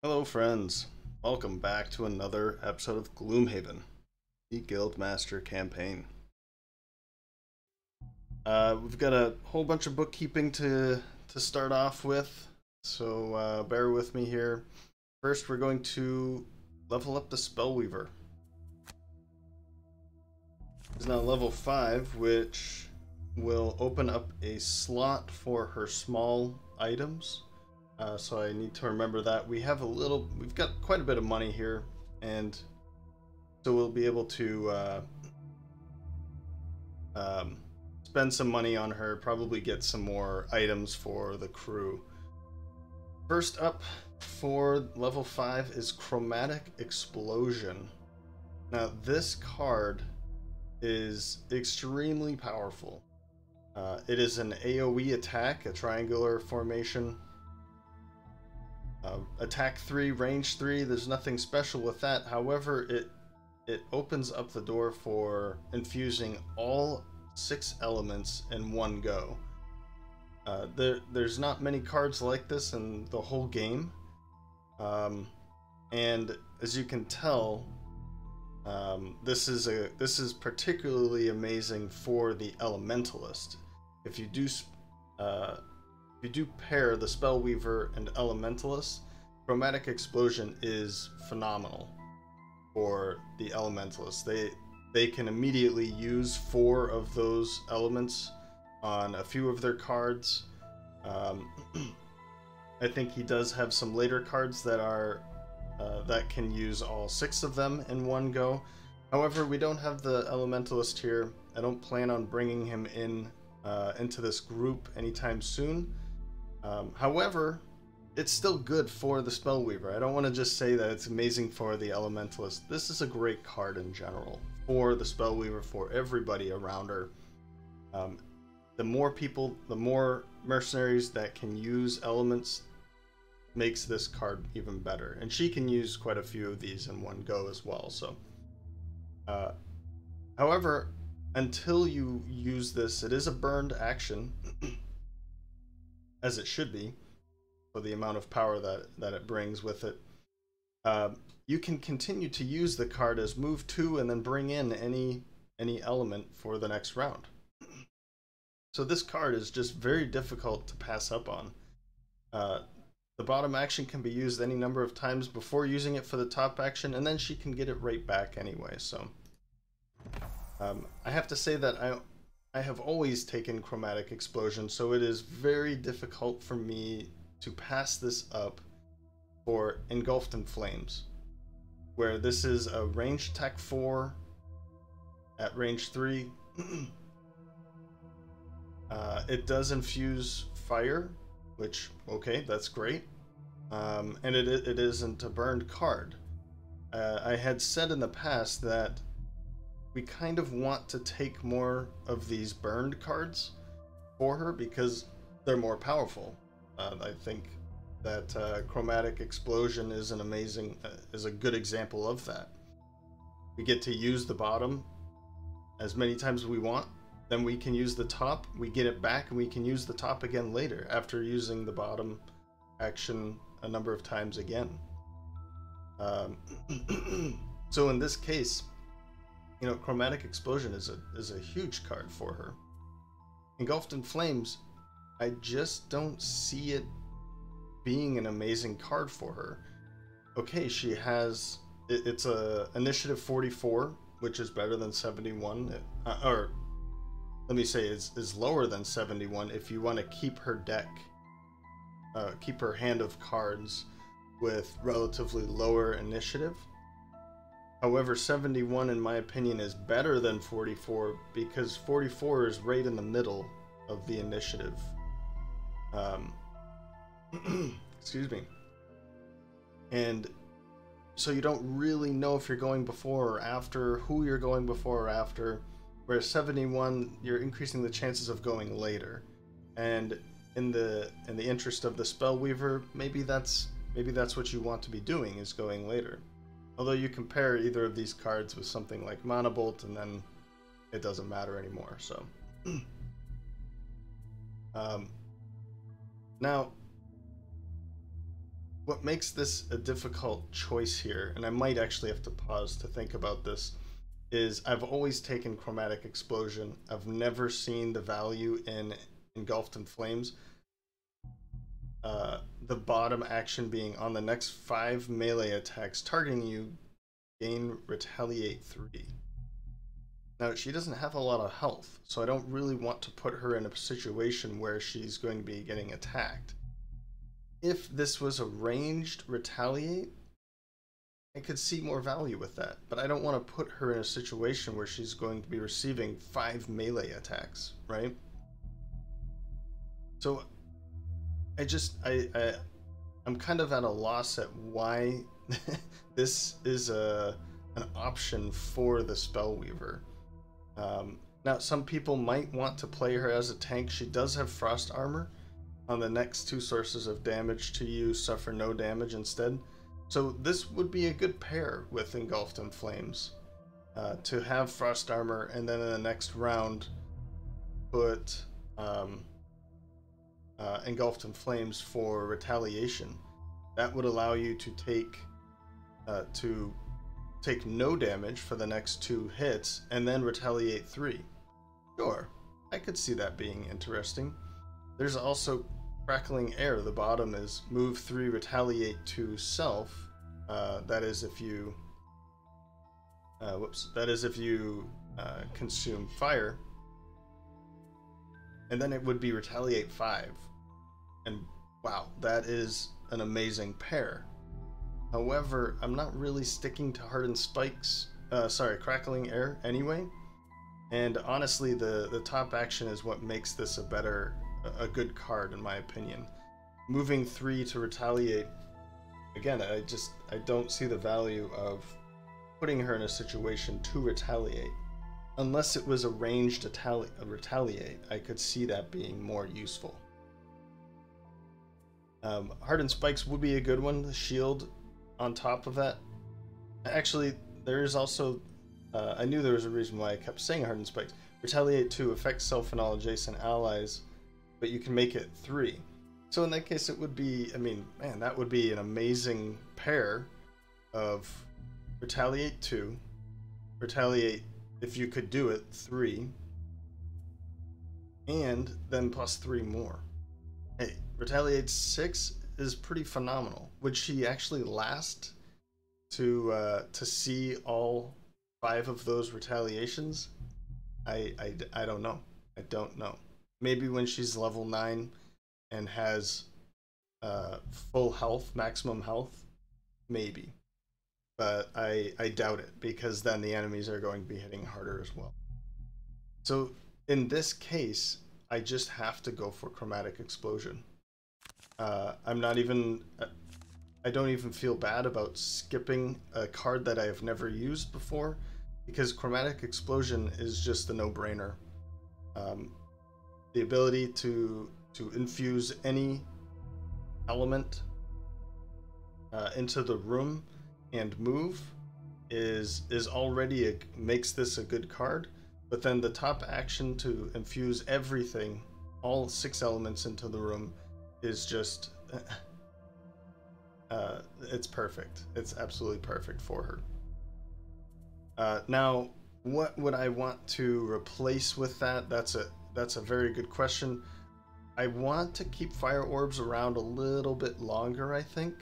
Hello friends, welcome back to another episode of Gloomhaven, the Guildmaster Campaign. We've got a whole bunch of bookkeeping to start off with, so bear with me here. First we're going to level up the Spellweaver. She's now level 5, which will open up a slot for her small items. So I need to remember that we've got quite a bit of money here, and so we'll be able to spend some money on her, probably get some more items for the crew. First up for level 5 is Chromatic Explosion. Now this card is extremely powerful. It is an AoE attack, a triangular formation. Attack 3, range 3, there's nothing special with that. However, it opens up the door for infusing all 6 elements in one go. There's not many cards like this in the whole game. And as you can tell, this is particularly amazing for the Elementalist. If you do pair the Spellweaver and Elementalist, Chromatic Explosion is phenomenal for the Elementalist. They can immediately use 4 of those elements on a few of their cards. I think he does have some later cards that are that can use all 6 of them in one go. However, we don't have the Elementalist here. I don't plan on bringing him into this group anytime soon. However, it's still good for the Spellweaver. I don't want to just say that it's amazing for the Elementalist. This is a great card in general for the Spellweaver, for everybody around her. The more people, the more mercenaries that can use elements makes this card even better. And she can use quite a few of these in one go as well. So, however, until you use this, it is a burned action. As it should be, for the amount of power that it brings with it. You can continue to use the card as move 2 and then bring in any element for the next round. So this card is just very difficult to pass up on. The bottom action can be used any number of times before using it for the top action, and then she can get it right back anyway. So I have to say that I have always taken Chromatic Explosion, so it is very difficult for me to pass this up for Engulfed in Flames, where this is a range attack 4 at range 3. It does infuse fire, which, okay, that's great. And it isn't a burned card. I had said in the past that we kind of want to take more of these burned cards for her because they're more powerful. I think that Chromatic Explosion is is a good example of that. We get to use the bottom as many times as we want, then we can use the top, we get it back, and we can use the top again later after using the bottom action a number of times again. So in this case, you know, Chromatic Explosion is a huge card for her. Engulfed in Flames, I just don't see it being an amazing card for her. Okay, she has it's a initiative 44, which is better than 71, or let me say is lower than 71 if you want to keep her deck, keep her hand of cards with relatively lower initiative. However, 71 in my opinion is better than 44 because 44 is right in the middle of the initiative. Excuse me. And so you don't really know if you're going before or after, who you're going before or after, whereas 71 you're increasing the chances of going later. And in the interest of the Spellweaver, maybe that's what you want to be doing, is going later. Although you compare either of these cards with something like Monobolt, and then it doesn't matter anymore. So, now, what makes this a difficult choice here, and I might actually have to pause to think about this, is I've always taken Chromatic Explosion. I've never seen the value in Engulfed in Flames. The bottom action being on the next 5 melee attacks targeting you, gain Retaliate 3. Now, she doesn't have a lot of health, so I don't really want to put her in a situation where she's going to be getting attacked. If this was a ranged Retaliate, I could see more value with that, but I don't want to put her in a situation where she's going to be receiving 5 melee attacks, right? So I'm kind of at a loss at why this is an option for the Spellweaver. Now, some people might want to play her as a tank. She does have Frost Armor. On the next 2 sources of damage to you, suffer no damage instead. So this would be a good pair with Engulfed in Flames. To have Frost Armor, and then in the next round put Engulfed in Flames for retaliation. That would allow you to take no damage for the next 2 hits, and then retaliate 3. Sure, I could see that being interesting. There's also Crackling Air. The bottom is move 3, retaliate 2 self. That is if you consume fire, and then it would be retaliate 5. And wow, that is an amazing pair. However, I'm not really sticking to Hardened Spikes, Crackling Air anyway. And honestly, the top action is what makes this a good card in my opinion. Moving 3 to retaliate, again, I don't see the value of putting her in a situation to retaliate. Unless it was a ranged retaliate, I could see that being more useful. Hardened Spikes would be a good one, the shield on top of that. Actually, there is also, I knew there was a reason why I kept saying Hardened Spikes. Retaliate 2 affects self and all adjacent allies, but you can make it 3. So in that case, it would be, I mean, man, that would be an amazing pair of retaliate 2, retaliate, if you could do it, 3, and then plus 3 more. Hey, retaliate 6 is pretty phenomenal. Would she actually last to see all 5 of those retaliations? I don't know. I don't know. Maybe when she's level 9 and has full health, maximum health, maybe. But I doubt it, because then the enemies are going to be hitting harder as well. So in this case, I just have to go for Chromatic Explosion. I don't even feel bad about skipping a card that I have never used before, because Chromatic Explosion is just a no-brainer. The ability to infuse any element into the room and move is already makes this a good card. But then the top action to infuse everything, all 6 elements into the room, is just it's perfect. It's absolutely perfect for her. Now, what would I want to replace with that? That's a very good question. I want to keep fire orbs around a little bit longer, I think.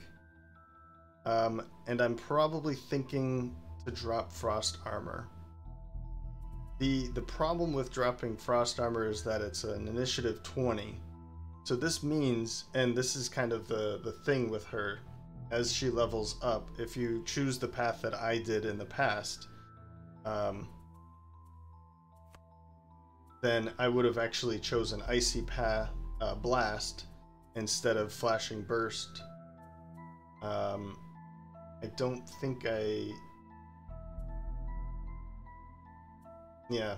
And I'm probably thinking to drop Frost Armor. The problem with dropping Frost Armor is that it's an initiative 20. So this means, and this is kind of the thing with her, as she levels up, if you choose the path that I did in the past, then I would have actually chosen Icy Blast instead of Flashing Burst. I don't think yeah.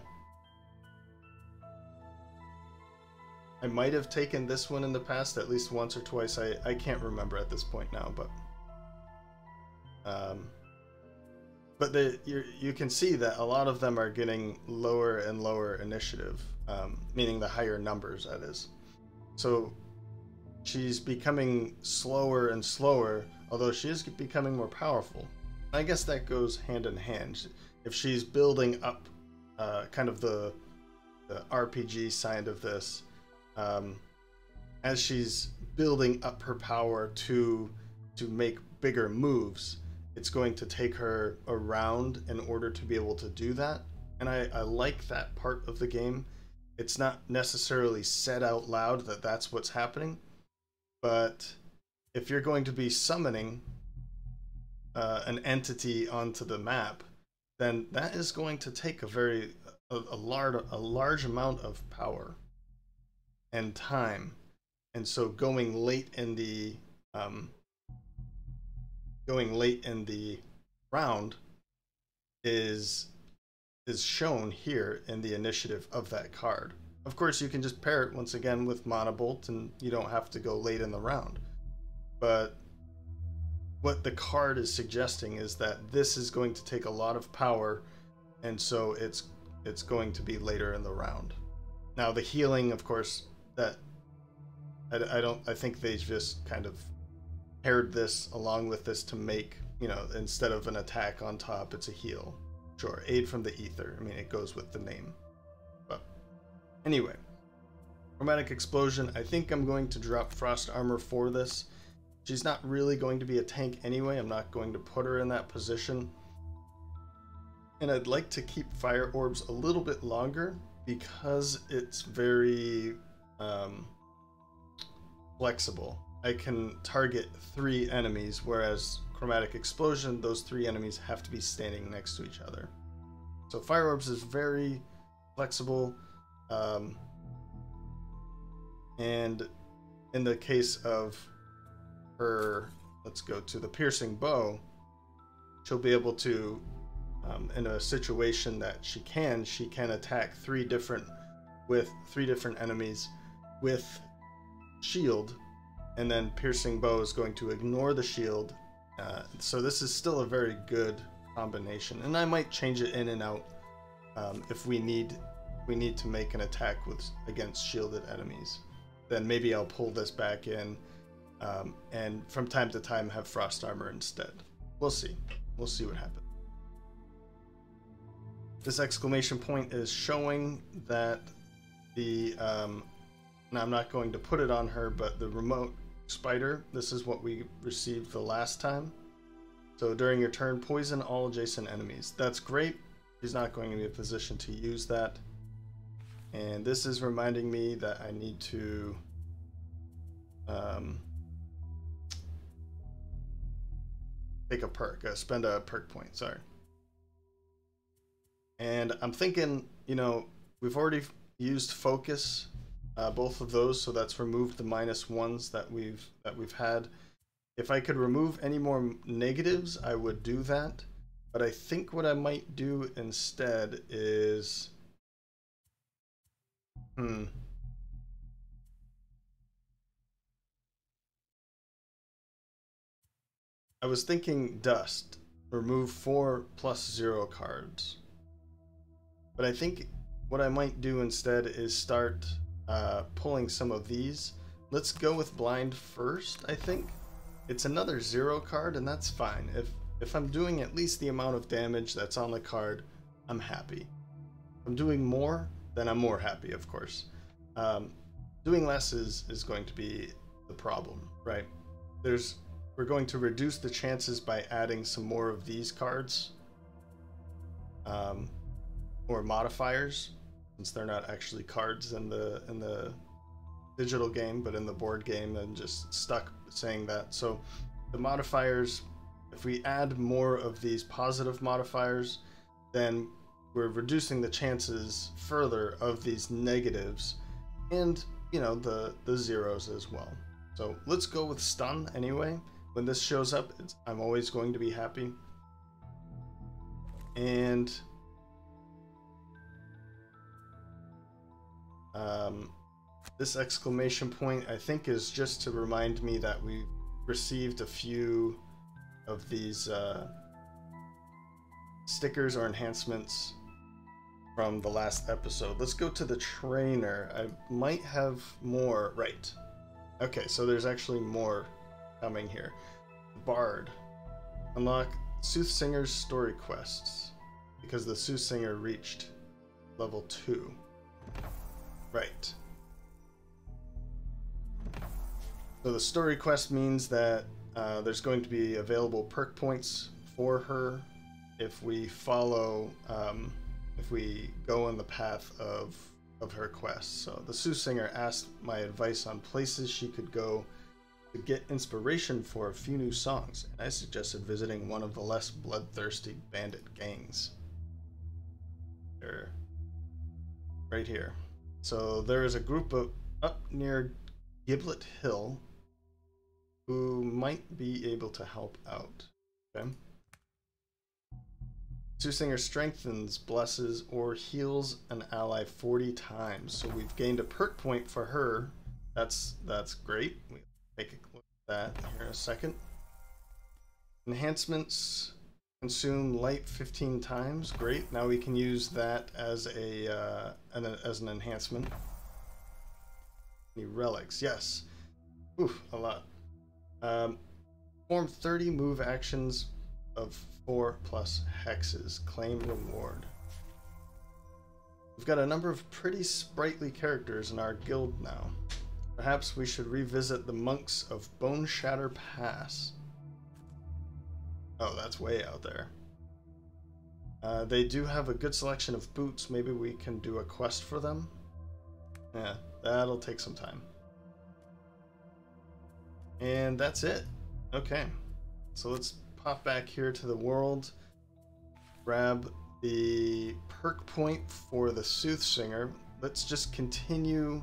I might have taken this one in the past at least once or twice. I can't remember at this point now, but you can see that a lot of them are getting lower and lower initiative, meaning the higher numbers, that is. So she's becoming slower and slower, although she is becoming more powerful. I guess that goes hand in hand. If she's building up kind of the RPG side of this, as she's building up her power to make bigger moves, it's going to take her around in order to be able to do that. And I like that part of the game. It's not necessarily said out loud that that's what's happening, but if you're going to be summoning an entity onto the map, then that is going to take a large amount of power and time. And so going late in the round is shown here in the initiative of that card. Of course, you can just pair it once again with Monobolt, and you don't have to go late in the round. But what the card is suggesting is that this is going to take a lot of power, and so it's going to be later in the round. Now the healing, of course, that I think they just kind of paired this along with this to make, you know, instead of an attack on top, it's a heal. Sure, aid from the ether. I mean, it goes with the name. But anyway, Chromatic Explosion. I think I'm going to drop Frost Armor for this. She's not really going to be a tank anyway. I'm not going to put her in that position. And I'd like to keep Fire Orbs a little bit longer because it's very flexible. I can target 3 enemies, whereas Chromatic Explosion, those 3 enemies have to be standing next to each other. So Fire Orbs is very flexible, and in the case of her, let's go to the Piercing Bow, she'll be able to, in a situation that she can attack 3 different enemies with shield, and then Piercing Bow is going to ignore the shield. So this is still a very good combination, and I might change it in and out if we need to make an attack against shielded enemies. Then maybe I'll pull this back in, and from time to time have Frost Armor instead. We'll see what happens. This exclamation point is showing that the now I'm not going to put it on her, but the remote spider, this is what we received the last time. So during your turn, poison all adjacent enemies. That's great. She's not going to be in a position to use that. And this is reminding me that I need to take a perk, spend a perk point, sorry. And I'm thinking, you know, we've already used focus, both of those, so that's removed the -1s that we've had. If I could remove any more negatives, I would do that. But I think what I might do instead is, I was thinking dust, remove 4 +0 cards. But I think what I might do instead is start pulling some of these. Let's go with blind first, I think. It's another 0 card, and that's fine. If I'm doing at least the amount of damage that's on the card, I'm happy. If I'm doing more, then I'm more happy, of course. Doing less is going to be the problem, right? We're going to reduce the chances by adding some more of these cards, or modifiers, since they're not actually cards in the digital game, but in the board game, and just stuck saying that. So the modifiers, if we add more of these positive modifiers, then we're reducing the chances further of these negatives, and you know, the zeros as well. So let's go with stun anyway. When this shows up, I'm always going to be happy. And this exclamation point, I think, is just to remind me that we received a few of these stickers or enhancements from the last episode. Let's go to the trainer. I might have more. Right, Okay, so there's actually more coming here. Bard. Unlock Soothsinger's story quests because the Soothsinger reached level 2. Right. So the story quest means that there's going to be available perk points for her if we follow, if we go on the path of her quest. So the Soothsinger asked my advice on places she could go to get inspiration for a few new songs, and I suggested visiting one of the less bloodthirsty bandit gangs. They're right here. So there is a group of up near Giblet Hill who might be able to help out. Okay. Soothsinger strengthens, blesses, or heals an ally 40 times. So we've gained a perk point for her. That's great. We'll take a look at that here in a second. Enhancements consume light 15 times. Great. Now we can use that as an enhancement. Any relics? Yes. Oof, a lot. Perform 30 move actions of 4 plus hexes. Claim reward. We've got a number of pretty sprightly characters in our guild now. Perhaps we should revisit the monks of Bone Shatter Pass. Oh, that's way out there. They do have a good selection of boots. Maybe we can do a quest for them. Yeah, that'll take some time. And that's it. Okay, so let's pop back here to the world, grab the perk point for the Soothsinger. Let's just continue.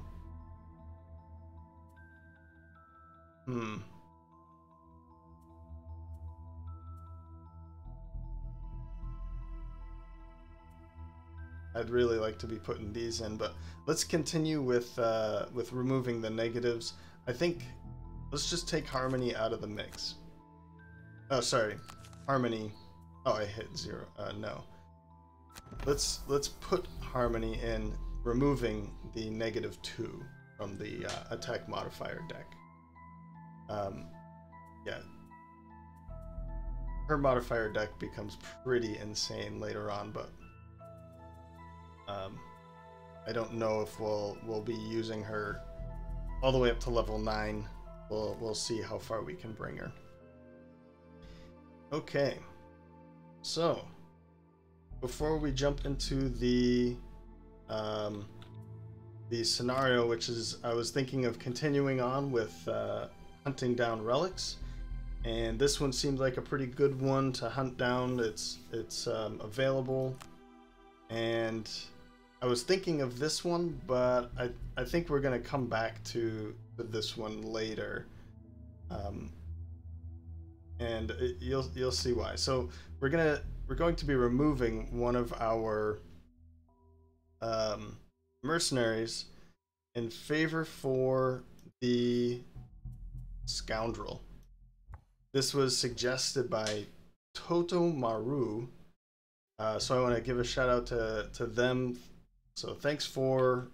I'd really like to be putting these in, but let's continue with removing the negatives. I think let's just take harmony out of the mix. Oh, sorry, harmony. Oh, I hit 0. No. Let's put harmony in, removing the -2 from the attack modifier deck. Yeah. Her modifier deck becomes pretty insane later on, but I don't know if we'll be using her all the way up to level 9. We'll see how far we can bring her. Okay, so before we jump into the scenario, which is I was thinking of continuing on with hunting down relics, and this one seemed like a pretty good one to hunt down. It's available, and I was thinking of this one, but I think we're gonna come back to this one later, and you'll see why. So we're going to be removing one of our mercenaries in favor for the Scoundrel. This was suggested by Toto Maru, so I want to give a shout out to them. So thanks for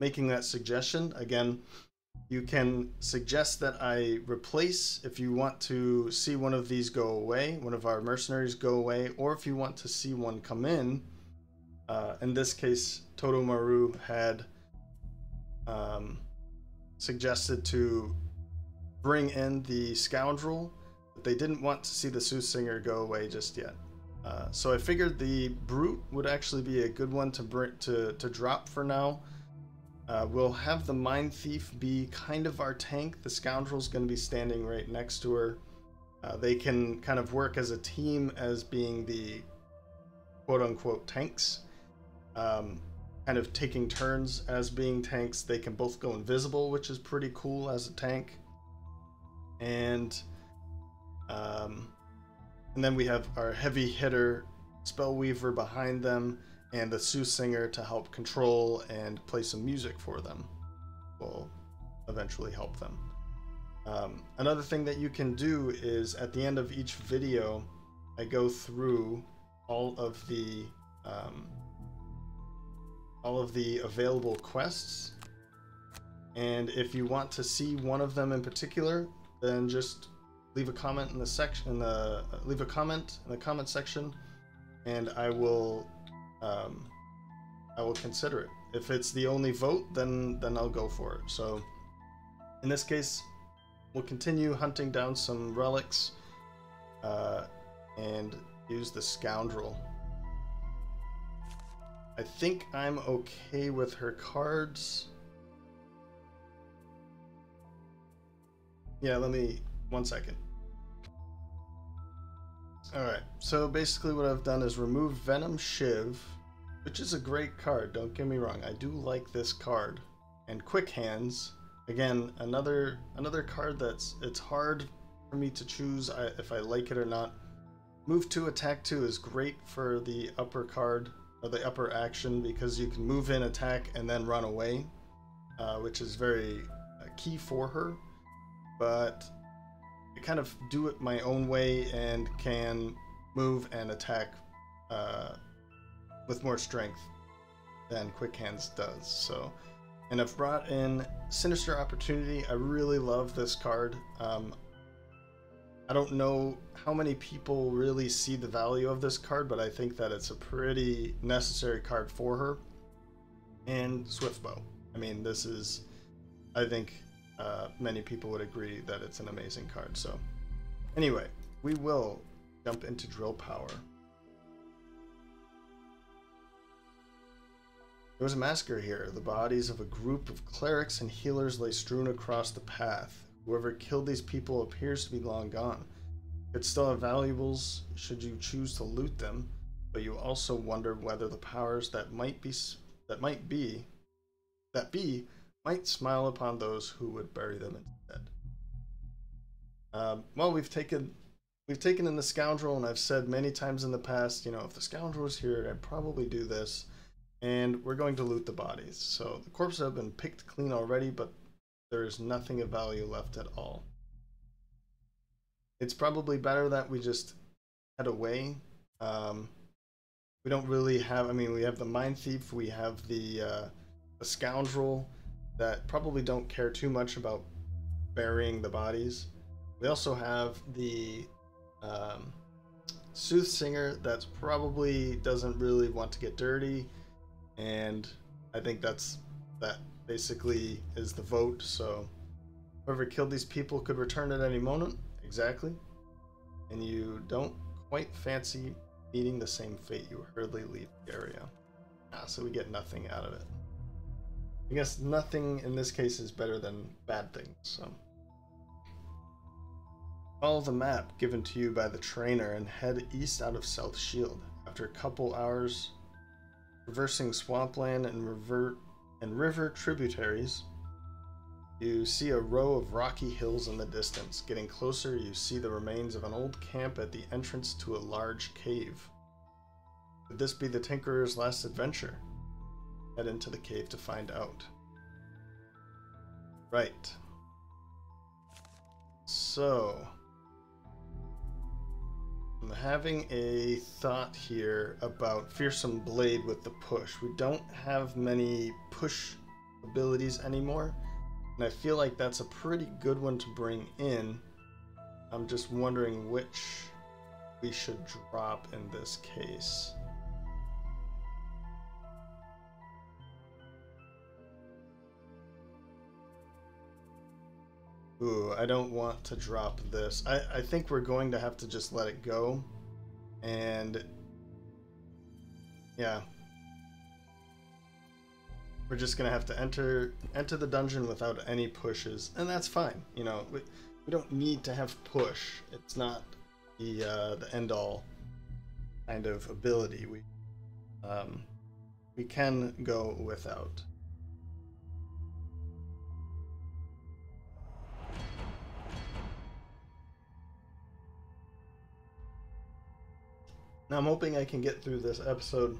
making that suggestion. Again, you can suggest that I replace if you want to see one of these go away, one of our mercenaries go away, or if you want to see one come in. In this case, Toto Maru had suggested to bring in the Scoundrel, but they didn't want to see the Soothsinger go away just yet. So I figured the Brute would actually be a good one to drop for now. We'll have the Mindthief be kind of our tank. The Scoundrel's going to be standing right next to her. They can kind of work as a team as being the quote-unquote tanks. Kind of taking turns as being tanks. They can both go invisible, which is pretty cool as a tank. And then we have our heavy hitter Spellweaver behind them, and the Soothsinger to help control and play some music for them. Will eventually help them. Another thing that you can do is at the end of each video, I go through all of the available quests, And if you want to see one of them in particular, then just leave a comment in the section, leave a comment in the comment section, and I will consider it. If it's the only vote, then I'll go for it. So in this case, we'll continue hunting down some relics and use the Scoundrel. I think I'm okay with her cards. Yeah, 1 second. Alright, so basically what I've done is remove Venom Shiv, which is a great card, don't get me wrong. I do like this card. And Quick Hands, again, another card it's hard for me to choose if I like it or not. Move 2, Attack 2 is great for the upper card, or the upper action, because you can move in, attack, and then run away, which is very key for her. But I kind of do it my own way and can move and attack with more strength than Quick Hands does. So, and I've brought in Sinister Opportunity. I really love this card. I don't know how many people really see the value of this card, but I think that it's a pretty necessary card for her. And Swiftbow. I mean, this is, I think many people would agree that it's an amazing card. So anyway, we will jump into Drill Power. There was a massacre here. The bodies of a group of clerics and healers lay strewn across the path. Whoever killed these people appears to be long gone. You could still have valuables should you choose to loot them, but you also wonder whether the powers that might smile upon those who would bury them instead. Well, we've taken in the Scoundrel, and I've said many times in the past, you know, if the Scoundrel was here, I'd probably do this. And we're going to loot the bodies. So the corpses have been picked clean already, but there is nothing of value left at all. It's probably better that we just head away. We don't really have, I mean, we have the Mindthief, we have the Scoundrel that probably don't care too much about burying the bodies. We also have the Soothsinger that's probably doesn't really want to get dirty, and I think that basically is the vote. So whoever killed these people could return at any moment. Exactly. And you don't quite fancy meeting the same fate. You hurriedly leave the area. So we get nothing out of it. I guess nothing in this case is better than bad things. So follow the map given to you by the trainer and head east out of South Shield. After a couple hours traversing swampland and river tributaries, you see a row of rocky hills in the distance. Getting closer, you see the remains of an old camp at the entrance to a large cave. Could this be the Tinkerer's last adventure? Head into the cave to find out. Right. So I'm having a thought here about Fearsome Blade with the push. We don't have many push abilities anymore, and I feel like that's a pretty good one to bring in. I'm just wondering which we should drop in this case. Ooh, I don't want to drop this. I think we're going to have to just let it go. And yeah. We're just going to have to enter the dungeon without any pushes. And that's fine. You know, we don't need to have push. It's not the end-all kind of ability. We can go without. Now I'm hoping I can get through this episode,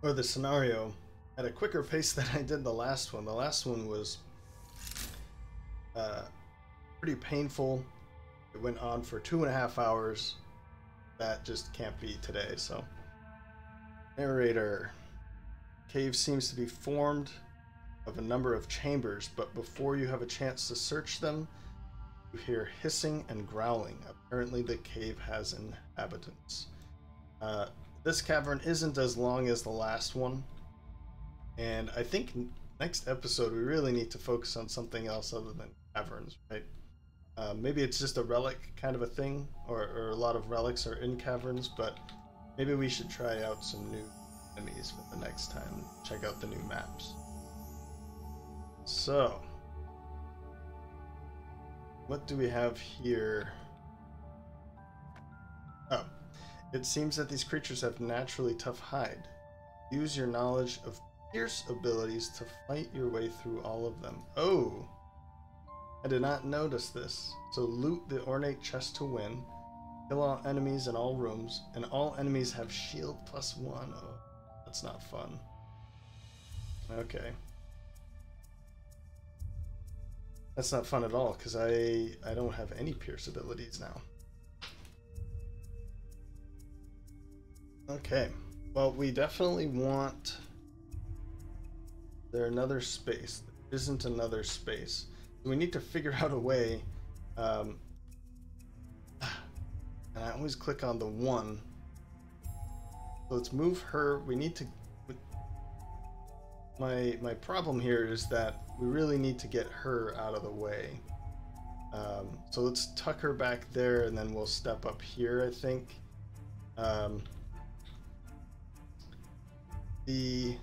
or the scenario, at a quicker pace than I did the last one. The last one was pretty painful. It went on for 2.5 hours. That just can't be today, so. Narrator. Cave seems to be formed of a number of chambers, but before you have a chance to search them, you hear hissing and growling. Apparently the cave has inhabitants. This cavern isn't as long as the last one, and I think next episode we really need to focus on something else other than caverns, right? Maybe it's just a relic kind of a thing, or a lot of relics are in caverns, but maybe we should try out some new enemies for the next time. Check out the new maps. So, what do we have here? Oh, it seems that these creatures have naturally tough hide. Use your knowledge of Pierce abilities to fight your way through all of them. Oh! I did not notice this. So loot the ornate chest to win. Kill all enemies in all rooms. And all enemies have shield +1. Oh, that's not fun. Okay. That's not fun at all, because I don't have any Pierce abilities now. Okay. Well, we definitely want... There another space. There isn't another space. We need to figure out a way, and I always click on the 1. So let's move her. We need to... My problem here is that we really need to get her out of the way. So let's tuck her back there, and then we'll step up here, I think. The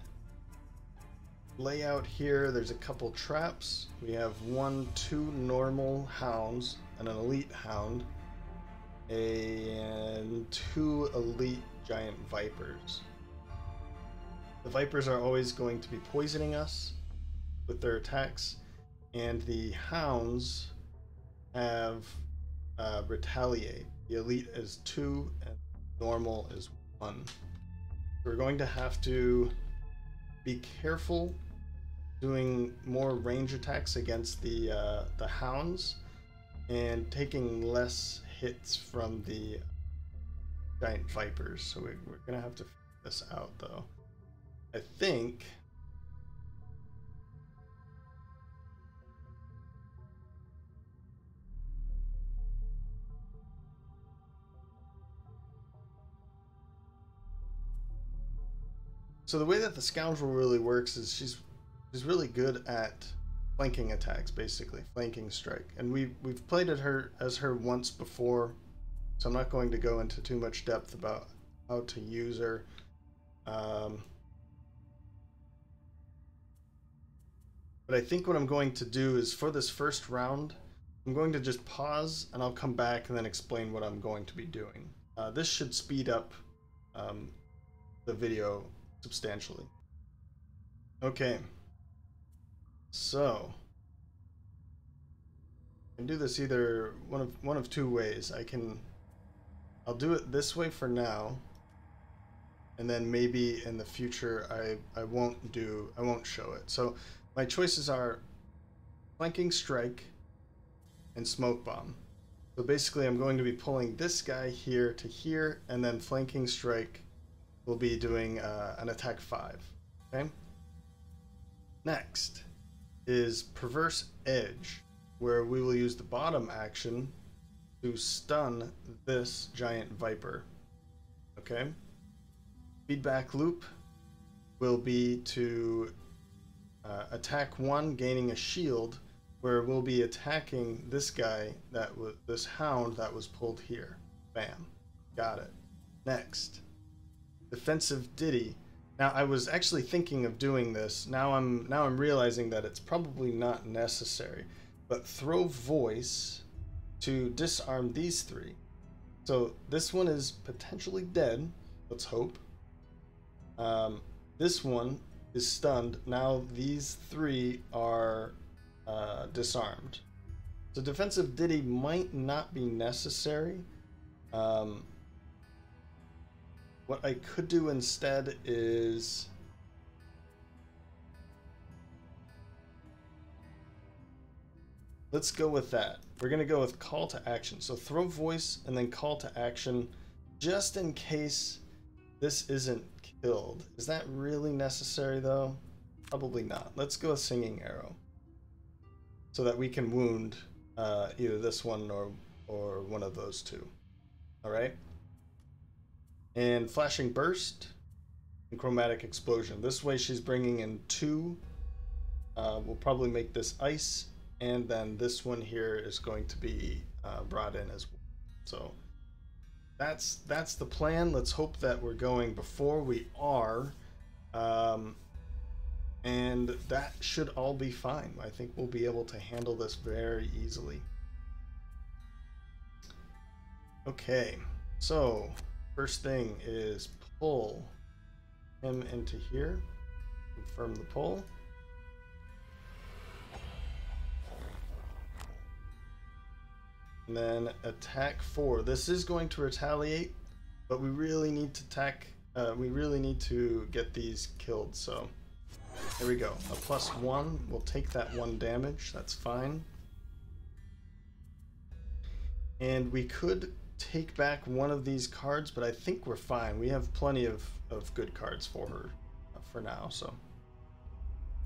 layout here, there's a couple traps. We have 2 normal hounds and an elite hound, and 2 elite giant vipers. The vipers are always going to be poisoning us with their attacks, and the hounds have retaliate. The elite is 2 and normal is 1. We're going to have to be careful doing more range attacks against the hounds and taking less hits from the giant vipers. So we're gonna have to figure this out, though. I think so. The way that the Scoundrel really works is she's really good at flanking attacks, basically flanking strike, and we've played her once before, so I'm not going to go into too much depth about how to use her. But I think what I'm going to do is, for this first round, I'm going to just pause and I'll come back and then explain what I'm going to be doing. This should speed up the video substantially. Okay. So I can do this either one of 2 ways. I'll do it this way for now, and then maybe in the future I won't show it. So my choices are flanking strike and smoke bomb. So basically I'm going to be pulling this guy here to here, and then flanking strike will be doing an attack 5. Okay. Next is Perverse Edge, where we will use the bottom action to stun this giant viper. Okay. Feedback loop will be to attack 1, gaining a shield, where we'll be attacking this guy this hound that was pulled here. Bam. Got it. Next, Defensive Ditty. Now, I was actually thinking of doing this. Now I'm realizing that it's probably not necessary. But throw Voice to disarm these 3. So this one is potentially dead. Let's hope. This one is stunned. Now these 3 are disarmed. So Defensive Ditty might not be necessary. What I could do instead is let's go with that. We're going to go with Call to Action. So throw Voice and then Call to Action, just in case this isn't killed. Is that really necessary, though? Probably not. Let's go a singing arrow, so that we can wound either this one or one of those two. All right. And flashing burst and chromatic explosion. This way, she's bringing in 2. We'll probably make this ice, and then this one here is going to be brought in as well. So that's the plan. Let's hope that we're going before we are, and that should all be fine. I think we'll be able to handle this very easily. Okay, so first thing is pull him into here. Confirm the pull. And then attack 4. This is going to retaliate, but we really need to attack. We really need to get these killed. So there we go. A +1. We'll take that 1 damage. That's fine. And we could take back one of these cards, but I think we're fine. We have plenty of good cards for her for now. So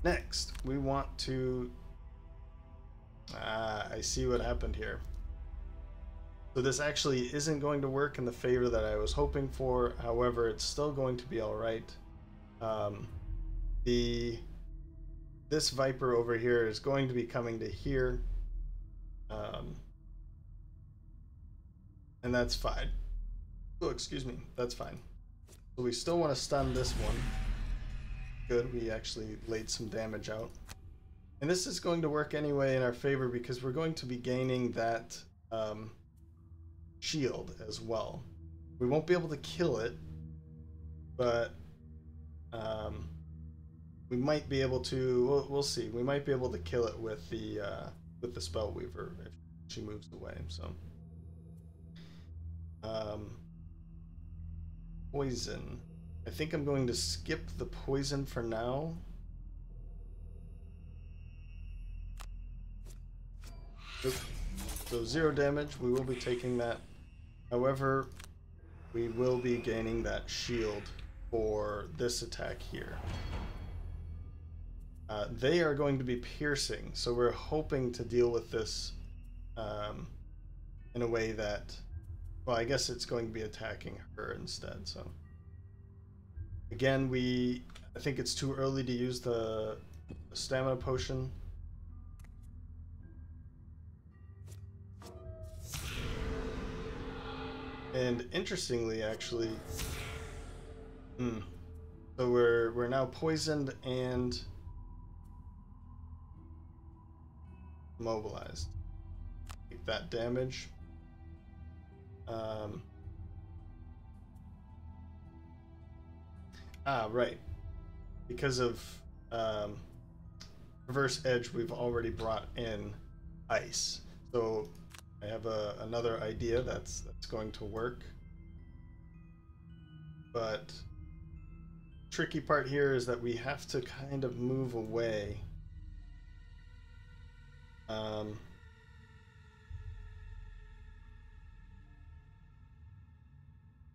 next, we want to. I see what happened here. So this actually isn't going to work in the favor that I was hoping for. However, it's still going to be all right. This Viper over here is going to be coming to here. And that's fine. Oh, excuse me. That's fine. So we still want to stun this one. Good. We actually laid some damage out. And this is going to work anyway in our favor because we're going to be gaining that shield as well. We won't be able to kill it, but we might be able to. We'll see. We might be able to kill it with the Spellweaver if she moves away. So poison. I think I'm going to skip the poison for now. Oops. So 0 damage. We will be taking that. However, we will be gaining that shield for this attack here. They are going to be piercing, so we're hoping to deal with this in a way that, well, I guess it's going to be attacking her instead. So again, I think it's too early to use the stamina potion. And interestingly, actually, so we're now poisoned and mobilized. Take that damage. Right. Because of reverse edge, we've already brought in ice. So I have another idea that's going to work. But tricky part here is that we have to kind of move away.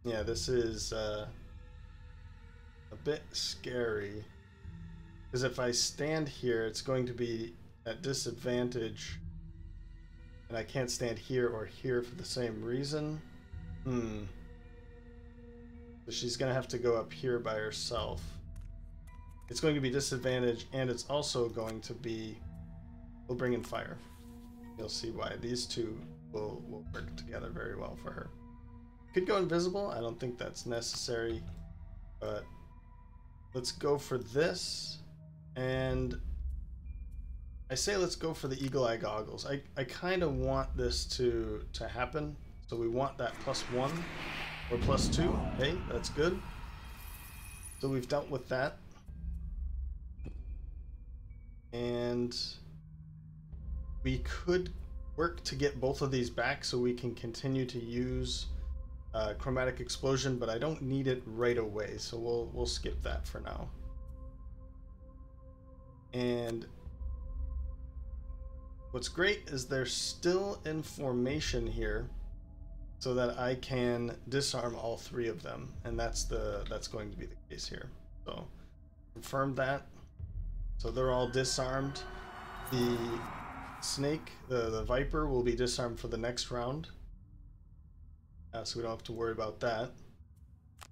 Yeah, this is a bit scary, because if I stand here, it's going to be at disadvantage, and I can't stand here or here for the same reason. So she's gonna have to go up here by herself. It's going to be disadvantage, and it's also going to be, we'll bring in fire. You'll see why. These two will work together very well for her. Could go invisible. I don't think that's necessary, but let's go for this. And I say let's go for the eagle eye goggles. I kind of want this to happen, so we want that +1 or +2. Hey, that's good. So we've dealt with that, and we could work to get both of these back so we can continue to use chromatic explosion, but I don't need it right away, so we'll skip that for now. And what's great is they're still in formation here, so that I can disarm all 3 of them, and that's going to be the case here. So confirm that. So they're all disarmed. The snake, the viper, will be disarmed for the next round. So we don't have to worry about that.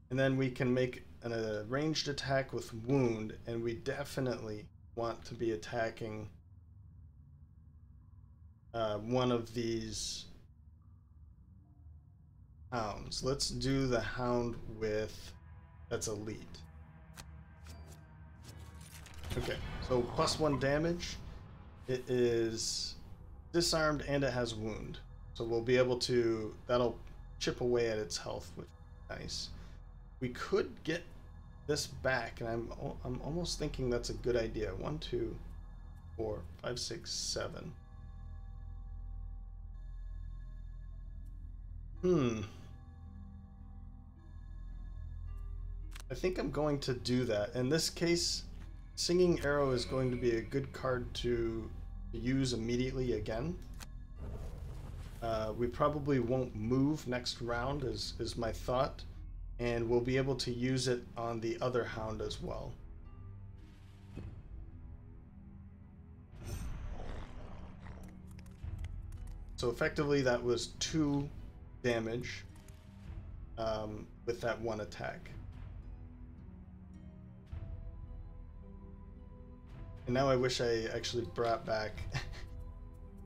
And then we can make a ranged attack with wound, and we definitely want to be attacking one of these hounds. Let's do the hound with that's elite. Okay, so +1 damage. It is disarmed and it has wound, so we'll be able to, that'll chip away at its health, which is nice. We could get this back, and I'm almost thinking that's a good idea. 1, 2, 4, 5, 6, 7. I think I'm going to do that. In this case, Singing Arrow is going to be a good card to use immediately again. We probably won't move next round, is my thought, and we'll be able to use it on the other hound as well. So effectively that was 2 damage with that 1 attack. And now I wish I actually brought back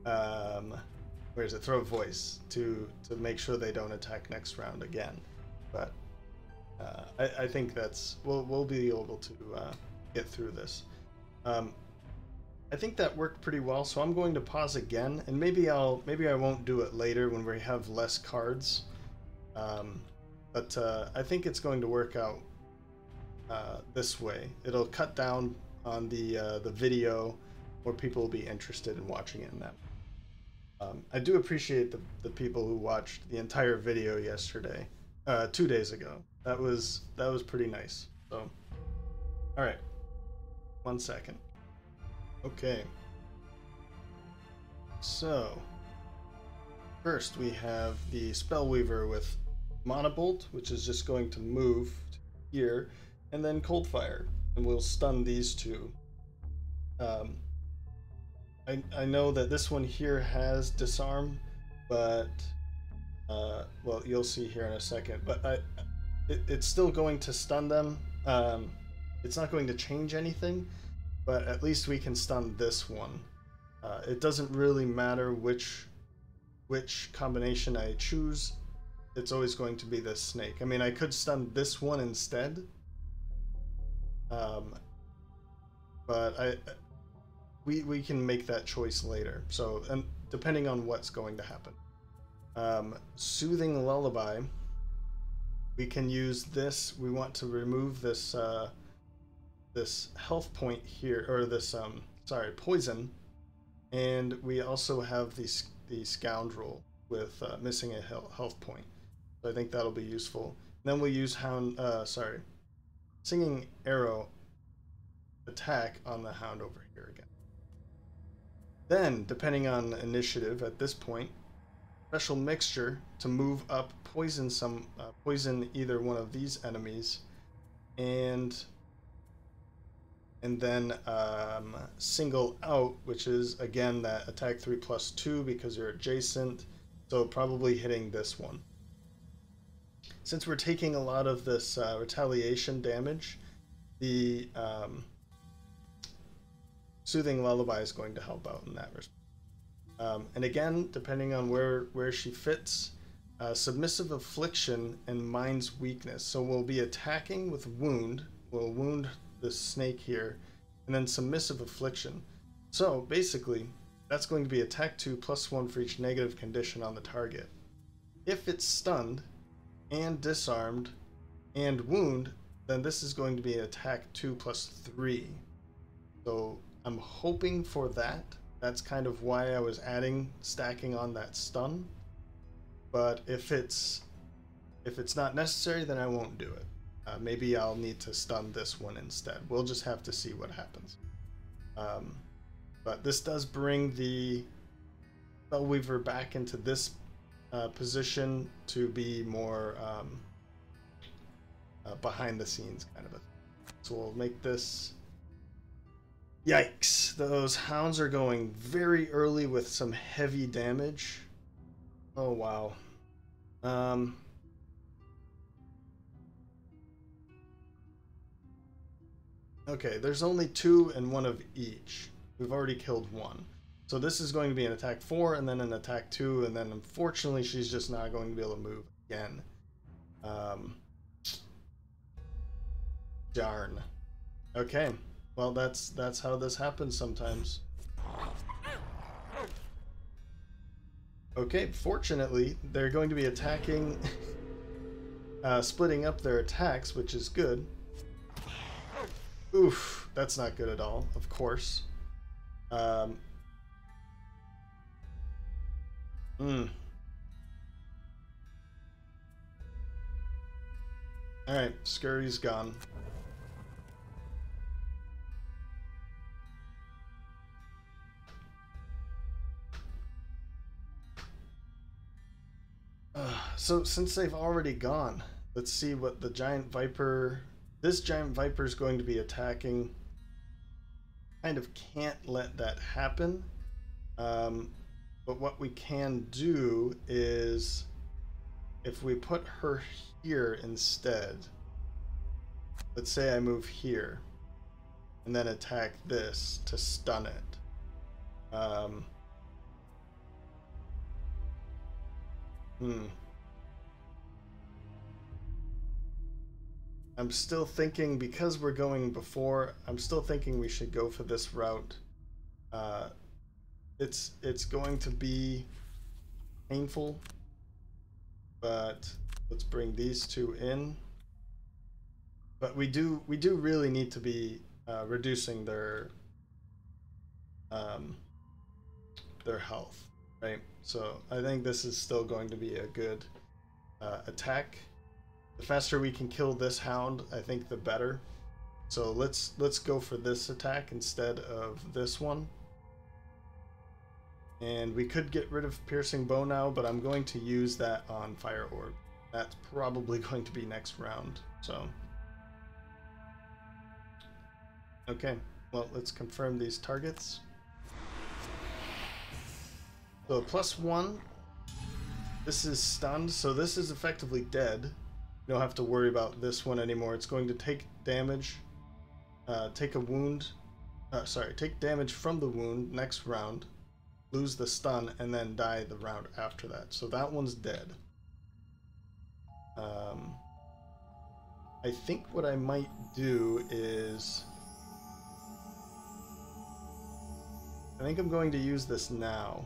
where is it? Throw voice to make sure they don't attack next round again. But I think that's we'll be able to get through this. I think that worked pretty well, so I'm going to pause again, and maybe I won't do it later when we have less cards. But I think it's going to work out this way. It'll cut down on the video, where people will be interested in watching it in that. I do appreciate the people who watched the entire video yesterday, 2 days ago. That was pretty nice. So, all right, 1 second. Okay. So, first we have the Spellweaver with Monobolt, which is just going to move here, and then Coldfire, and we'll stun these two. I know that this one here has disarm, but well, you'll see here in a second. But it's still going to stun them. It's not going to change anything, but at least we can stun this one. It doesn't really matter which combination I choose. It's always going to be this snake. I mean, I could stun this one instead, but we can make that choice later. So, and depending on what's going to happen. Soothing Lullaby. We can use this. We want to remove this this health point here, or this poison, and we also have the Scoundrel with missing a health point. So I think that'll be useful. And then we'll use Singing Arrow attack on the hound over here again. Then, depending on initiative at this point, special mixture to move up, poison either one of these enemies, and then single out, which is again that attack 3+2 because you're adjacent, so probably hitting this one. Since we're taking a lot of this retaliation damage, the Soothing Lullaby is going to help out in that respect. And again, depending on where she fits, Submissive Affliction and Mind's Weakness. So we'll be attacking with Wound. We'll wound the snake here, and then Submissive Affliction. So basically, that's going to be attack 2 +1 for each negative condition on the target. If it's stunned and disarmed and wound, then this is going to be attack 2 +3. So I'm hoping for that. That's kind of why I was stacking on that stun. But if it's not necessary, then I won't do it. Maybe I'll need to stun this one instead. We'll just have to see what happens. But this does bring the Spellweaver back into this position to be more behind the scenes kind of a thing. So we'll make this Yikes, those hounds are going very early with some heavy damage. Oh wow. Okay, there's only 2 and 1 of each. We've already killed 1. So this is going to be an attack 4 and then an attack 2, and then unfortunately she's just not going to be able to move again. Darn. Okay, well that's how this happens sometimes. Okay, fortunately they're going to be attacking, splitting up their attacks, which is good. Oof, that's not good at all, of course. Alright, Scurry's gone. So since they've already gone, let's see what the Giant Viper... This Giant Viper is going to be attacking. Kind of can't let that happen. But what we can do is, if we put her here instead, let's say I move here, and then attack this to stun it. I'm still thinking, because we're going before, I'm still thinking we should go for this route. It's going to be painful, but let's bring these 2 in. But we do really need to be reducing their health, right? So I think this is still going to be a good attack. The faster we can kill this hound, I think the better. So let's go for this attack instead of this one. And we could get rid of Piercing Bow now, but I'm going to use that on Fire Orb. That's probably going to be next round, so. Okay, well, let's confirm these targets. So +1, this is stunned, so this is effectively dead. You don't have to worry about this one anymore. It's going to take damage, take a wound, take damage from the wound next round, lose the stun, and then die the round after that. So that one's dead. I think what I might do is, I think I'm going to use this now.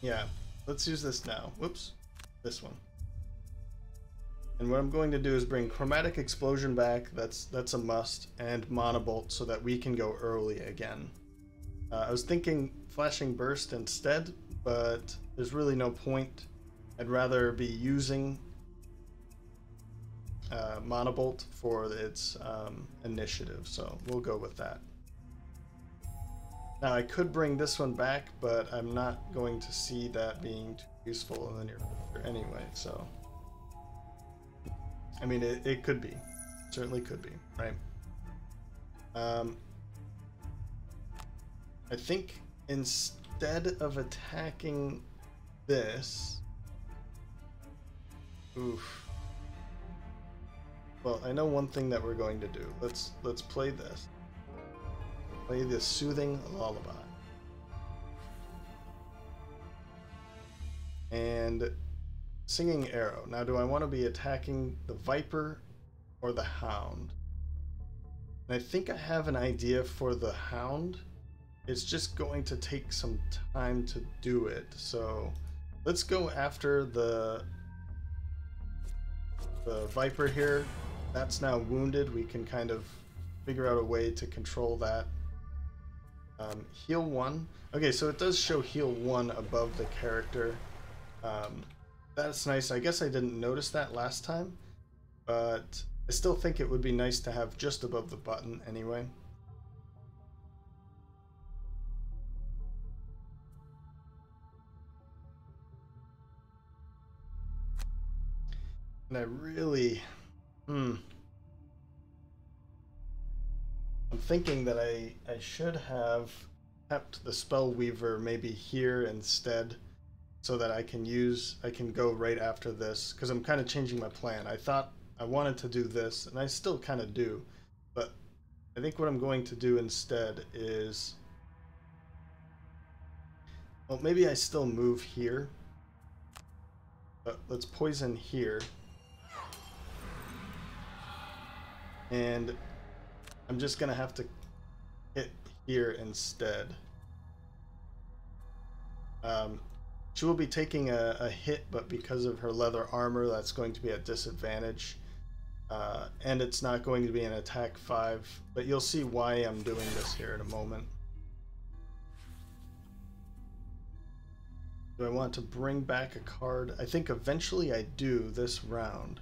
Yeah, let's use this now. Whoops, this one. And what I'm going to do is bring Chromatic Explosion back. That's a must, and Monobolt so that we can go early again. I was thinking Flashing Burst instead, but there's really no point. I'd rather be using Monobolt for its initiative, so we'll go with that. Now I could bring this one back, but I'm not going to see that being too useful in the near future anyway, so. I mean, it could be. Certainly could be, right? I think instead of attacking this... Oof. Well, I know one thing that we're going to do. Let's play this. Play this Soothing Lullaby. And Singing Arrow. Now, do I want to be attacking the Viper or the Hound? And I think I have an idea for the Hound. It's just going to take some time to do it. So let's go after the Viper here. That's now wounded. We can kind of figure out a way to control that. Heal 1. Okay, so it does show heal 1 above the character. That's nice. I guess I didn't notice that last time, but I still think it would be nice to have just above the button anyway. And I really... I'm thinking that I should have kept the Spellweaver maybe here instead, so that I can go right after this, because I'm kind of changing my plan. I thought I wanted to do this, and I still kind of do, but I think what I'm going to do instead is, well, maybe I still move here, but let's poison here, and I'm just gonna have to hit here instead. She will be taking a hit, but because of her leather armor, that's going to be at disadvantage. And it's not going to be an attack 5, but you'll see why I'm doing this here in a moment. Do I want to bring back a card? I think eventually I do this round.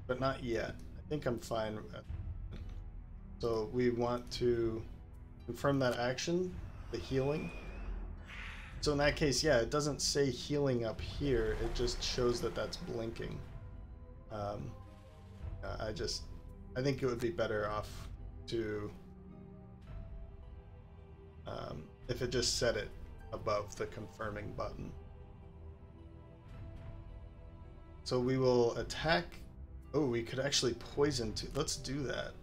But not yet. I think I'm fine with that. So we want to confirm that action, the healing. So in that case, yeah, it doesn't say healing up here. It just shows that that's blinking. I think it would be better off to if it just set it above the confirming button. So we will attack. Oh, we could actually poison too. Let's do that.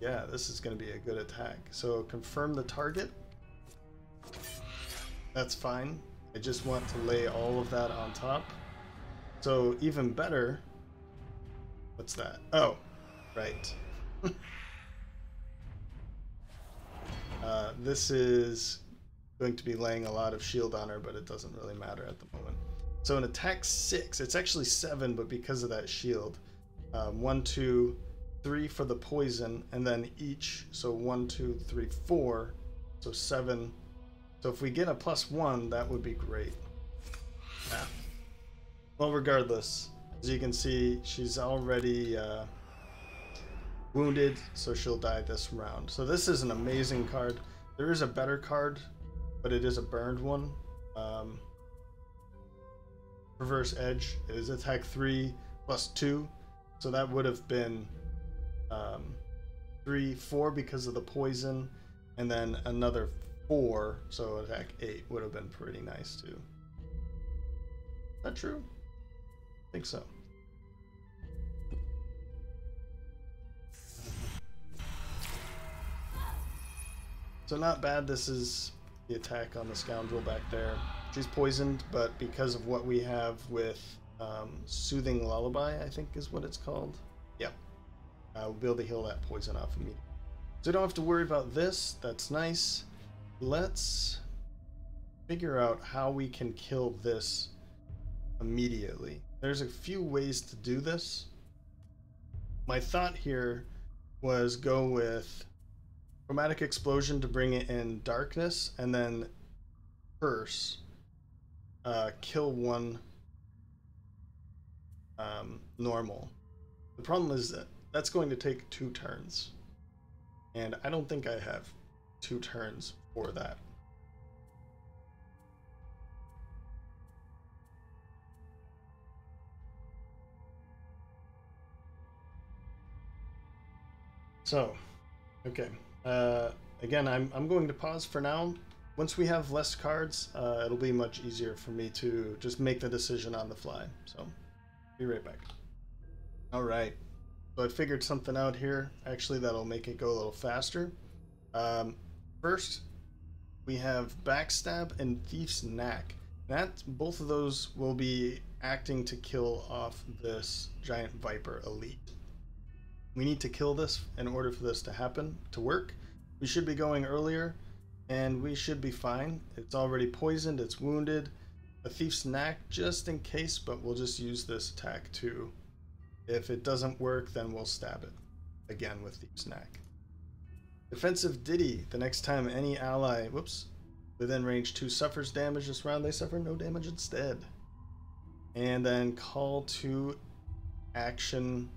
Yeah, this is going to be a good attack. So confirm the target. That's fine. I just want to lay all of that on top. So even better. What's that? Oh, right. This is going to be laying a lot of shield on her, but it doesn't really matter at the moment. So an attack 6. It's actually 7, but because of that shield. 1, 2, 3 for the poison, and then each. So 1, 2, 3, 4. So 7. So if we get a +1, that would be great. Yeah. Well, regardless, as you can see, she's already wounded, so she'll die this round. So this is an amazing card. There is a better card, but it is a burned one. Reverse Edge is attack 3 + 2. So that would have been 3, 4 because of the poison, and then another 4, so attack 8 would have been pretty nice too. Is that true? I think so. So not bad. This is the attack on the Scoundrel back there. She's poisoned, but because of what we have with Soothing Lullaby, I think is what it's called. Yep. We'll be able to heal that poison off immediately. So we don't have to worry about this. That's nice. Let's figure out how we can kill this immediately. There's a few ways to do this. My thought here was go with Chromatic Explosion to bring it in darkness, and then Curse, kill one normal. The problem is that that's going to take 2 turns, and I don't think I have 2 turns for that. So, okay. Again, I'm going to pause for now. Once we have less cards, it'll be much easier for me to just make the decision on the fly. So, be right back. All right. So I figured something out here. Actually, that'll make it go a little faster. First, we have Backstab and Thief's Knack. Both of those will be acting to kill off this Giant Viper elite. We need to kill this in order for this to happen, to work. We should be going earlier, and we should be fine. It's already poisoned, it's wounded. A Thief's Knack just in case, but we'll just use this attack too. If it doesn't work, then we'll stab it again with Thief's Knack. Defensive Ditty. The next time any ally, within range 2 suffers damage this round, they suffer no damage instead. And then call to action.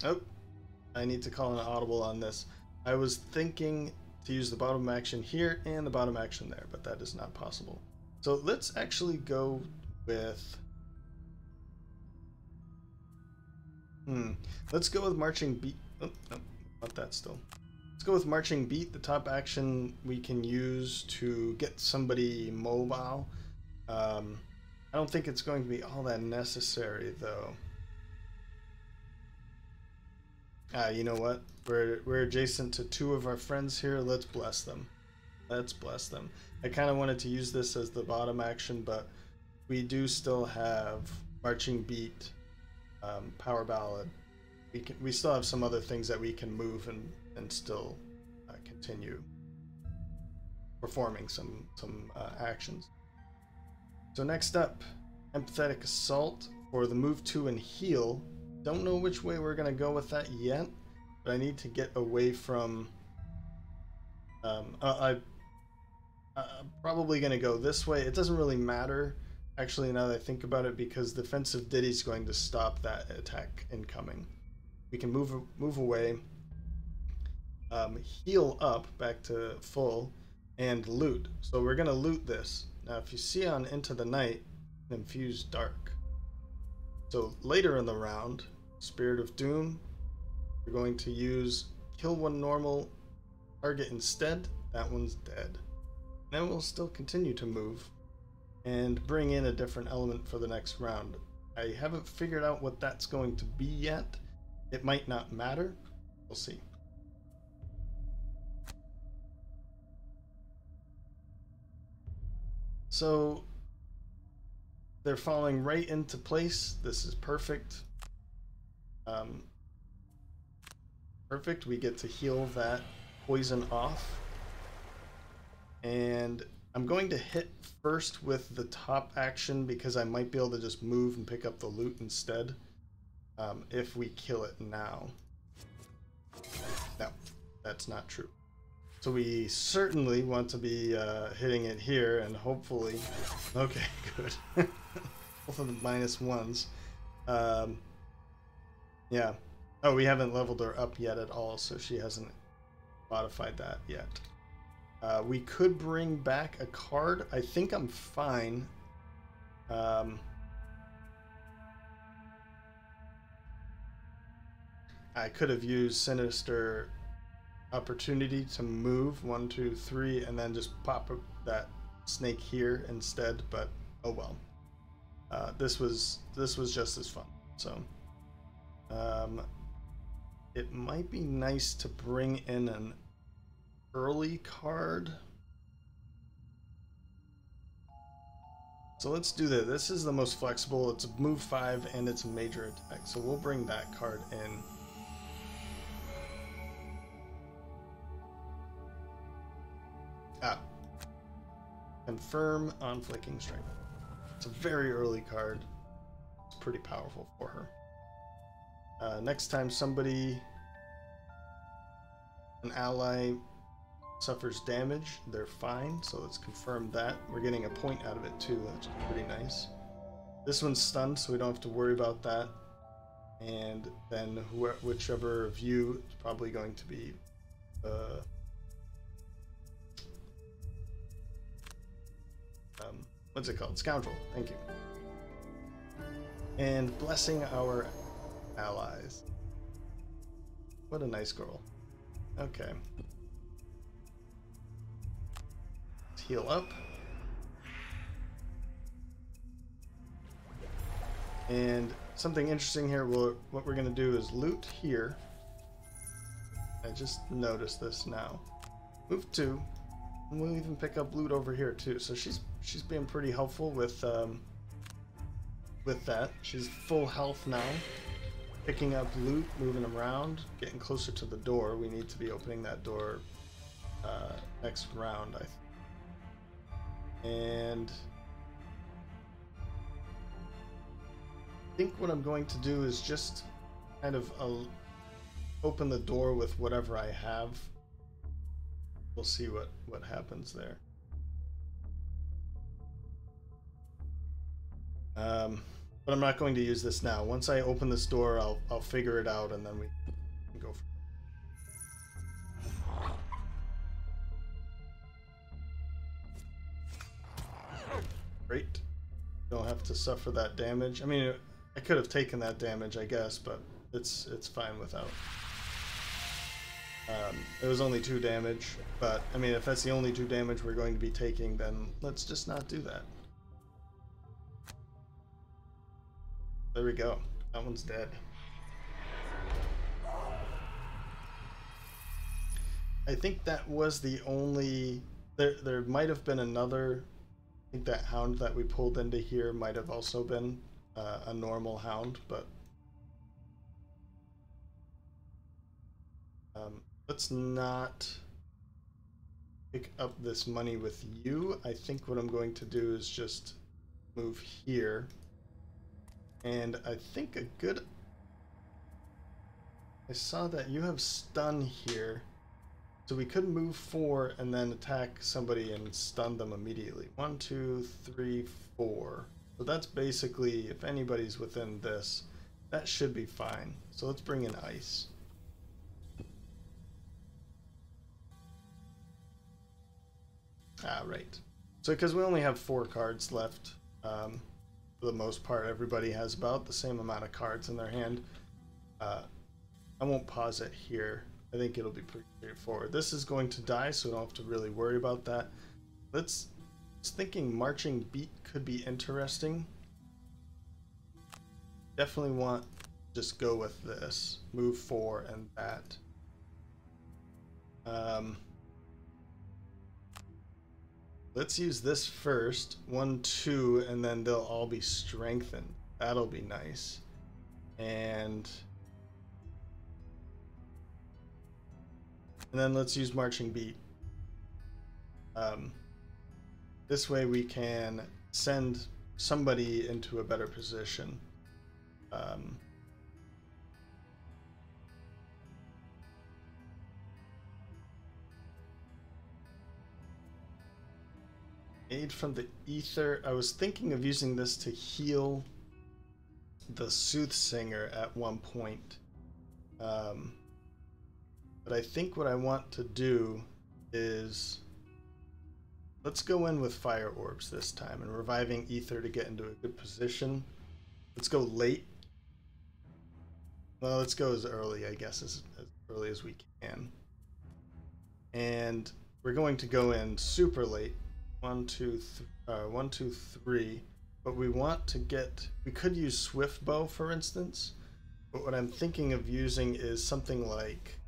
Oh, I need to call an audible on this. I was thinking to use the bottom action here and the bottom action there, but that is not possible. So let's actually go with... Let's go with Marching Beat. Oh, no, not that still. Let's go with Marching Beat, the top action we can use to get somebody mobile. I don't think it's going to be all that necessary, though. You know what? We're adjacent to 2 of our friends here. Let's bless them. Let's bless them. I kind of wanted to use this as the bottom action, but we do still have Marching Beat, Power Ballad. We still have some other things that we can move and still continue performing some actions. So next up, Empathetic Assault for the move to and heal. Don't know which way we're gonna go with that yet, but I need to get away from. I'm probably gonna go this way. It doesn't really matter, actually, now that I think about it, because Defensive Ditty is going to stop that attack incoming. We can move away, heal up back to full, and loot. So we're gonna loot this. Now, if you see on Into the Night, Infuse Dark. So later in the round, Spirit of Doom, we're going to use kill one normal target instead. That one's dead. Then we'll still continue to move and bring in a different element for the next round. I haven't figured out what that's going to be yet. It might not matter. We'll see. So they're falling right into place. This is perfect. Perfect. We get to heal that poison off. And I'm going to hit first with the top action because I might be able to just move and pick up the loot instead if we kill it now. No, that's not true. So we certainly want to be hitting it here and hopefully... Okay, good. Both of the -1s. Yeah. Oh, we haven't leveled her up yet at all, so she hasn't modified that yet. We could bring back a card. I think I'm fine. I could have used Sinister Opportunity to move 1, 2, 3, and then just pop that snake here instead. But oh well. This was just as fun. So it might be nice to bring in an early card. So let's do that. This is the most flexible. It's a move 5 and it's a major attack. So we'll bring that card in. Confirm on Flicking Strength. It's a very early card. It's pretty powerful for her. Next time an ally suffers damage, they're fine. So let's confirm that. We're getting a point out of it too. That's pretty nice. This one's stunned, so we don't have to worry about that. And then whichever of you is probably going to be what's it called? Scoundrel. Thank you. And blessing our allies. What a nice girl. Okay. Let's heal up. And something interesting here, what we're going to do is loot here. I just noticed this now. Move 2. And we'll even pick up loot over here too. So she's being pretty helpful with that. She's full health now. Picking up loot, moving around, getting closer to the door. We need to be opening that door next round, I think. And I think what I'm going to do is just kind of open the door with whatever I have. We'll see what happens there. But I'm not going to use this now. Once I open this door, I'll figure it out, and then we can go for it. Great. Don't have to suffer that damage. I mean, I could have taken that damage, I guess, but it's fine without. It was only 2 damage, but I mean, if that's the only 2 damage we're going to be taking, then let's just not do that. There we go. That one's dead. I think that was the only... There might have been another... I think that hound that we pulled into here might have also been a normal hound, but... let's not pick up this money with you. I think what I'm going to do is just move here. And I think a good... I saw that you have stun here. So we could move 4 and then attack somebody and stun them immediately. 1, 2, 3, 4. So that's basically, if anybody's within this, that should be fine. So let's bring in ice. Ah, right. So because we only have 4 cards left, for the most part, everybody has about the same amount of cards in their hand. I won't pause it here. I think it'll be pretty straightforward. This is going to die, so we don't have to really worry about that. I was thinking marching beat could be interesting. Definitely want to just go with this. Move 4 and that. Let's use this first. 1, 2, and then they'll all be strengthened. That'll be nice. And then let's use marching beat. This way we can send somebody into a better position. Aid from the ether. I was thinking of using this to heal the Soothsinger at one point. But I think what I want to do is... let's go in with fire orbs this time and reviving ether to get into a good position. Let's go late. Well, let's go as early, I guess, as early as we can. And we're going to go in super late. 1, 2, 3. But we want to get... we could use swift bow, for instance. But what I'm thinking of using is something like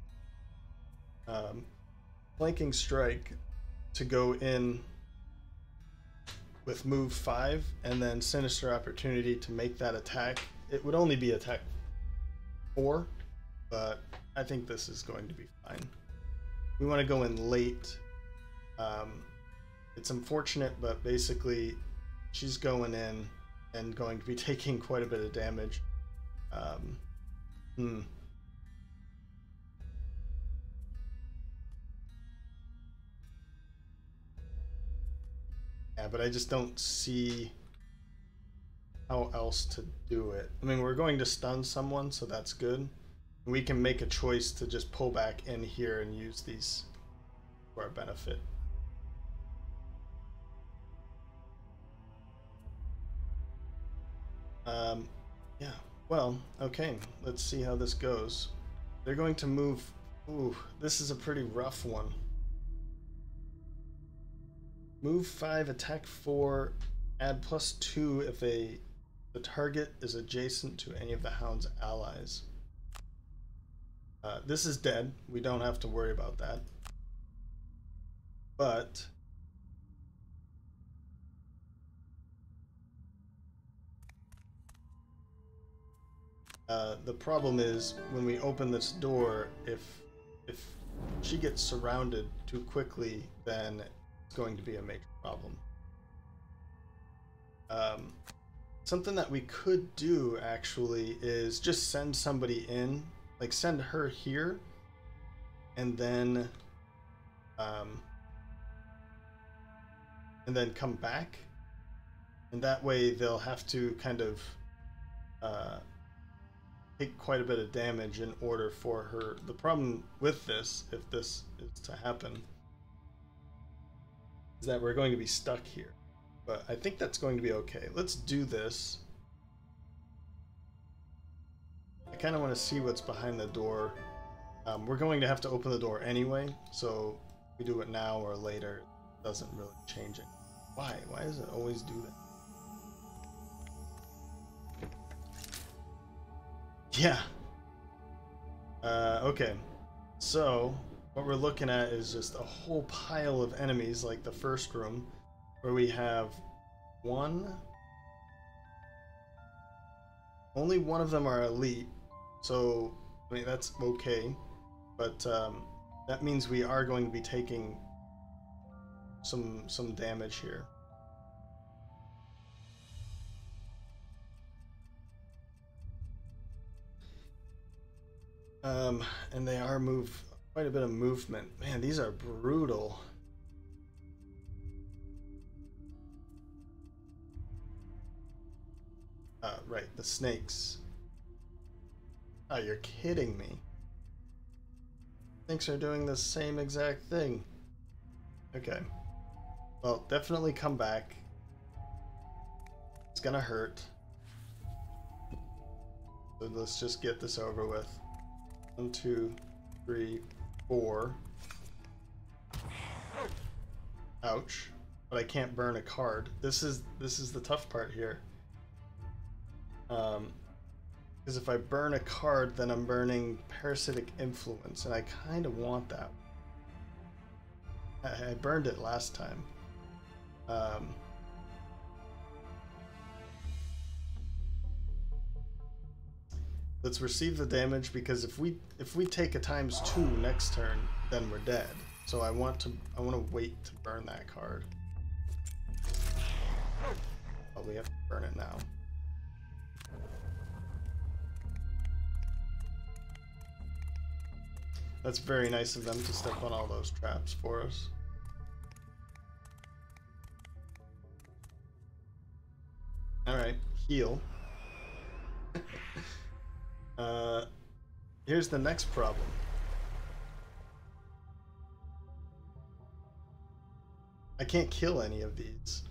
flanking strike to go in with move 5 and then sinister opportunity to make that attack. It would only be attack 4, but I think this is going to be fine. We want to go in late. It's unfortunate, but basically she's going in and going to be taking quite a bit of damage. Yeah, but I just don't see how else to do it. I mean, we're going to stun someone, so that's good. We can make a choice to just pull back in here and use these for our benefit. Yeah, well, okay, let's see how this goes. They're going to move... ooh, this is a pretty rough one. Move 5, attack 4, add +2 if the target is adjacent to any of the hound's allies. This is dead. We don't have to worry about that. But the problem is when we open this door, if she gets surrounded too quickly, then it's going to be a major problem. Something that we could do actually is just send somebody in, like send her here, and then come back, and that way they'll have to kind of take quite a bit of damage in order for her. The problem with this, if this is to happen, is that we're going to be stuck here. But I think that's going to be okay. Let's do this. I kind of want to see what's behind the door. We're going to have to open the door anyway, so if we do it now or later, it doesn't really change it. Why? Why does it always do that? Yeah. Okay. So, what we're looking at is just a whole pile of enemies like the first room, where we have only one of them are elite, so I mean that's okay, but that means we are going to be taking some damage here. And they are quite a bit of movement. Man, these are brutal. Right, the snakes. Oh, you're kidding me. Snakes are doing the same exact thing. Okay. Well, definitely come back. It's gonna hurt. So let's just get this over with. 1, 2, 3, 4. Ouch. But I can't burn a card. This is the tough part here. Because if I burn a card, then I'm burning parasitic influence, and I kind of want that. I burned it last time. Let's receive the damage, because if we take a ×2 next turn, then we're dead. So I want to wait to burn that card. Oh, we have to burn it now. That's very nice of them to step on all those traps for us. Alright, heal. Here's the next problem. I can't kill any of these.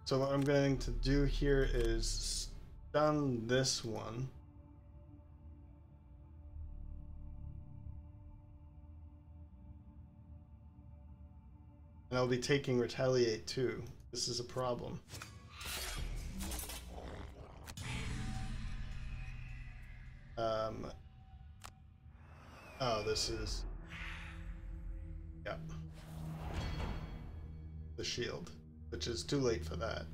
So what I'm going to do here is stun this one. And I'll be taking retaliate too. This is a problem. Oh, this is... yeah. The shield, which is too late for that.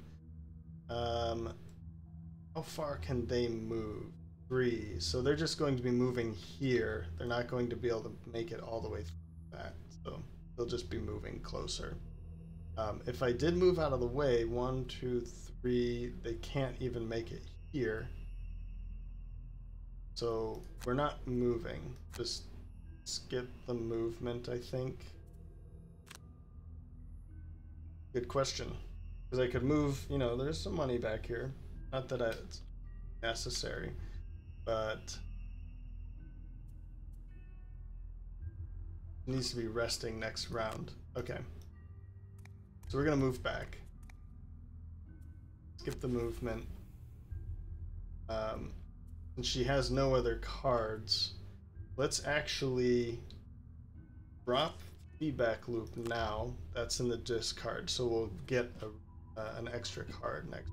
How far can they move? 3. So they're just going to be moving here. They're not going to be able to make it all the way through that. So they'll just be moving closer. If I did move out of the way, 1, 2, 3, they can't even make it here. So we're not moving. Just skip the movement, I think. Good question. Because I could move, you know, there's some money back here. Not that it's necessary, but it needs to be resting next round. Okay. So we're gonna move back. Skip the movement. And she has no other cards. Let's actually drop feedback loop now. That's in the discard, so we'll get an extra card next.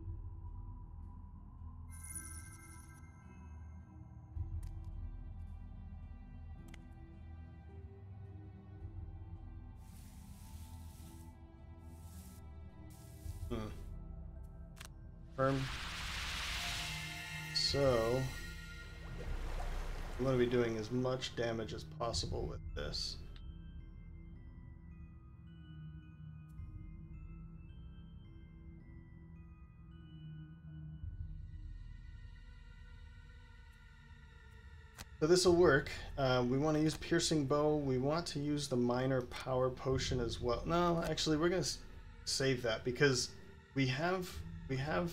Confirm. So I'm going to be doing as much damage as possible with this. So this will work. We want to use piercing bow. We want to use the minor power potion as well. No, actually, we're going to save that because we have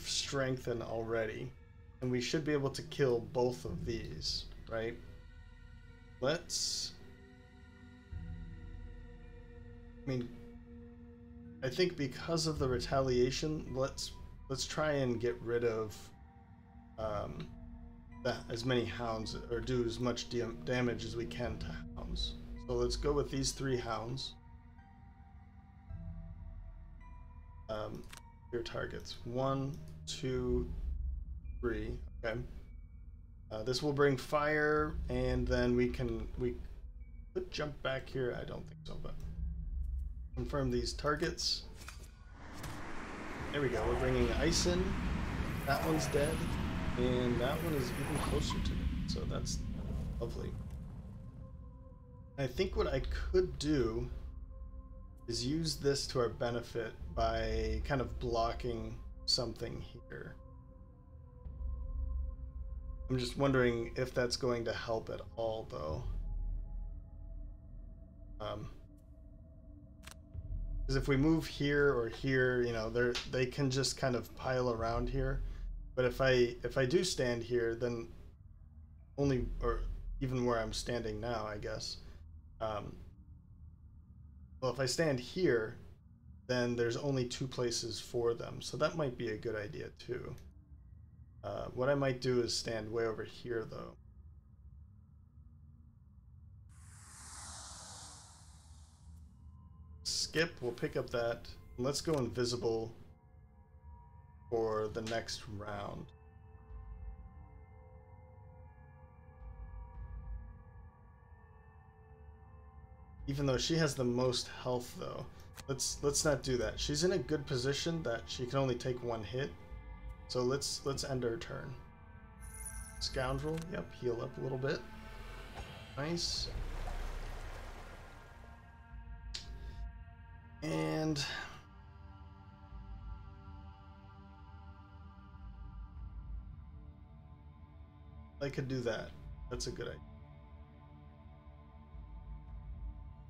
strengthen already, and we should be able to kill both of these, right? Let's. I mean, I think because of the retaliation, let's try and get rid of as many hounds, or do as much damage as we can to hounds. So let's go with these 3 hounds. Your targets 1, 2, 3. Okay. This will bring fire, and then we could jump back here. I don't think so, but confirm these targets. There we go. We're bringing ice in. That one's dead. And that one is even closer to me, so that's lovely. I think what I could do is use this to our benefit by kind of blocking something here. I'm just wondering if that's going to help at all, though. Because if we move here or here, you know, they can just kind of pile around here. But if I do stand here, then only, or even where I'm standing now, I guess. Well, if I stand here, then there's only 2 places for them, so that might be a good idea too. What I might do is stand way over here, though. Skip, we'll pick up that. Let's go invisible for the next round. Even though she has the most health, though. Let's not do that. She's in a good position that she can only take 1 hit. So let's end her turn. Scoundrel, yep, heal up a little bit. Nice. And I could do that. That's a good idea.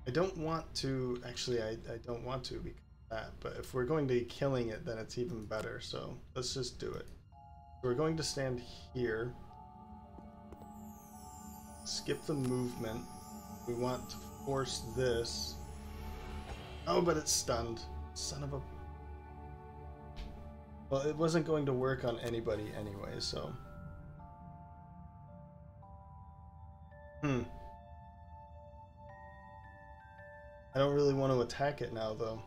I don't want to, actually I don't want to because of that, but if we're going to be killing it, then it's even better, so let's just do it. We're going to stand here. Skip the movement. We want to force this. Oh, but it's stunned. Son of a... Well, it wasn't going to work on anybody anyway, so... I don't really want to attack it now, though.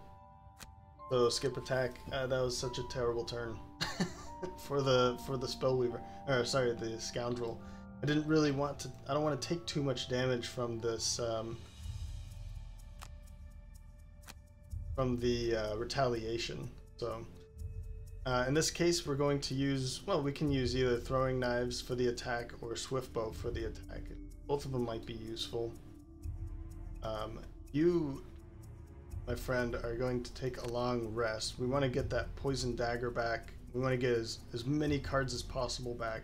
So skip attack. That was such a terrible turn for the Spellweaver, or sorry, the Scoundrel. I didn't really want to. I don't want to take too much damage from this from the retaliation. So in this case, we're going to use. Well, we can use either throwing knives for the attack or swift bow for the attack. Both of them might be useful. You, my friend, are going to take a long rest. We want to get that poison dagger back. We want to get as many cards as possible back.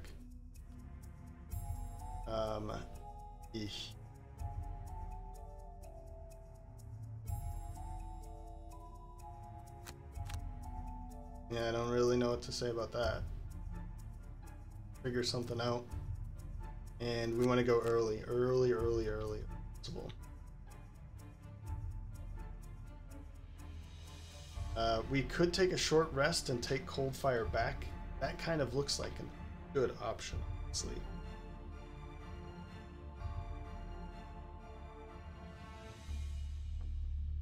Yeah, I don't really know what to say about that. Figure something out. And we want to go early if possible. We could take a short rest and take cold fire back. That kind of looks like a good option, honestly.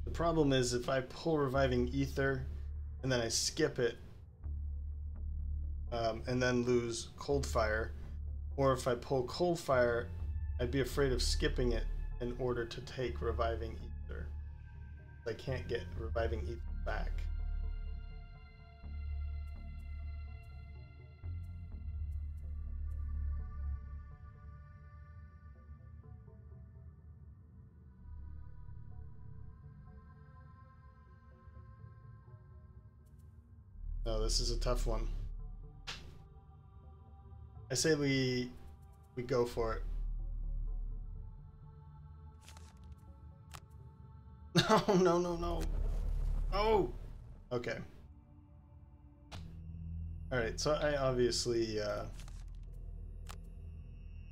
The problem is if I pull reviving ether and then I skip it and then lose cold fire, or if I pull cold fire, I'd be afraid of skipping it in order to take reviving ether. I can't get reviving ether back. No, this is a tough one. I say we go for it. No, no, no, no. Oh! Okay. Alright, so I obviously, I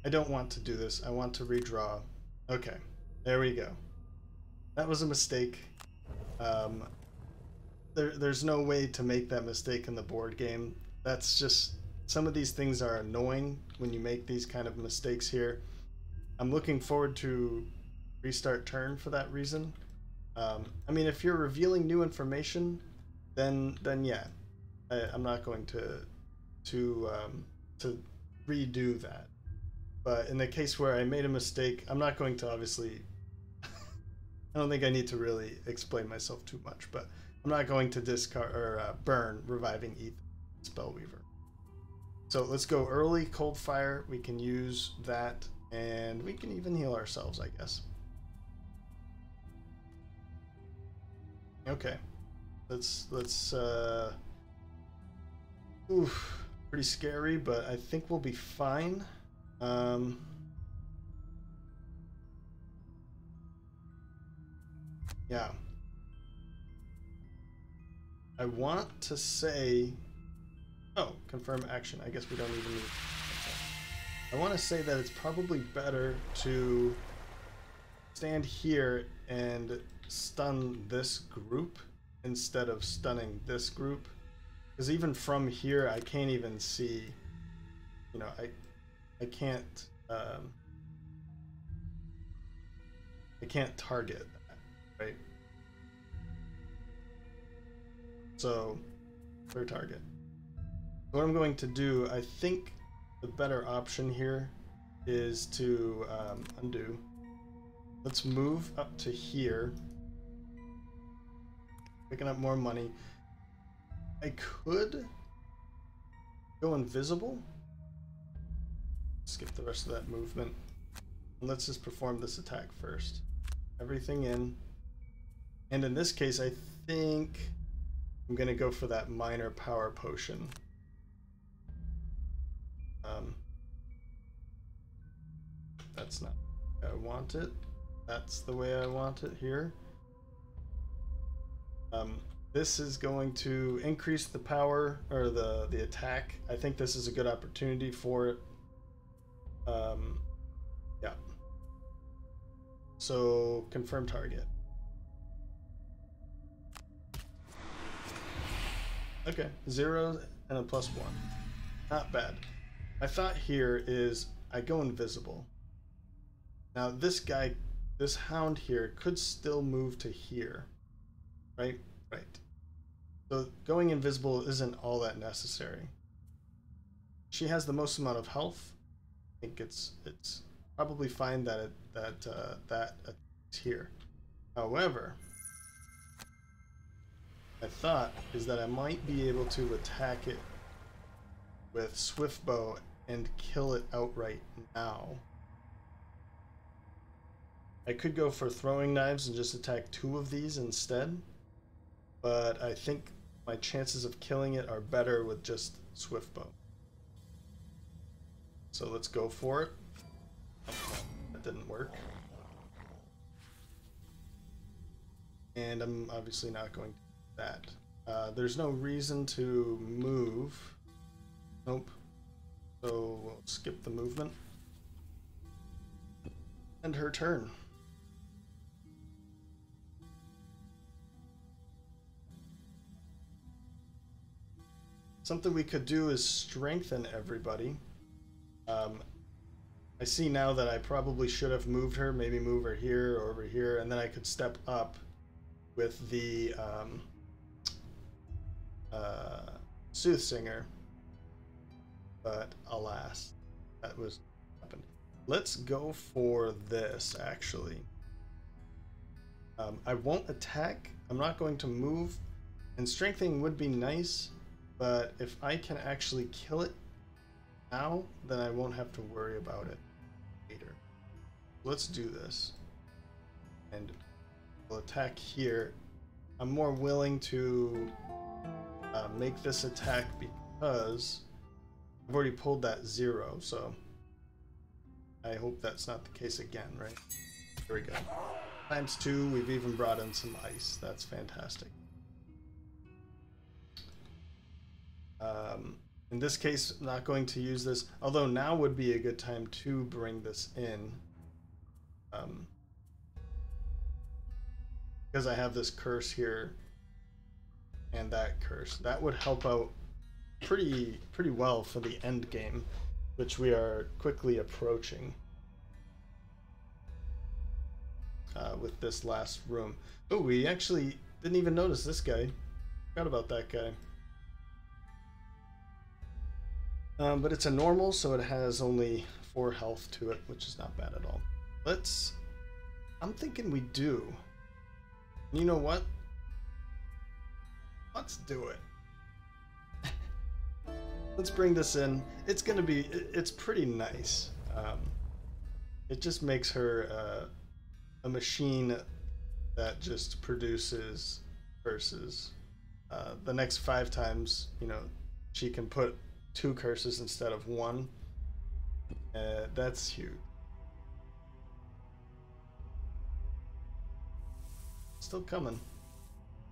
don't want to do this. I want to redraw. Okay, there we go. That was a mistake. There's no way to make that mistake in the board game. That's just... Some of these things are annoying when you make these kind of mistakes here. I'm looking forward to restart turn for that reason. I mean, if you're revealing new information, then yeah, I'm not going to redo that. But in the case where I made a mistake, I'm not going to obviously. I don't think I need to really explain myself too much, but I'm not going to discard or burn reviving Spellweaver. So let's go early cold fire. We can use that, and we can even heal ourselves, I guess. Okay, let's oof, pretty scary, but I think we'll be fine. Yeah, I want to say, oh, confirm action. I guess we don't even need. I want to say that it's probably better to stand here and stun this group instead of stunning this group, because even from here I can't even see, you know, I can't target that, right? So clear target. What I'm going to do, I think the better option here is to undo. Let's move up to here. Picking up more money. I could go invisible. Skip the rest of that movement. And let's just perform this attack first. Everything in. And in this case, I think I'm going to go for that minor power potion. That's not how I want it. That's the way I want it here. This is going to increase the power or the attack. I think this is a good opportunity for it. Yeah. So confirm target. Okay, 0 and a +1. Not bad. My thought here is I go invisible. Now this guy, this hound here, could still move to here. Right? Right. So going invisible isn't all that necessary. She has the most amount of health. I think it's probably fine that it's here. However, my thought is that I might be able to attack it with swift bow and kill it outright now. I could go for throwing knives and just attack 2 of these instead, but I think my chances of killing it are better with just swift bow. So let's go for it. That didn't work. And I'm obviously not going to do that. There's no reason to move. Nope. So we'll skip the movement. And her turn. Something we could do is strengthen everybody. I see now that I probably should have moved her, maybe move her here or over here, and then I could step up with the Soothsinger. But alas, that was happened. Let's go for this, actually. I won't attack. I'm not going to move. And strengthening would be nice, but if I can actually kill it now, then I won't have to worry about it later. Let's do this. And we'll attack here. I'm more willing to make this attack because I've already pulled that 0, so I hope that's not the case again, right? There we go. ×2, we've even brought in some ice. That's fantastic. In this case, I'm not going to use this, although now would be a good time to bring this in. Because I have this curse here and that curse. That would help out pretty well for the end game, which we are quickly approaching with this last room. Oh, we actually didn't even notice this guy. Forgot about that guy. But it's a normal, so it has only 4 health to it, which is not bad at all. I'm thinking we do. You know what? Let's do it. Let's bring this in. It's pretty nice. It just makes her a machine that just produces curses. The next 5 times, you know, she can put 2 curses instead of 1. That's huge. Still coming.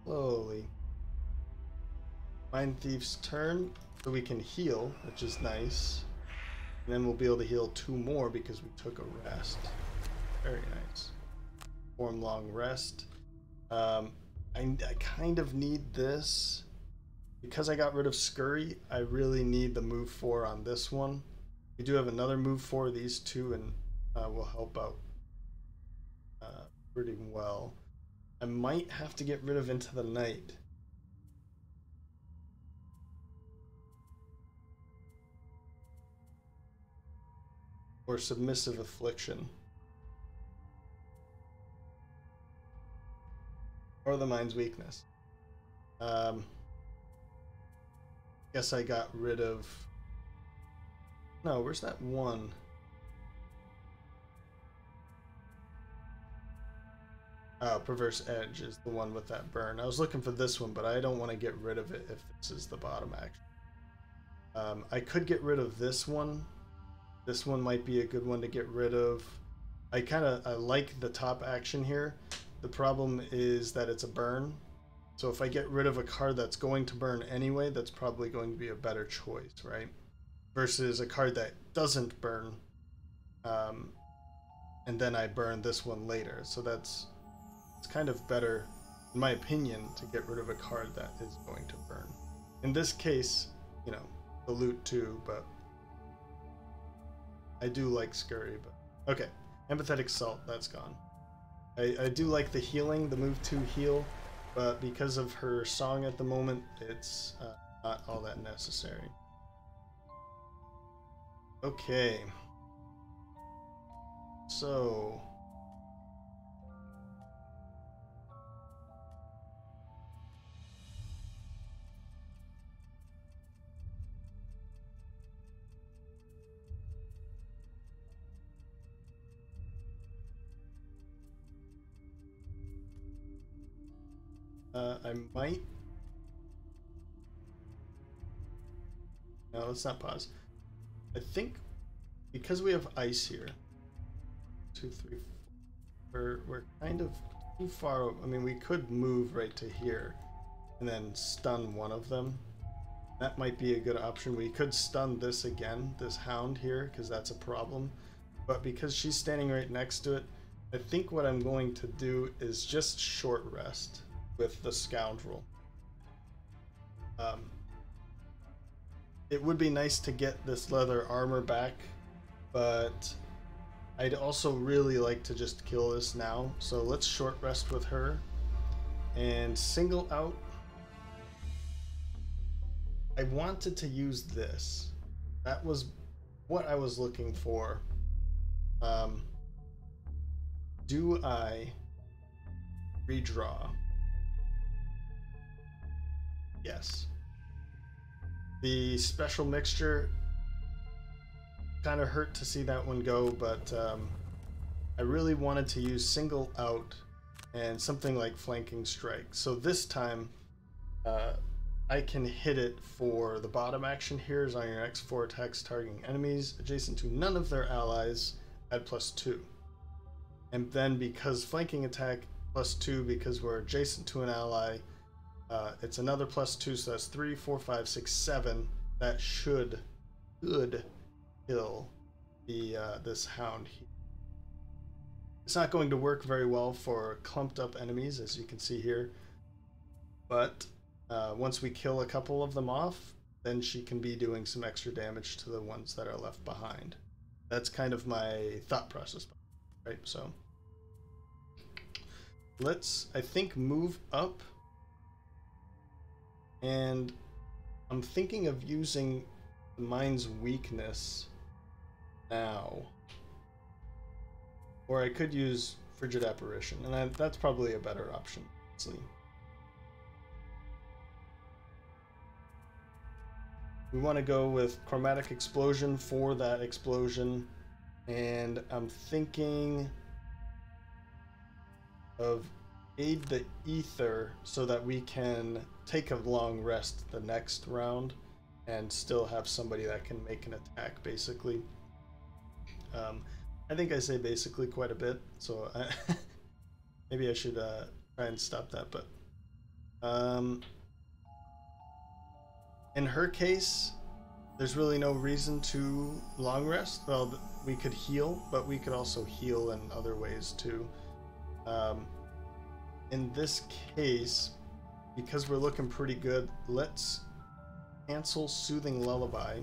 Slowly. Mindthief's turn, so we can heal, which is nice. And then we'll be able to heal 2 more because we took a rest. Very nice. Form long rest. I kind of need this. Because I got rid of Scurry, I really need the move 4 on this one. We do have another move 4, these 2, and will help out pretty well. I might have to get rid of Into the Night. Or Submissive Affliction. Or the Mind's Weakness. Guess I got rid of... No, where's that one? Oh, Perverse Edge is the one with that burn. I was looking for this one, but I don't want to get rid of it if this is the bottom action. I could get rid of this one. This one might be a good one to get rid of. I like the top action here. The problem is that it's a burn. So if I get rid of a card that's going to burn anyway, that's probably going to be a better choice, right? Versus a card that doesn't burn, and then I burn this one later. So it's kind of better, in my opinion, to get rid of a card that is going to burn. In this case, you know, the loot too, but I do like Scurry. But okay, Empathetic Salt, that's gone. I do like the healing, the move 2 heal. But because of her song at the moment, it's not all that necessary. Okay. So... I might... No, let's not pause. I think because we have ice here, 2, 3, 4, we're kind of too far. I mean, we could move right to here and then stun one of them. That might be a good option. We could stun this again, this hound here, because that's a problem. But because she's standing right next to it, I think what I'm going to do is just short rest with the Scoundrel. It would be nice to get this leather armor back, but I'd also really like to just kill this now. So let's short rest with her and single out. I wanted to use this. That was what I was looking for. Do I redraw? Yes. The special mixture kind of hurt to see that one go, but I really wanted to use single out and something like flanking strike. So this time I I can hit it for the bottom action here is on your next 4 attacks targeting enemies adjacent to none of their allies at +2. And then because flanking attack +2 because we're adjacent to an ally, it's another +2, so that's 3, 4, 5, 6, 7. That should kill the this hound here. It's not going to work very well for clumped up enemies, as you can see here, but once we kill a couple of them off, then she can be doing some extra damage to the ones that are left behind. That's kind of my thought process, right? So let's, I think, move up, and I'm thinking of using Mind's weakness now, or I could use Frigid Apparition, and that's probably a better option, honestly. We want to go with Chromatic Explosion for that explosion, and I'm thinking of Aid the Ether so that we can take a long rest the next round and still have somebody that can make an attack, basically. I think I say basically quite a bit, so maybe I should try and stop that, but in her case, there's really no reason to long rest. Well, we could heal, but we could also heal in other ways too. In this case, because we're looking pretty good, let's cancel Soothing Lullaby,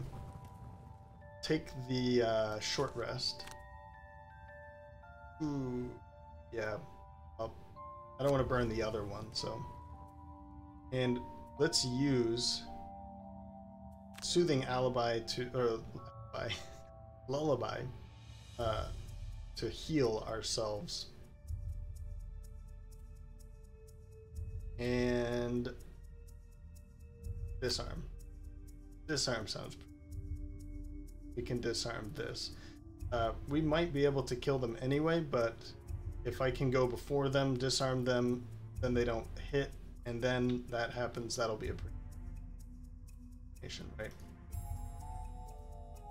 take the short rest. Ooh, yeah, I don't want to burn the other one, so. And let's use Soothing Lullaby to heal ourselves. And disarm. Disarm sounds. We can disarm this. We might be able to kill them anyway, but if I can go before them, disarm them, then they don't hit, and then that happens, that'll be a pretty right?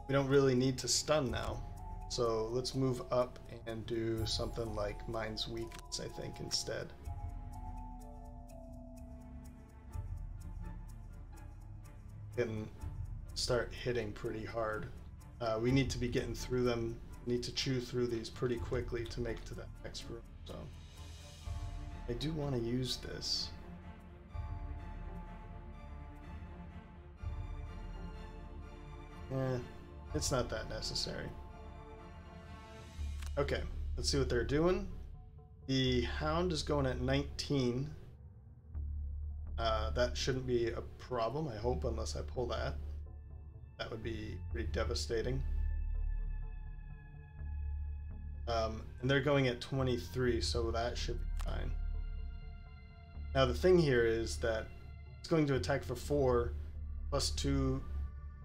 We don't really need to stun now, so let's move up and do something like Mind's Weakness, I think, instead. And start hitting pretty hard. We need to be getting through them. We need to chew through these pretty quickly to make it to that next room. So I do want to use this. It's not that necessary. Okay, let's see what they're doing. The Hound is going at 19. That shouldn't be a problem, I hope, unless I pull that. That would be pretty devastating. And they're going at 23, so that should be fine. Now the thing here is that it's going to attack for 4, +2,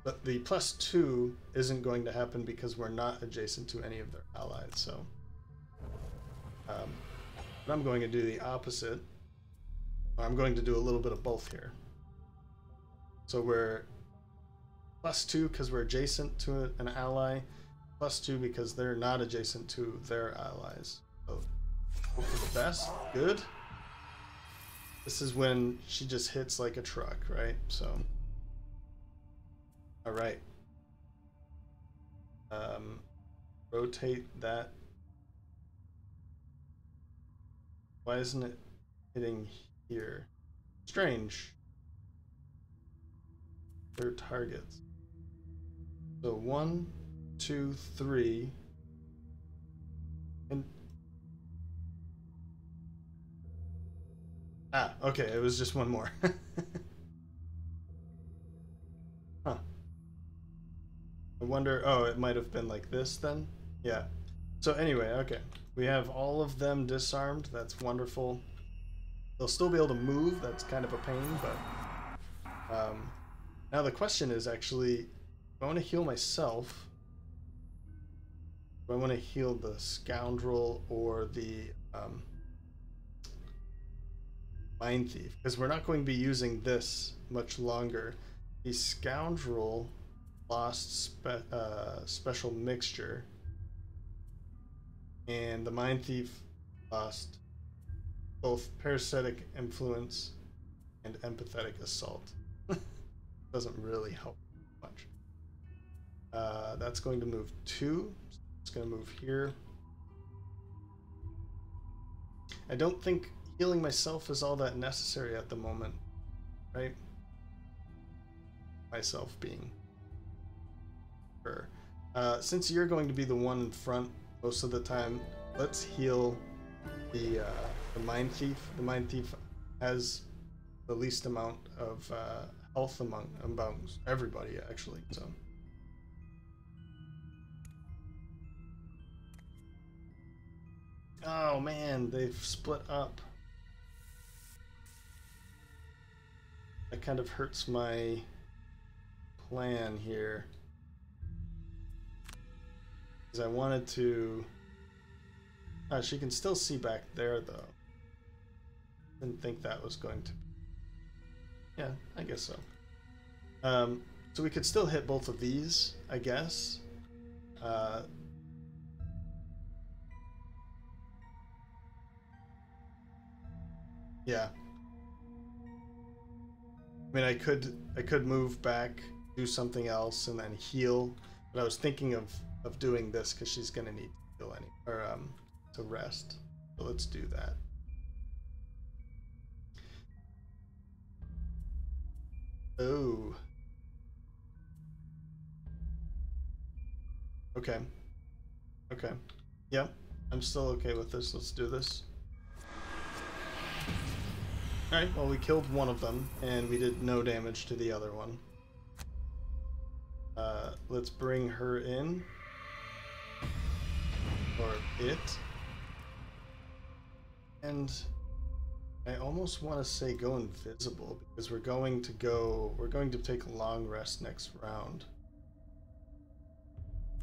but the +2 isn't going to happen because we're not adjacent to any of their allies, so I'm going to do the opposite. I'm going to do a little bit of both here. So we're +2 because we're adjacent to an ally, +2 because they're not adjacent to their allies. So hope for the best. Good. This is when she just hits like a truck, right? So, all right. Rotate that. Why isn't it hitting here? Strange. Their targets. So 1, 2, 3, and okay, it was just one more. Huh. I wonder, oh, it might have been like this then? Yeah. So anyway, okay. We have all of them disarmed. That's wonderful. They'll still be able to move. That's kind of a pain, but now the question is actually, do I want to heal myself? Do I want to heal the Scoundrel or the Mindthief, because we're not going to be using this much longer. The Scoundrel lost special mixture, and the Mindthief lost both parasitic influence and empathetic assault. Doesn't really help much. That's going to move 2. It's going to move here. I don't think healing myself is all that necessary at the moment, right? Myself being her. Since you're going to be the one in front most of the time, let's heal the Mindthief. The Mindthief has the least amount of health among everybody, actually. So. Oh man, they've split up. That kind of hurts my plan here. Because I wanted to... she can still see back there, though. Didn't think that was going to... Yeah, I guess so. So we could still hit both of these, I guess. Yeah. I mean, I could move back, do something else, and then heal. But I was thinking of doing this because she's gonna need to heal to rest. So let's do that. Oh. Okay. Okay. Yep. I'm still okay with this. Let's do this. Alright, well we killed one of them, and we did no damage to the other one. Let's bring her in. Or it. And I almost want to say go invisible, because we're going to take a long rest next round.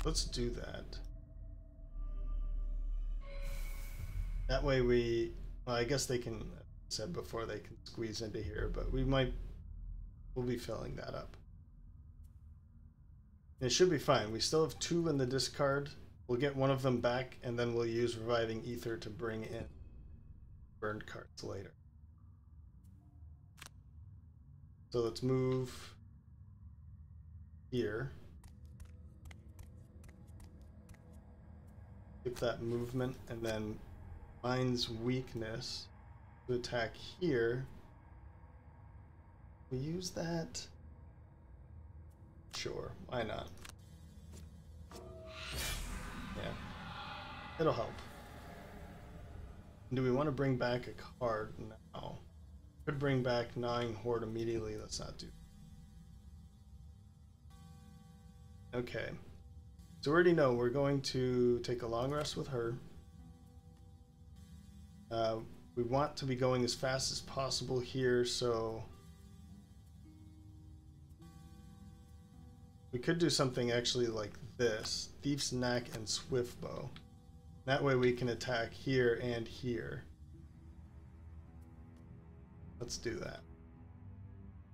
Let's do that. That way well, I guess they can, said before, they can squeeze into here, but we'll be filling that up. And it should be fine. We still have 2 in the discard. We'll get one of them back, and then we'll use Reviving Ether to bring in burned cards later. So let's move here. Get that movement, and then Mind's weakness to attack here. We use that? Sure, why not? Yeah, it'll help. Do we want to bring back a card now? Could bring back Gnawing Horde immediately. Let's not do that. Okay. So we already know we're going to take a long rest with her. We want to be going as fast as possible here, so we could do something actually like this. Thief's Knack and Swift Bow. That way we can attack here and here. Let's do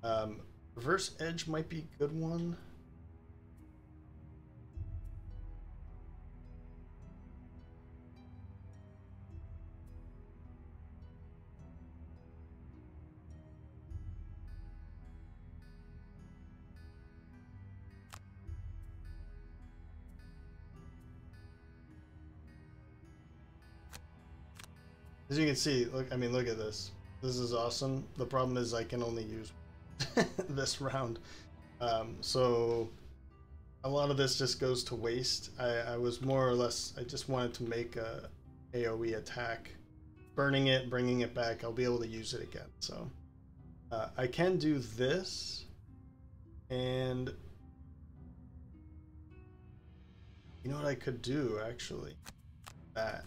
that. Reverse Edge might be a good one. As you can see, look at this. This is awesome. The problem is I can only use this round. So a lot of this just goes to waste. I was more or less, I just wanted to make a AoE attack. Burning it, bringing it back, I'll be able to use it again. So I can do this, and you know what I could do actually? That.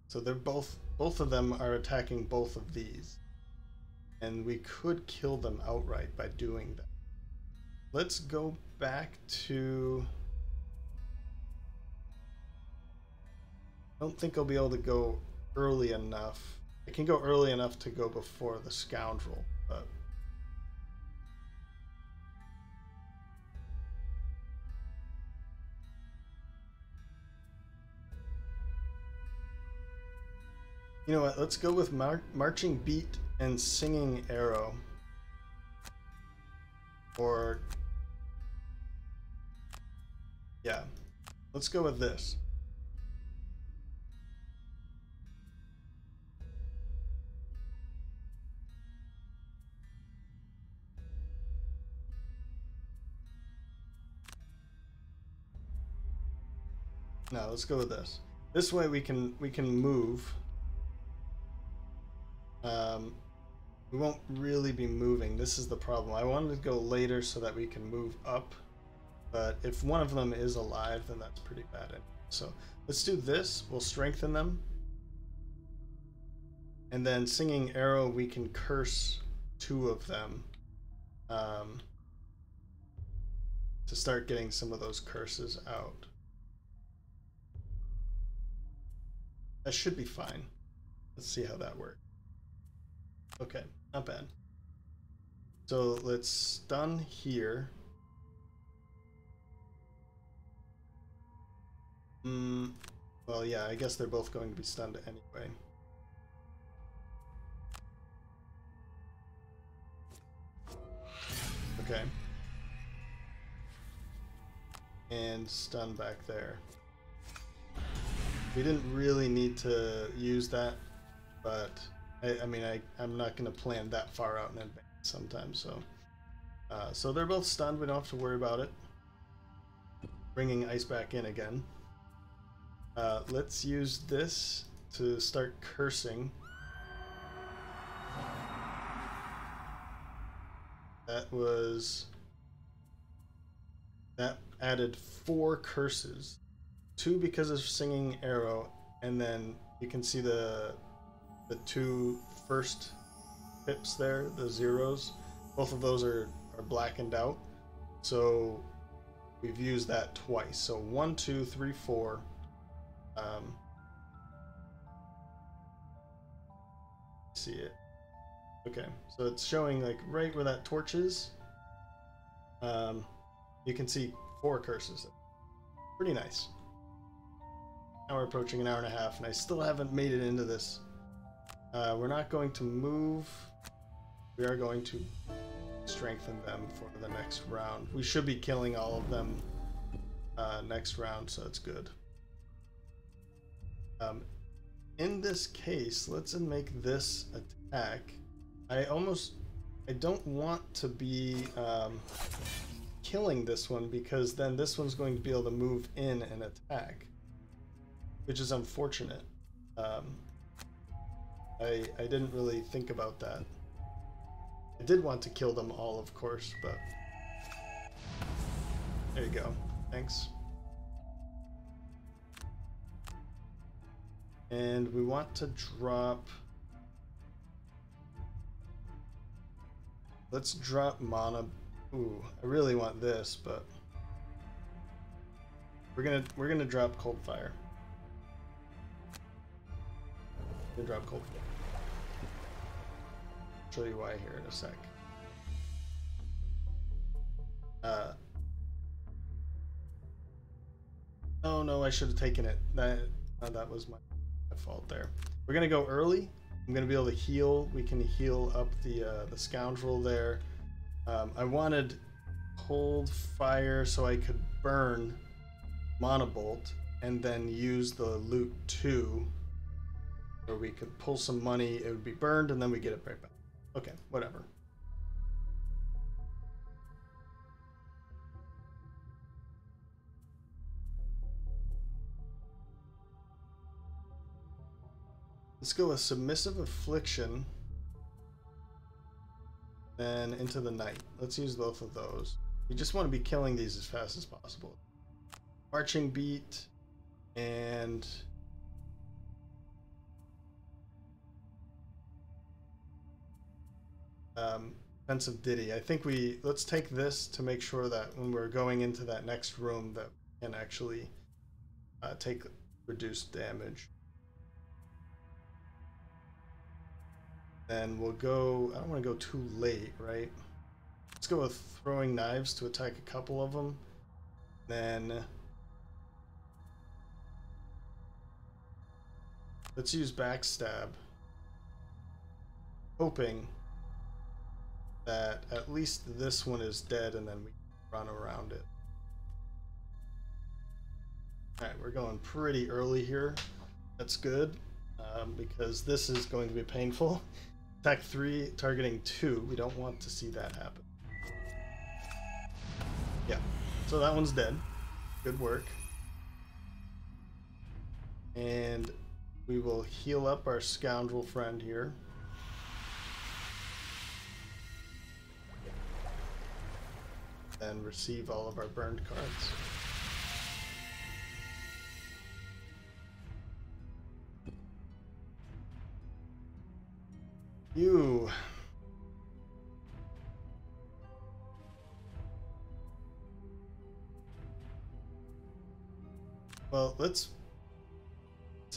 So they're both of them are attacking both of these. And we could kill them outright by doing that. Let's go back to I don't think I'll be able to go early enough. I can go early enough to go before the Scoundrel, but you know what? Let's go with Marching Beat and Singing Arrow. Or yeah, let's go with this. No, let's go with this. This way we can move. We won't really be moving. This is the problem. I wanted to go later so that we can move up, but if one of them is alive, then that's pretty bad. So let's do this. We'll strengthen them, and then Singing Arrow, we can curse 2 of them to start getting some of those curses out. That should be fine. Let's see how that works. Okay, not bad. So let's stun here. Well, yeah, I guess they're both going to be stunned anyway. Okay. And stun back there. We didn't really need to use that, but I mean, I'm not going to plan that far out in advance sometimes, so. So they're both stunned, we don't have to worry about it. Bringing ice back in again. Let's use this to start cursing. That added 4 curses. 2 because of Singing Arrow, and then you can see the 2 first pips there, the zeros. Both of those are blackened out. So we've used that twice. So 1, 2, 3, 4. See it. Okay, so it's showing like right where that torch is. You can see 4 curses. Pretty nice. Now we're approaching an hour and a half, and I still haven't made it into this. We're not going to move. We are going to strengthen them for the next round. We should be killing all of them next round, so it's good. In this case, let's make this attack. I don't want to be killing this one, because then this one's going to be able to move in and attack, which is unfortunate. I didn't really think about that. I did want to kill them all, of course, but there you go. Thanks. And we want to drop... Let's drop mana. Ooh, I really want this, but we're gonna drop Cold Fire. We're gonna drop Cold Fire. I'll show you why here in a sec. Oh no, I should have taken it. That was my fault there. We're gonna go early. I'm gonna be able to heal. We can heal up the Scoundrel there. I wanted Cold Fire so I could burn Monobolt and then use the loot 2, where we could pull some money. It would be burned and then we get it right back. Okay, whatever. Let's go with Submissive Affliction, then into the Night. Let's use both of those. We just want to be killing these as fast as possible. Marching Beat and Offensive Ditty. I think let's take this to make sure that when we're going into that next room that we can actually take reduced damage. Then we'll go, I don't want to go too late, right? Let's go with throwing knives to attack a couple of them. Then let's use backstab, hoping that at least this one is dead and then we run around it. Alright, we're going pretty early here. That's good, because this is going to be painful. Attack 3, targeting 2. We don't want to see that happen. Yeah, so that one's dead. Good work. And we will heal up our scoundrel friend here. And receive all of our burned cards. You. Well, it's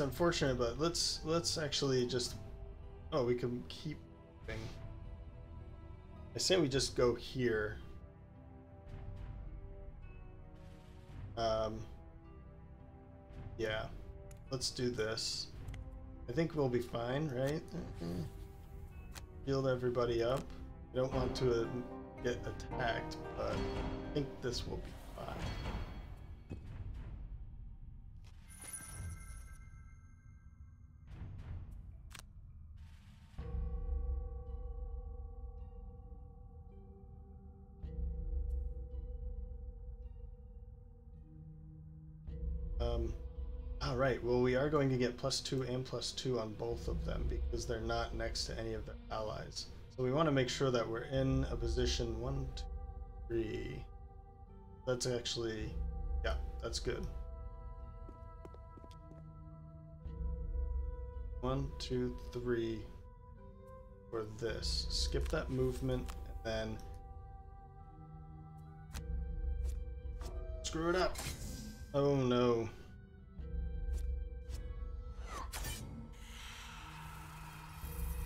unfortunate, but let's actually just, oh, we can keep moving. I say we just go here. Yeah, let's do this. I think we'll be fine, right? Healed everybody up. I don't want to get attacked, but I think this will be fine. Alright, well, we are going to get +2 and +2 on both of them because they're not next to any of their allies. So we want to make sure that we're in a position 1, 2, 3. That's actually, yeah, that's good. 1, 2, 3 for this. Skip that movement and then screw it up. Oh no.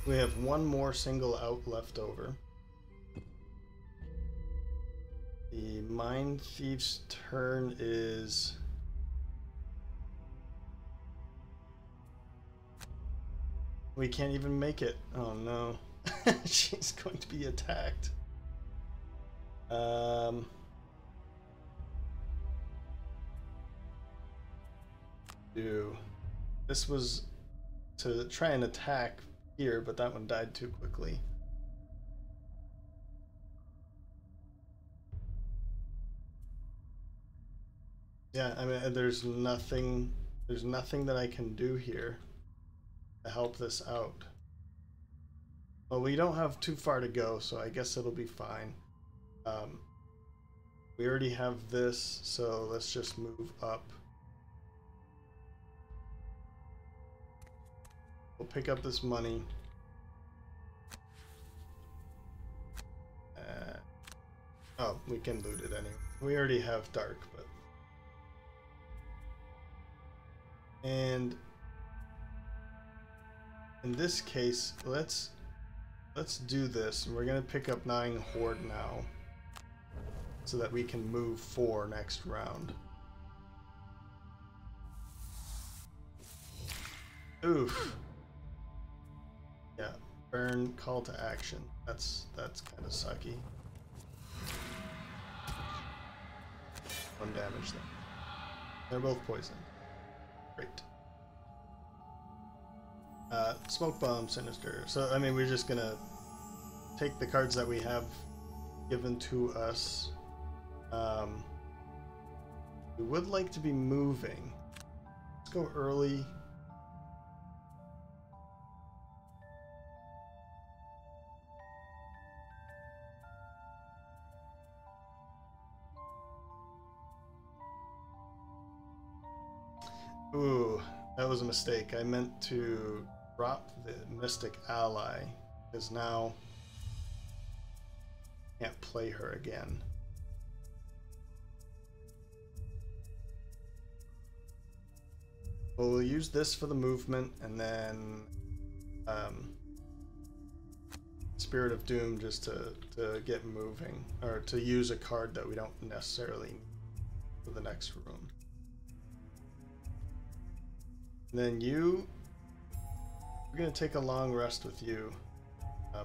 We have one more single out left over. The Mindthief's turn is... We can't even make it. Oh no. She's going to be attacked. This was to try and attack here, but that one died too quickly. Yeah, I mean, there's nothing that I can do here to help this out. Well, we don't have too far to go, so I guess it'll be fine. We already have this, so let's just move up. We'll pick up this money. Oh, we can loot it anyway. We already have dark, but... And in this case, let's do this. We're gonna pick up 9 Horde now, so that we can move 4 next round. Oof. Yeah, burn, call to action. That's kind of sucky. 1 damage them. They're both poisoned. Great. Smoke bomb, sinister. So I mean, we're just gonna take the cards that we have given to us. We would like to be moving. Let's go early. Ooh, that was a mistake. I meant to drop the Mystic Ally, because now I can't play her again. Well, we'll use this for the movement, and then Spirit of Doom just to get moving, or to use a card that we don't necessarily need for the next room. And then we're gonna take a long rest with you. I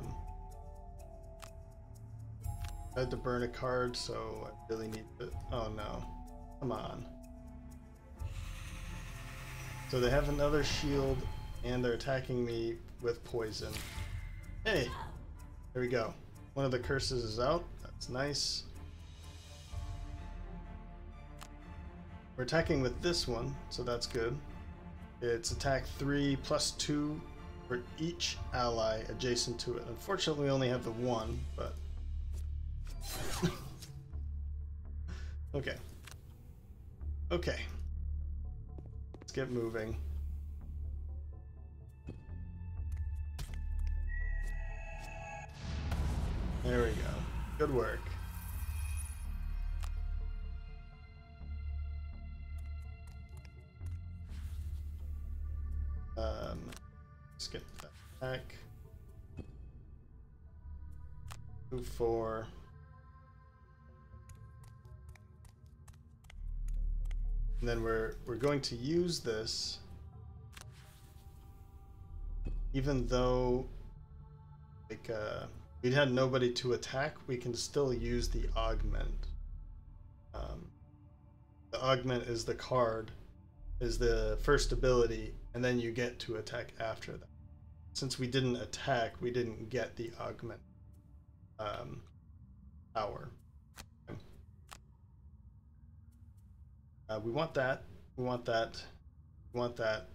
had to burn a card, so I really need to. Oh no, come on. So they have another shield, and they're attacking me with poison. Hey, there we go. One of the curses is out. That's nice. We're attacking with this one, so that's good. It's attack 3 plus 2 for each ally adjacent to it. Unfortunately, we only have the one, but okay. Okay. Let's get moving. There we go. Good work. Let's get that back. Move 4. And then we're going to use this, even though like we had nobody to attack, we can still use the augment. The augment is the card, is the first ability, and then you get to attack after that. Since we didn't attack, we didn't get the augment power. We want that. We want that. We want that.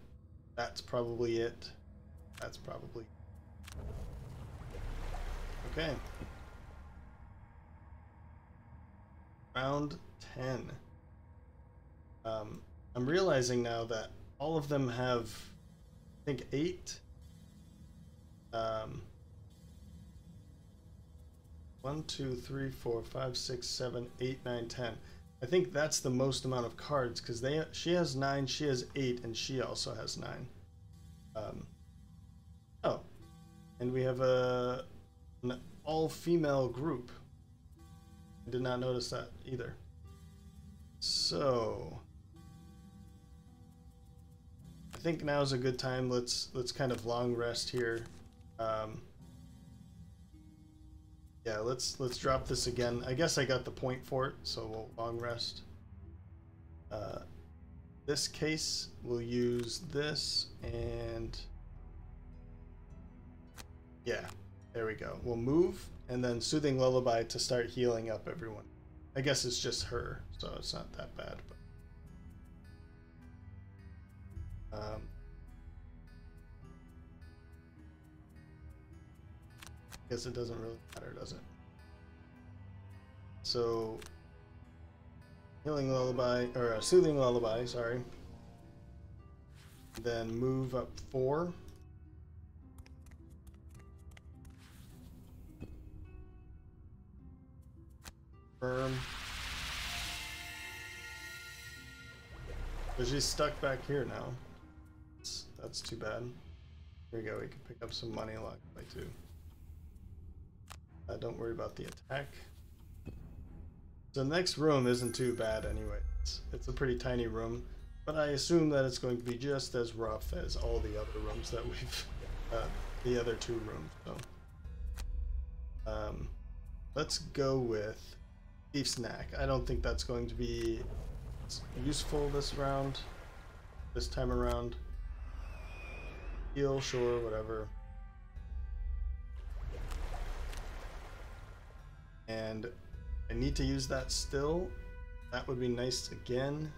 That's probably it. That's probably. Okay. Round 10. I'm realizing now that all of them have, I think, 8. 1, 2, 3, 4, 5, 6, 7, 8, 9, 10. I think that's the most amount of cards, because she has 9, she has 8, and she also has 9. Oh, and we have an all-female group. I did not notice that either. So I think now's a good time. Let's kind of long rest here. Yeah, let's drop this again. I guess I got the point for it, so we'll long rest. This case, we'll use this, and yeah, there we go. We'll move, and then Soothing Lullaby to start healing up everyone. I guess it's just her, so it's not that bad. But guess it doesn't really matter, does it? So, healing lullaby, or Soothing Lullaby, sorry. Then move up 4. Firm. So she's stuck back here now. That's too bad. Here we go, we can pick up some money along the way too. Don't worry about the attack. So the next room isn't too bad anyway. It's a pretty tiny room, but I assume that it's going to be just as rough as all the other rooms that we've, the other 2 rooms. So, let's go with Thief Snack. I don't think that's going to be useful this time around. Heal, sure, whatever. And I need to use that still. That would be nice again.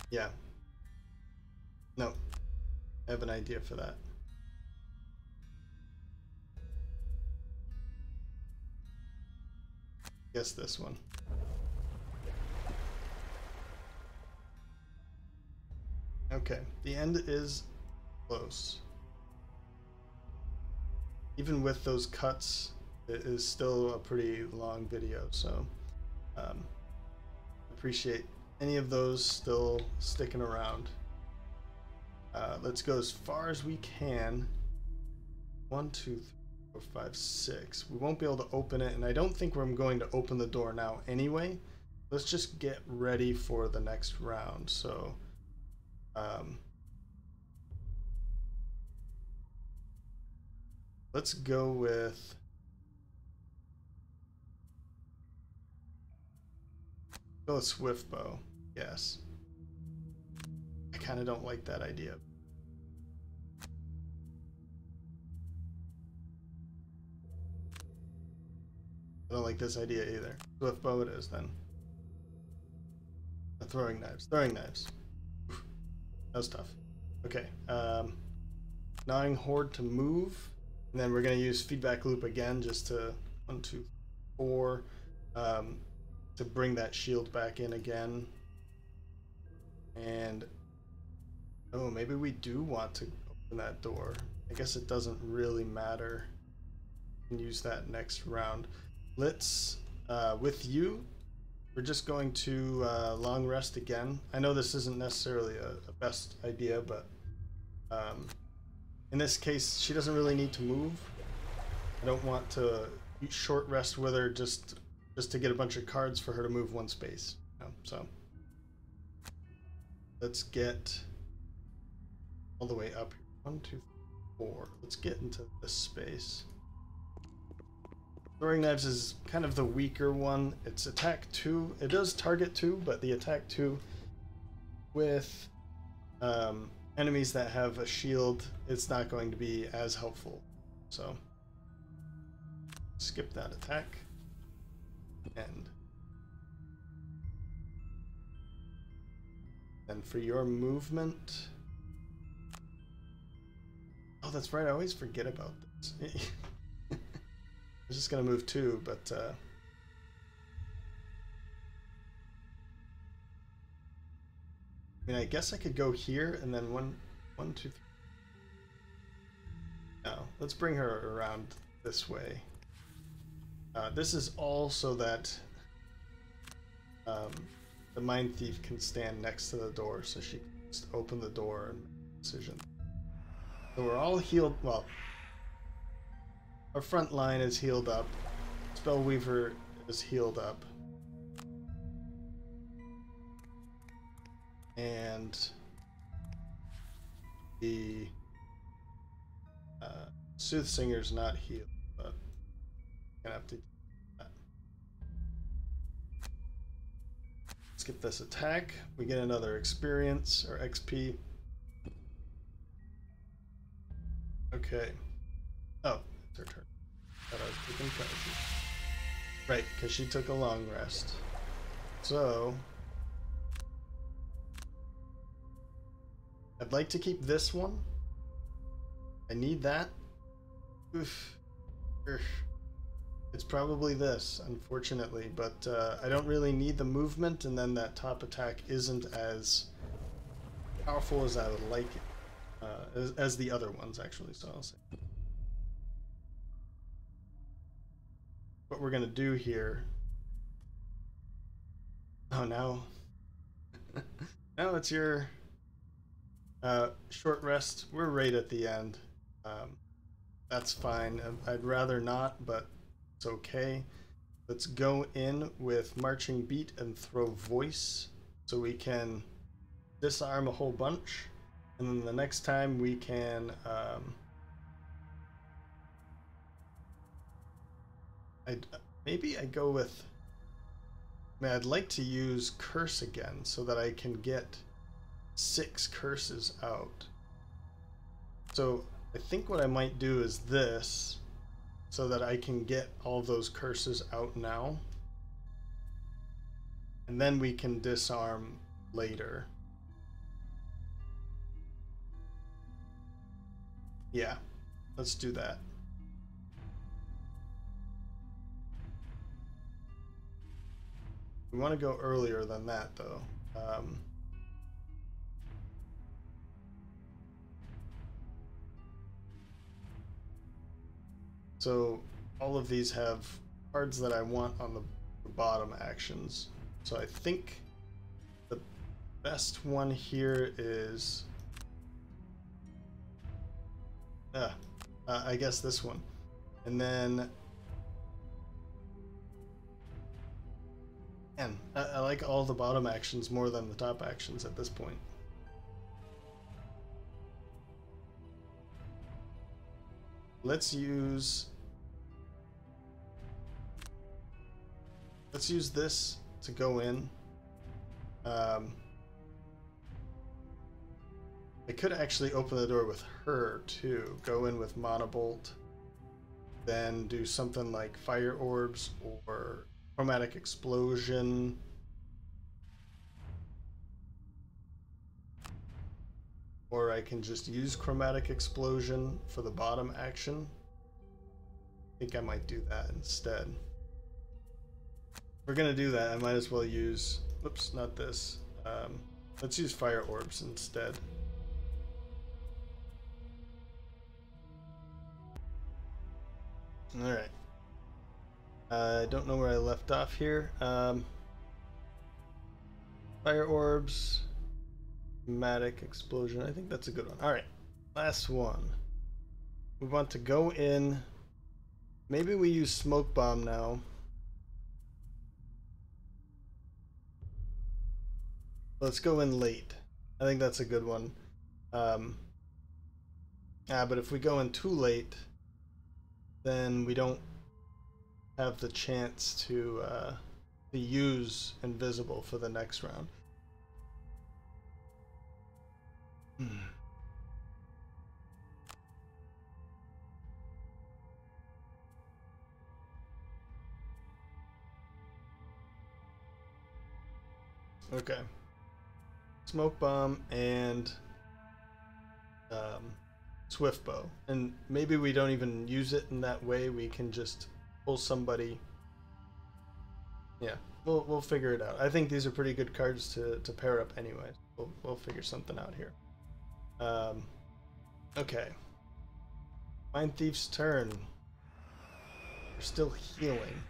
Yeah. No. I have an idea for that. Guess this one. Okay, the end is close. Even with those cuts, it is still a pretty long video, so appreciate any of those still sticking around. Let's go as far as we can. 1, 2, 3, 4, 5, 6. We won't be able to open it, and I don't think we're going to open the door now anyway. Let's just get ready for the next round. So let's go with swift bow. Yes. I kind of don't like that idea. I don't like this idea either. Swift bow it is then. Throwing knives. Throwing knives. Oof. That was tough. Okay. Gnawing horde to move. And then we're going to use feedback loop again just to 1, 2, 4 to bring that shield back in again. And oh, maybe we do want to open that door. I guess it doesn't really matter. We can use that next round. Let's, with you, we're just going to long rest again. I know this isn't necessarily a best idea, but in this case, she doesn't really need to move. I don't want to short rest with her just to get a bunch of cards for her to move one space. So let's get all the way up here. 1, 2, 4. Let's get into this space. Throwing knives is kind of the weaker one. It's attack 2. It does target 2, but the attack 2 with enemies that have a shield, it's not going to be as helpful. So skip that attack. And for your movement, oh, that's right, I always forget about this. I was just gonna move 2, but I mean, I guess I could go here and then 1, 2, 3. No, let's bring her around this way. This is all so that the Mindthief can stand next to the door, so she can just open the door and make a decision. So we're all healed. Well, our front line is healed up. Spellweaver is healed up. And the Soothsinger's not healed, but I'm gonna have to do that. Let's get this attack. We get another experience or XP. Okay. Oh, it's her turn. Thought I was taking prizes. Right, because she took a long rest. So I'd like to keep this one. I need that. Oof. It's probably this, unfortunately, but I don't really need the movement, and then that top attack isn't as powerful as I would like it, as the other ones, actually, so I'll say. What we're going to do here... Oh, now... now it's your short rest. We're right at the end. That's fine. I'd rather not, but it's okay. Let's go in with marching beat and throw voice so we can disarm a whole bunch, and then the next time we can maybe I go with, I mean, I'd like to use curse again so that I can get 6 curses out. So I think what I might do is this, so that I can get all those curses out now, and then we can disarm later. Yeah, let's do that. We want to go earlier than that, though. So all of these have cards that I want on the bottom actions. So I think the best one here is I guess this one. And then man, I like all the bottom actions more than the top actions at this point. Let's use this to go in. I could actually open the door with her too. Go in with Monobolt, then do something like fire orbs or chromatic explosion. Or I can just use chromatic explosion for the bottom action. I think I might do that instead. If we're gonna do that, I might as well use, whoops, not this. Let's use fire orbs instead. Alright. I don't know where I left off here. Fire orbs, chromatic explosion. I think that's a good one. Alright, last one. We want to go in. Maybe we use smoke bomb now. Let's go in late. I think that's a good one. But if we go in too late, then we don't have the chance to use invisible for the next round. Okay. Smoke bomb and swift bow, and maybe we don't even use it in that way. We can just pull somebody. Yeah, we'll figure it out. I think these are pretty good cards to pair up anyway. We'll figure something out here. Okay. Mindthief's turn. We're still healing.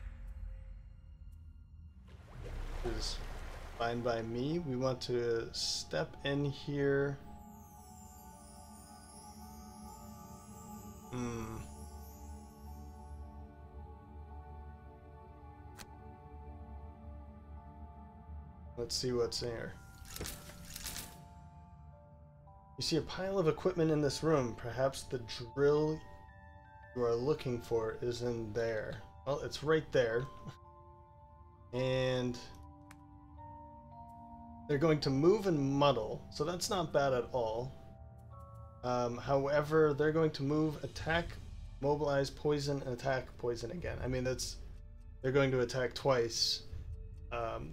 Which is fine by me. We want to step in here. Let's see what's there. You see a pile of equipment in this room. Perhaps the drill you are looking for is in there. Well, it's right there. And they're going to move and muddle, so that's not bad at all. However, they're going to move, attack, mobilize, poison, and attack, poison again. I mean, they're going to attack twice.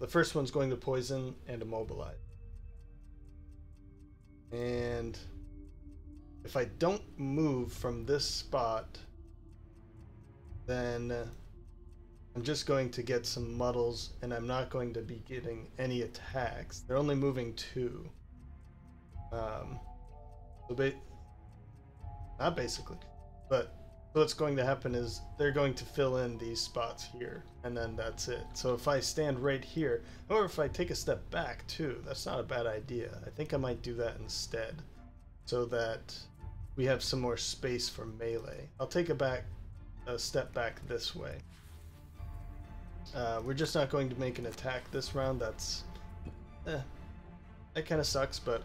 The first one's going to poison and immobilize. And if I don't move from this spot, then I'm just going to get some muddles, and I'm not going to be getting any attacks. They're only moving 2. Not basically, but what's going to happen is they're going to fill in these spots here, and then that's it. So if I stand right here, or if I take a step back too, that's not a bad idea. I think I might do that instead, so that we have some more space for melee. I'll take a step back this way. We're just not going to make an attack this round. That's that kind of sucks, but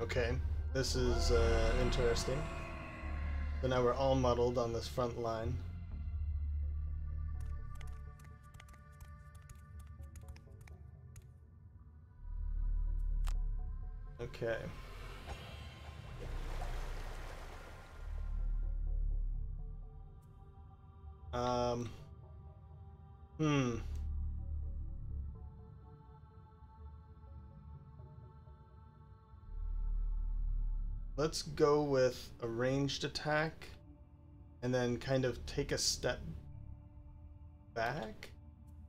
okay. This is interesting. So now we're all muddled on this front line. Okay. let's go with a ranged attack and then kind of take a step back.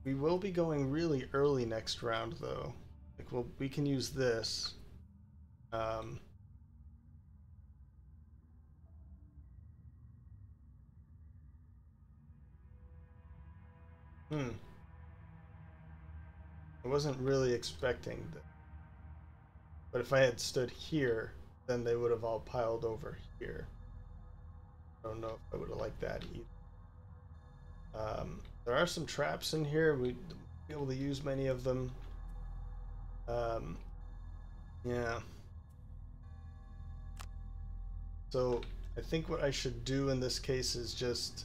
We will be going really early next round though. Like we can use this. I wasn't really expecting that. But if I had stood here, then they would have all piled over here. I don't know if I would have liked that either. There are some traps in here. We'd be able to use many of them. Yeah. So I think what I should do in this case is just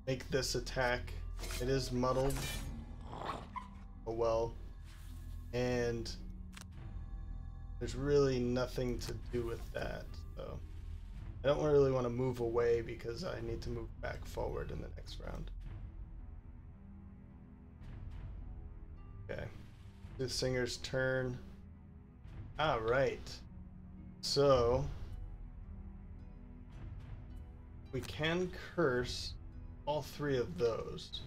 make this attack. It is muddled. Oh well. And there's really nothing to do with that. So I don't really want to move away because I need to move back forward in the next round. Okay. Soothsinger's turn. Ah, right. So we can curse all three of those.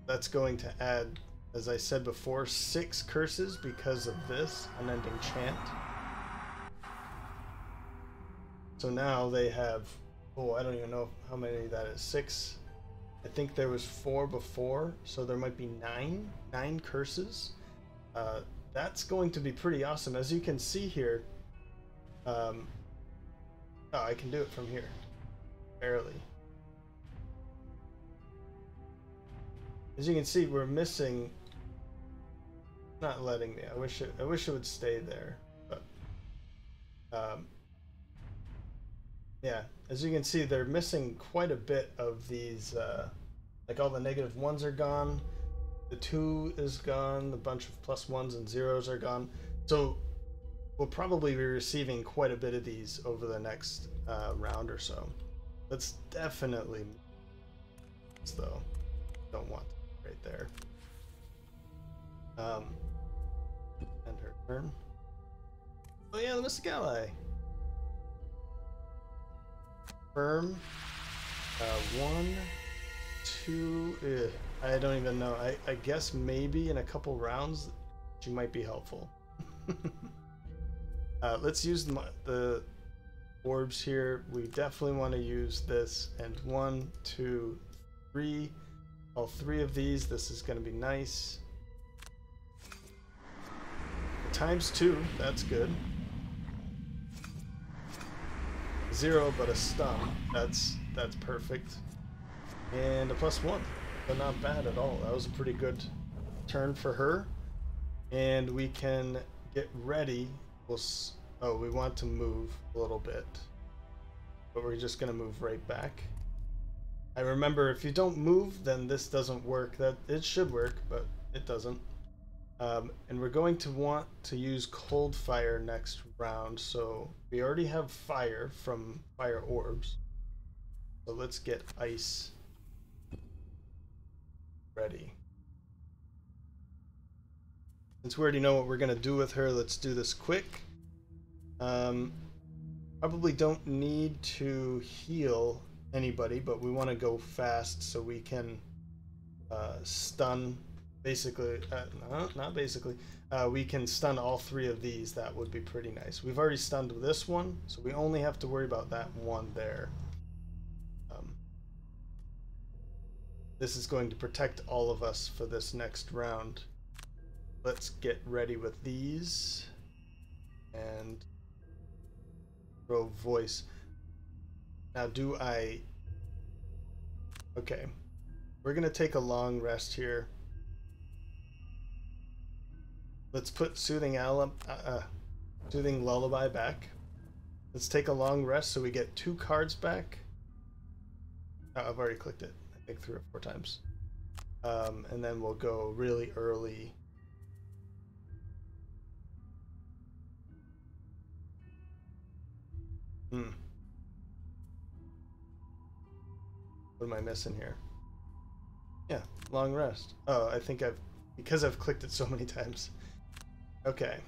That's going to add, as I said before, 6 curses because of this unending chant. So now they have, oh, I don't even know how many that is. 6. I think there was 4 before, so there might be 9 curses. That's going to be pretty awesome. As you can see here, oh, I can do it from here, barely. As you can see, we're missing. Not letting me. I wish it would stay there. But yeah, as you can see, they're missing quite a bit of these. Like all the -1s are gone. The 2 is gone. A bunch of +1s and 0s are gone. So we'll probably be receiving quite a bit of these over the next round or so. Let's definitely, though, don't want right there. And her turn. Oh yeah, the Mystic Ally. Firm. 1, 2. I don't even know. I guess maybe in a couple rounds she might be helpful. Let's use the orbs here. We definitely want to use this. And 1, 2, 3. All 3 of these. This is going to be nice. ×2. That's good. 0, but a stun. That's perfect. And a +1. But not bad at all. That was a pretty good turn for her. And we can get ready. Oh, we want to move a little bit. But we're just going to move right back. I remember if you don't move, then this doesn't work. That it should work, but it doesn't. And we're going to want to use cold fire next round. So we already have fire from fire orbs. So let's get ice ready. Since we already know what we're going to do with her, let's do this quick. Probably don't need to heal anybody, but we want to go fast so we can stun, basically, not basically, we can stun all 3 of these. That would be pretty nice. We've already stunned this one, so we only have to worry about that one there. This is going to protect all of us for this next round. Let's get ready with these and throw voice. Now do I... Okay, we're gonna take a long rest here. Let's put Soothing Lullaby back. Let's take a long rest so we get 2 cards back. Oh, I've already clicked it, I think 3 or 4 times. And then we'll go really early. What am I missing here? Yeah, long rest. Oh, I think because I've clicked it so many times. Okay.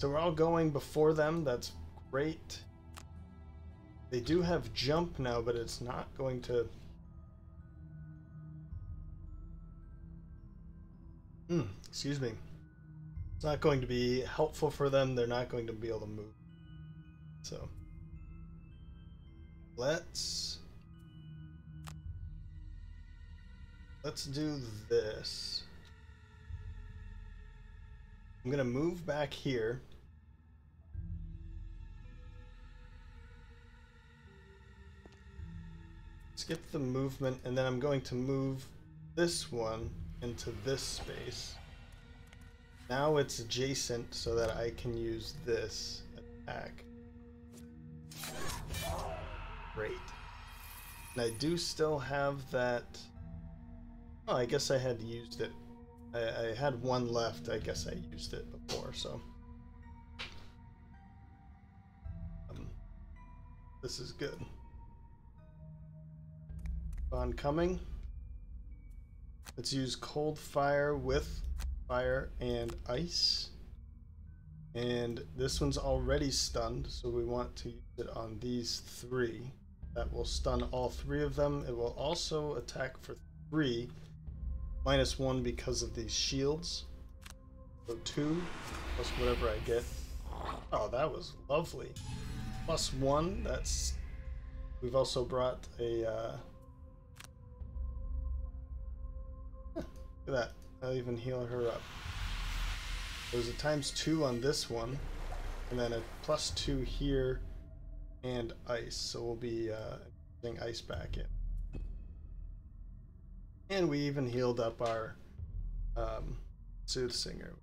So we're all going before them. That's great. They do have jump now, but it's not going to... excuse me. It's not going to be helpful for them. They're not going to be able to move. So let's do this. I'm gonna move back here. Skip the movement, and then I'm going to move this one into this space. Now it's adjacent so that I can use this attack. Great. And I do still have that... Oh, I guess I had used it. I had one left. I guess I used it before, so... this is good. Oncoming. Let's use cold fire with fire and ice. And this one's already stunned, so we want to use it on these three. That will stun all three of them. It will also attack for 3, -1 because of these shields. So 2, plus whatever I get. Oh, that was lovely. +1, that's... We've also brought a... Look at that. I'll even heal her up. There's a ×2 on this one, and then a +2 here, and ice. So we'll be putting ice back in. And we even healed up our Soothsinger.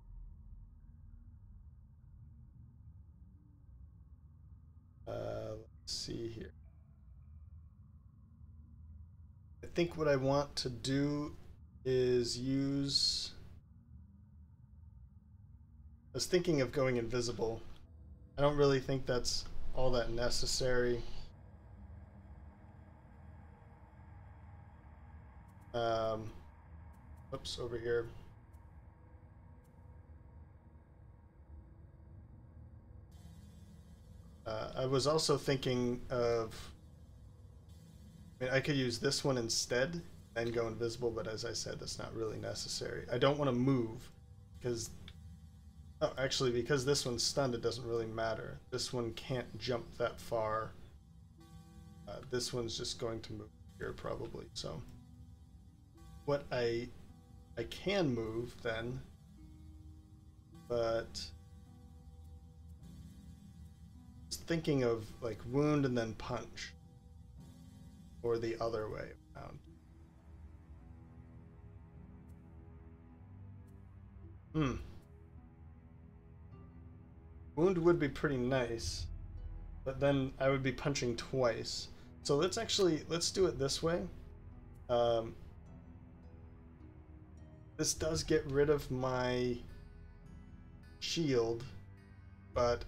Let's see here. I think what I want to do is use... I was thinking of going invisible. I don't really think that's all that necessary. Oops, over here. I was also thinking of... I mean, I could use this one instead and go invisible, but as I said, that's not really necessary. I don't want to move because... Oh, actually, because this one's stunned, it doesn't really matter. This one can't jump that far. This one's just going to move here probably. So what I can move then, but just thinking of like wound and then punch, or the other way around. Wound would be pretty nice, but then I would be punching twice. So let's do it this way. This does get rid of my shield, but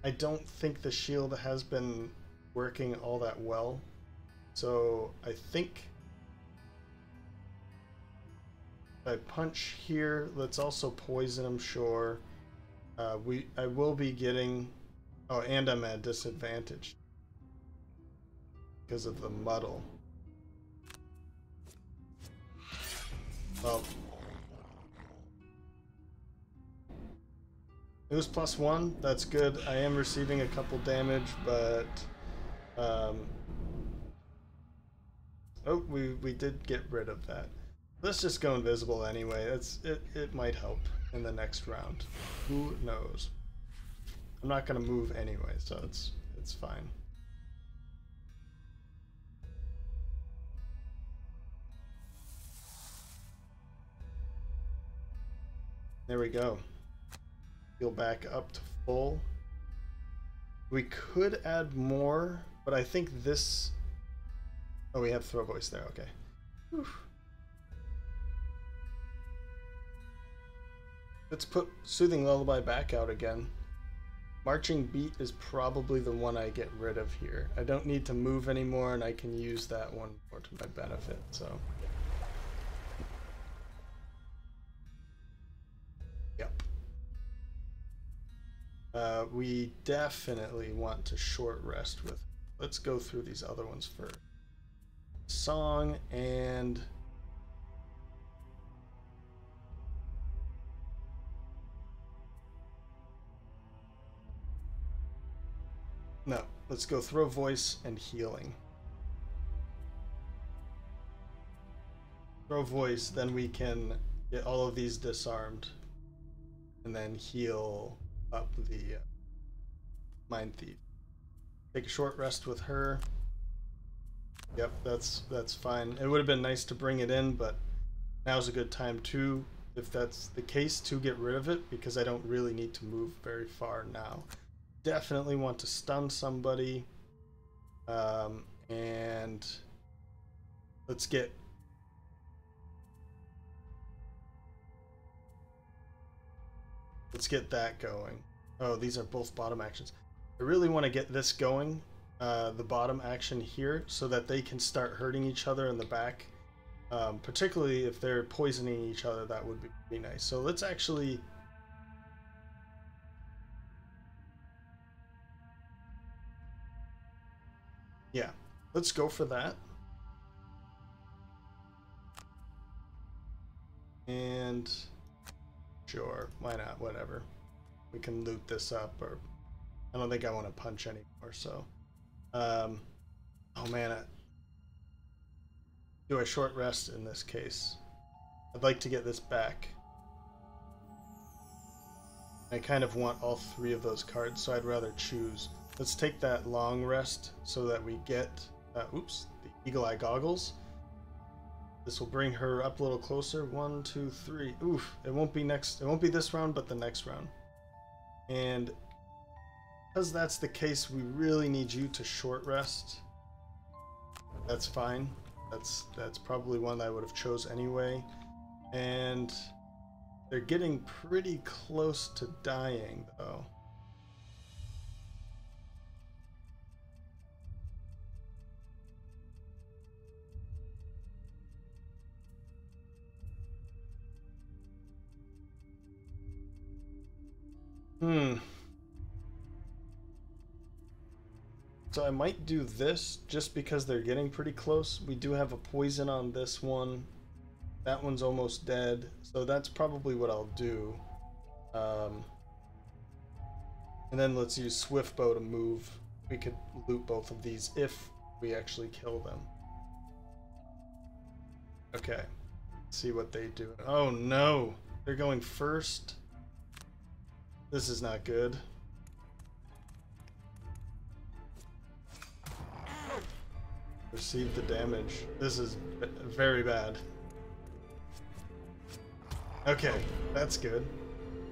I don't think the shield has been working all that well. So I think if I punch here, let's also poison him, sure. I will be getting... Oh, and I'm at disadvantage because of the muddle. Well, it was +1. That's good. I am receiving a couple damage, but oh, we did get rid of that. Let's just go invisible anyway. It might help in the next round. Who knows? I'm not gonna move anyway, so it's fine. There we go. Heal back up to full. We could add more, but I think this... Oh, we have throw voice there, okay. Whew. Let's put Soothing Lullaby back out again. Marching Beat is probably the one I get rid of here. I don't need to move anymore, and I can use that one more to my benefit, so... Yep. We definitely want to short rest with. Let's go through these other ones first. Song and no, let's go throw voice and healing. Throw voice, then we can get all of these disarmed and then heal up the Mindthief. Take a short rest with her. Yep, that's fine. It would have been nice to bring it in, but now's a good time too, if that's the case, to get rid of it, because I don't really need to move very far now. Definitely want to stun somebody, and let's get that going. Oh, these are both bottom actions. I really want to get this going, the bottom action here, so that they can start hurting each other in the back. Particularly if they're poisoning each other, that would be pretty nice. So let's actually... yeah, let's go for that. And sure, why not? Whatever. We can loot this up, or I don't think I want to punch anymore, so... oh man, do I short rest in this case? I'd like to get this back. I kind of want all three of those cards, so I'd rather choose. Let's take that long rest so that we get, oops, the Eagle Eye Goggles. This will bring her up a little closer. 1, 2, 3. Oof, it won't be this round, but the next round. And because that's the case, we really need you to short rest. That's fine. That's probably one that I would have chose anyway. And they're getting pretty close to dying, though. So I might do this just because they're getting pretty close. We do have a poison on this one. That one's almost dead, so that's probably what I'll do. And then let's use Swiftbow to move. We could loot both of these if we actually kill them. Okay, let's see what they do. Oh no, they're going first. This is not good. Receive the damage. This is very bad. Okay, that's good.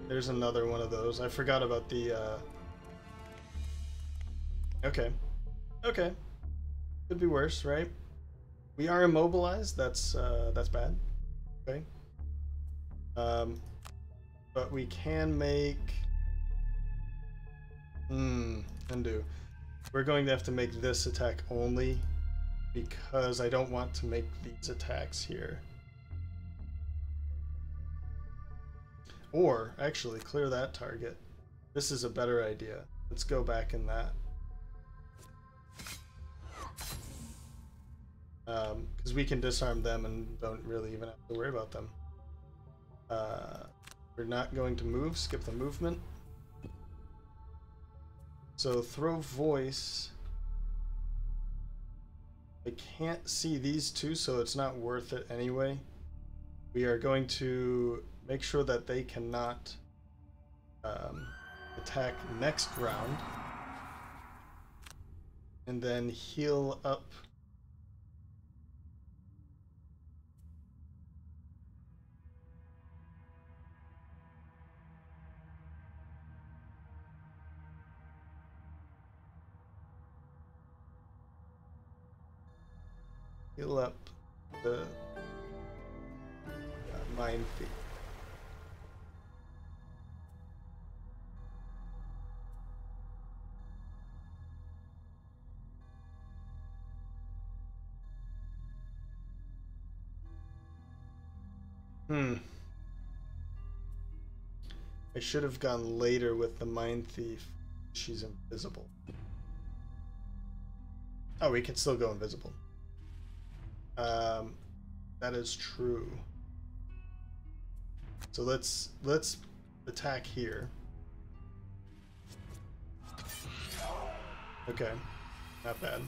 There's another one of those. I forgot about the, Okay. Okay. Could be worse, right? We are immobilized. That's bad. Okay. But we can make... undo. We're going to have to make this attack only, because I don't want to make these attacks here. Or, actually, clear that target. This is a better idea. Let's go back in that. Because we can disarm them and don't really even have to worry about them. We're not going to move. Skip the movement. So, throw voice. I can't see these two, so it's not worth it anyway. We are going to make sure that they cannot attack next round. And then heal up. Heal up the Mindthief. I should have gone later with the Mindthief. She's invisible. Oh, we can still go invisible. That is true. So let's attack here. Okay, not bad.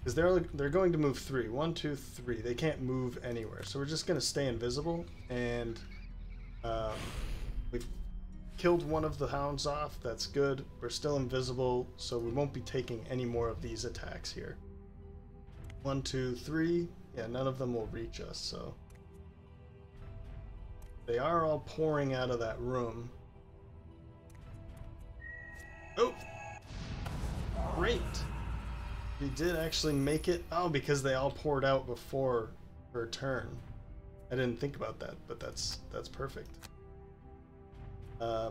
Because they're going to move 3. 1, 2, 3. They can't move anywhere, so we're just gonna stay invisible. And we've killed one of the hounds off. That's good. We're still invisible, so we won't be taking any more of these attacks here. 1, 2, 3. Yeah, none of them will reach us. So they are all pouring out of that room. Oh, great. We did actually make it. Oh, because they all poured out before her turn. I didn't think about that, but that's perfect. I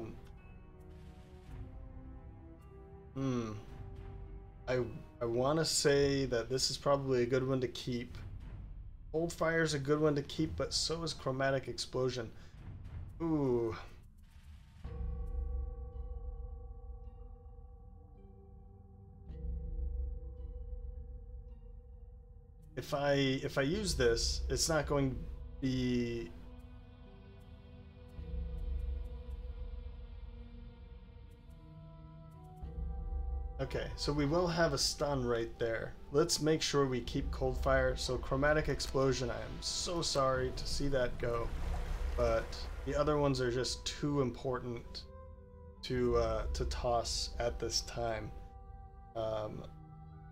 want to say that this is probably a good one to keep. Cold Fire is a good one to keep, but so is Chromatic Explosion. Ooh. If I use this, it's not going to be... Okay, so we will have a stun right there. Let's make sure we keep Cold Fire. So Chromatic Explosion, I am so sorry to see that go, but the other ones are just too important to toss at this time.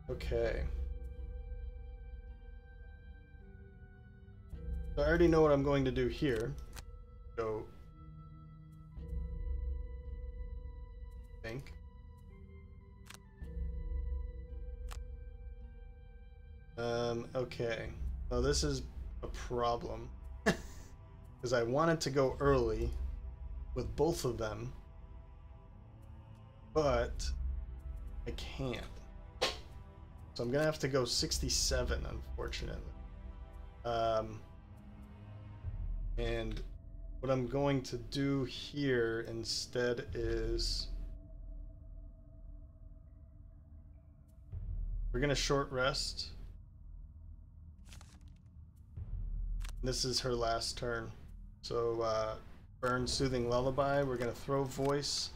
Okay. So I already know what I'm going to do here. So, think. Okay. Well, this is a problem. Because I wanted to go early with both of them, but I can't. So I'm gonna have to go 67, unfortunately. And what I'm going to do here instead is we're gonna short rest. This is her last turn. So burn Soothing Lullaby. We're gonna throw Voice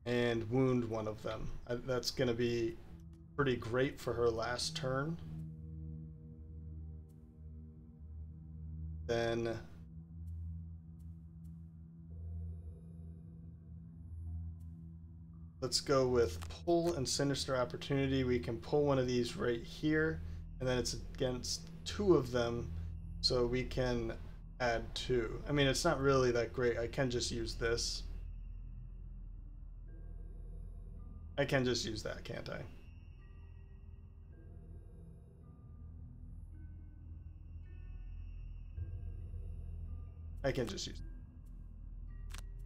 and wound one of them. That's gonna be pretty great for her last turn. Then let's go with Pull and Sinister Opportunity. We can pull one of these right here, and then it's against 2 of them, so we can add 2. I mean, it's not really that great. I can just use this. I can just use that, can't I? I can just use it.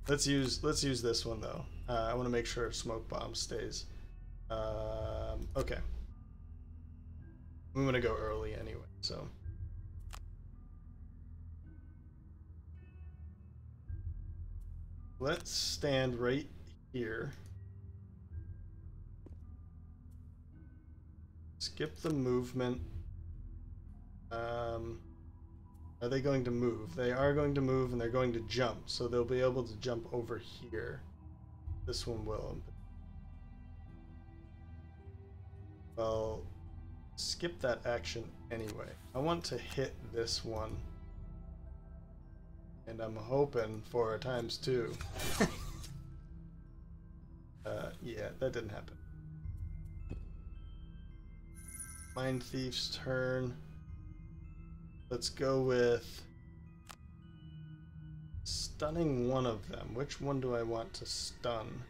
Let's use this one though. I want to make sure Smoke Bomb stays. Okay. I'm gonna go early anyway, so. Let's stand right here. Skip the movement. Are they going to move? They are going to move, and they're going to jump, so they'll be able to jump over here. This one will. Well, skip that action anyway. I want to hit this one. And I'm hoping for a ×2. Yeah, that didn't happen. Mindthief's turn. Let's go with stunning one of them. Which one do I want to stun?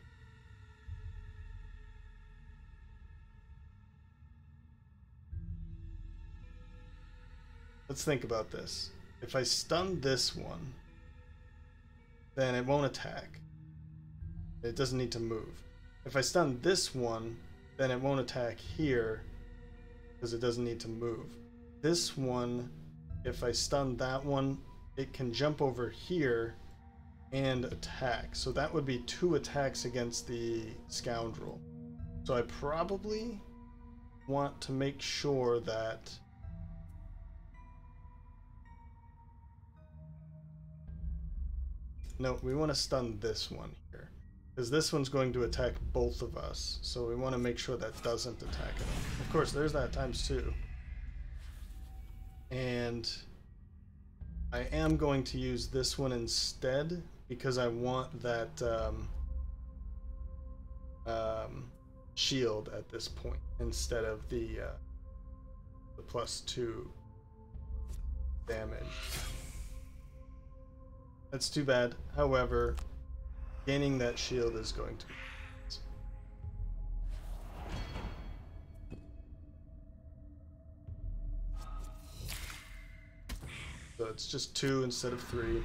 Let's think about this. If I stun this one, then it won't attack. It doesn't need to move. If I stun this one, then it won't attack here because it doesn't need to move. This one, if I stun that one, it can jump over here and attack. So that would be 2 attacks against the Scoundrel. So I probably want to make sure that no, we want to stun this one here, because this one's going to attack both of us. So we want to make sure that doesn't attack it. Of course, there's that ×2. And I am going to use this one instead, because I want that shield at this point instead of the +2 damage. That's too bad. However, gaining that shield is going to be nice. So it's just 2 instead of 3.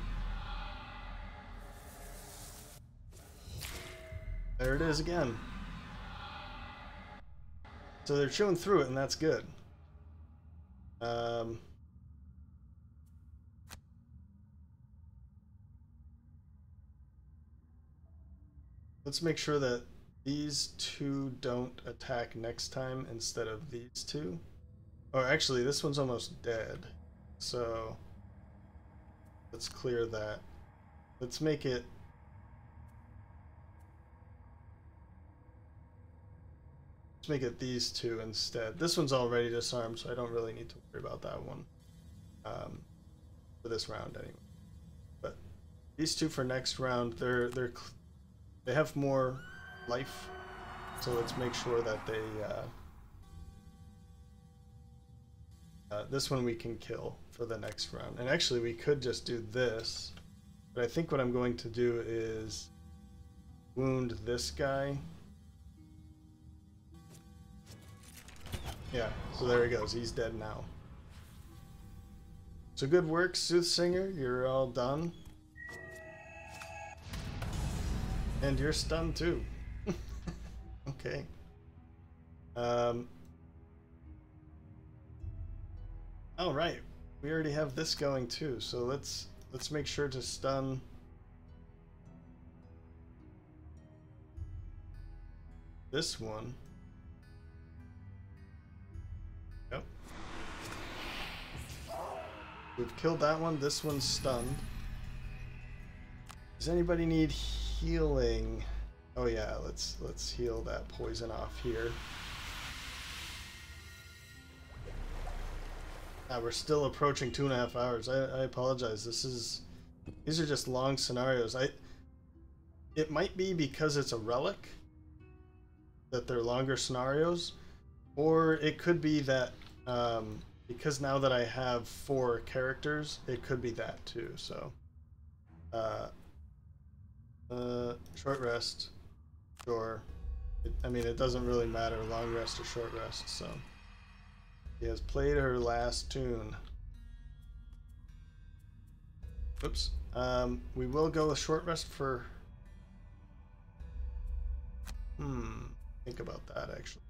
There it is again. So they're chewing through it, and that's good. Let's make sure that these 2 don't attack next time instead of these 2. Or actually, this one's almost dead. So let's clear that. Let's make it... Let's make it these 2 instead. This one's already disarmed, so I don't really need to worry about that one. For this round anyway. But these 2 for next round, they have more life, so let's make sure that they this one we can kill for the next round. And actually we could just do this, but I think what I'm going to do is wound this guy. Yeah, so there he goes, he's dead now. So good work, Soothsinger, you're all done. And you're stunned too. Okay. All right, we already have this going too, so let's make sure to stun this one. Yep. We've killed that one. This one's stunned. Does anybody need healing? Oh yeah, let's heal that poison off here. We're still approaching 2.5 hours. I apologize. These are just long scenarios. It might be because it's a relic that they're longer scenarios, or it could be that because now that I have 4 characters, it could be that too. So short rest, sure. I mean, it doesn't really matter, long rest or short rest. So she has played her last tune. Oops. We will go with short rest for... think about that, actually.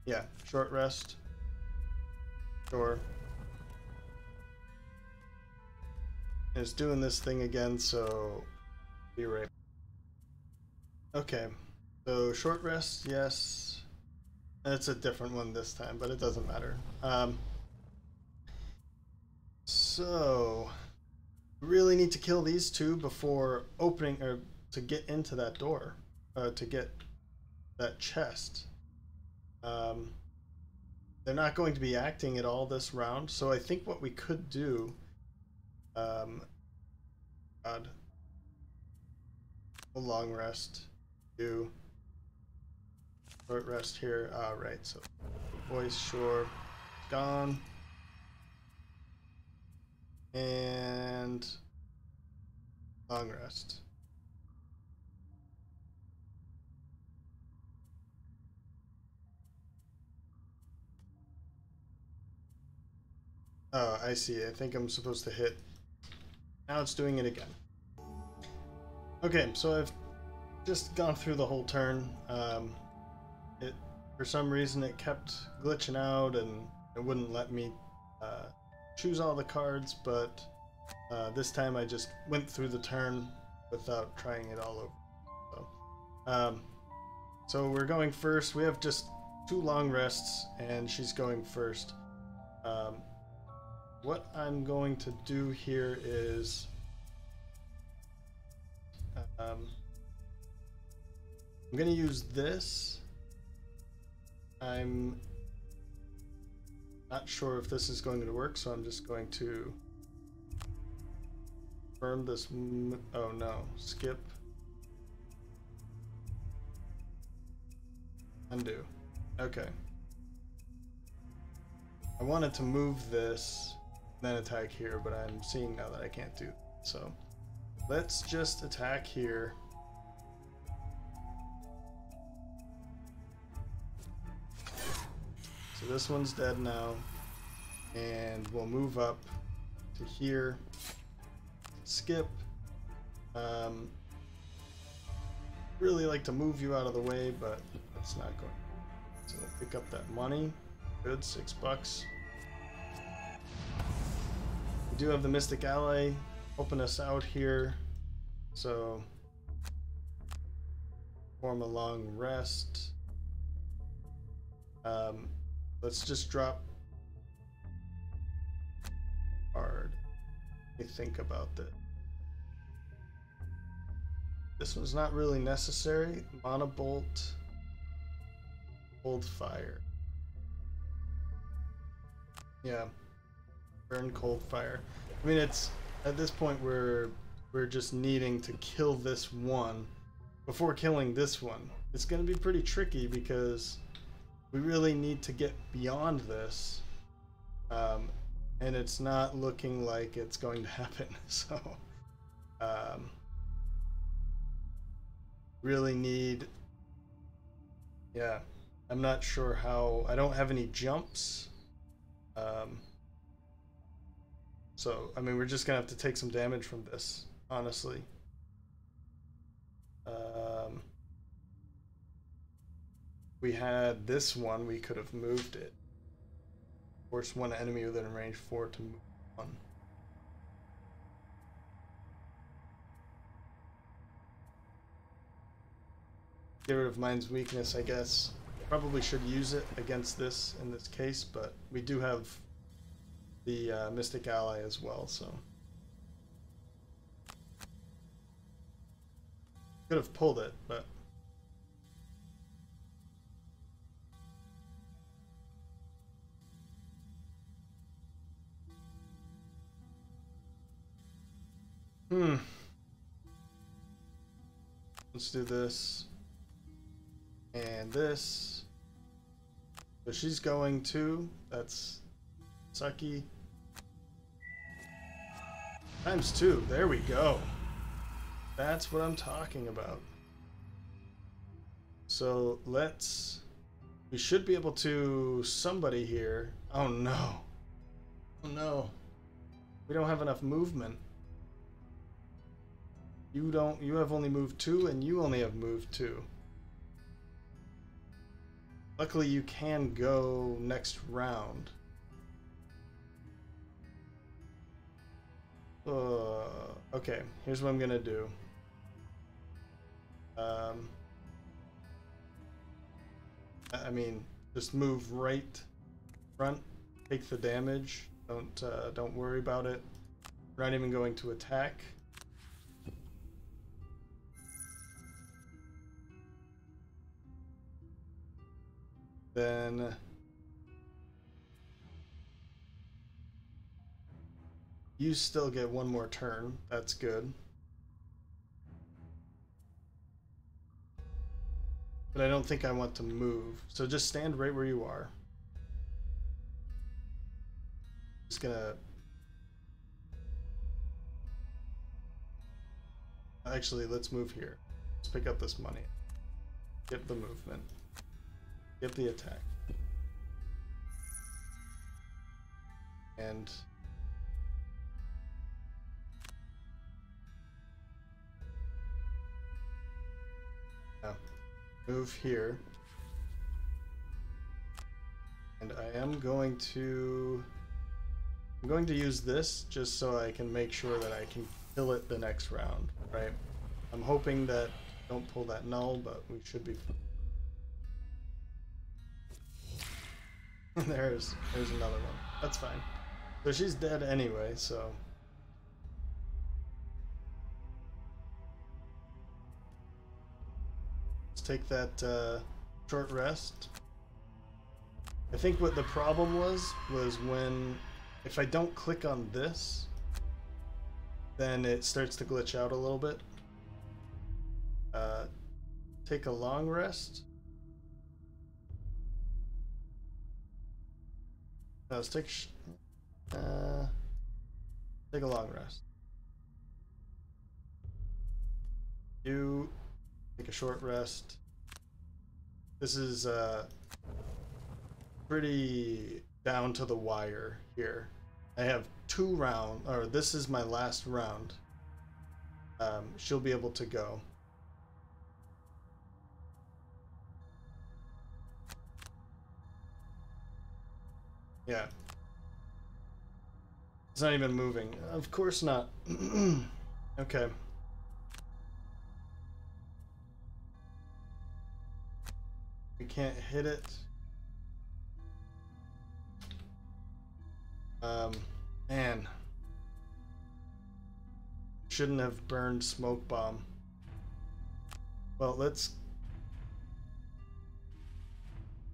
Yeah, short rest. Sure. It's doing this thing again, so be right. Okay, so short rest, yes. It's a different one this time, but it doesn't matter. So really need to kill these 2 before opening, or to get into that door, to get that chest. They're not going to be acting at all this round, so I think what we could do, God, a long rest, do short rest here. Right, so voice, sure, gone, and long rest. Oh, I see. I think I'm supposed to hit. Now it's doing it again. Okay, so I've just gone through the whole turn. For some reason it kept glitching out and it wouldn't let me choose all the cards, but this time I just went through the turn without trying it all over. So we're going first. We have just 2 long rests and she's going first. What I'm going to do here is I'm going to use this. I'm not sure if this is going to work, so I'm just going to confirm this. Oh no, skip. Undo. Okay. I wanted to move this, then attack here, but I'm seeing now that I can't do that. So let's just attack here. So this one's dead now, and we'll move up to here. Skip. Really like to move you out of the way, but it's not going. So we'll pick up that money. Good, $6. We do have the Mystic Ally helping us out here, so form a long rest. Let's just drop card. Let me think about this. This one's not really necessary. Monobolt, hold fire. Yeah, burn cold fire. I mean, it's at this point we're just needing to kill this one before killing this one. It's going to be pretty tricky because we really need to get beyond this, and it's not looking like it's going to happen. So really need, yeah, I'm not sure how. I don't have any jumps, so I mean we're just gonna have to take some damage from this, honestly. We had this one, we could have moved it. Force one enemy within range 4 to move on. Get rid of Mind's weakness, I guess. Probably should use it against this in this case, but we do have the Mystic Ally as well, so. Could have pulled it, but. Let's do this and this. So she's going to, that's sucky. ×2, there we go. That's what I'm talking about. So we should be able to, somebody here. Oh no. Oh no. We don't have enough movement. You have only moved 2 and you only have moved 2. Luckily you can go next round. Okay, here's what I'm gonna do. I mean, just move right front, take the damage. Don't worry about it. We're not even going to attack. Then you still get 1 more turn. That's good. But I don't think I want to move. So just stand right where you are. Just gonna... Actually, let's move here. Let's pick up this money. Get the movement. Get the attack. And now move here. And I'm going to use this just so I can make sure that I can kill it the next round, right? I'm hoping that don't pull that null, but we should be fine. There's another one. That's fine. So she's dead anyway, so let's take that short rest. I think what the problem was when if I don't click on this, then it starts to glitch out a little bit. Take a long rest. No, let's take a long rest. You take a short rest. This is pretty down to the wire here. I have 2 rounds, or this is my last round. She'll be able to go. Yeah. It's not even moving. Of course not. Okay. We can't hit it. Man. Shouldn't have burned smoke bomb. Well, let's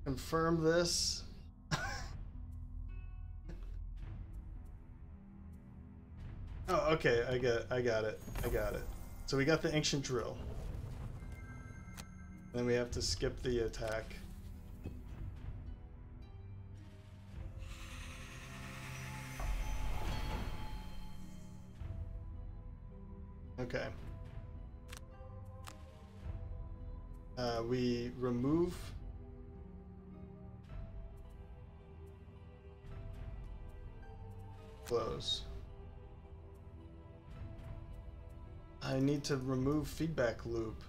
confirm this. Oh, okay, I got it. So we got the ancient drill. Then we have to skip the attack. Okay. We remove close. I need to remove feedback loop.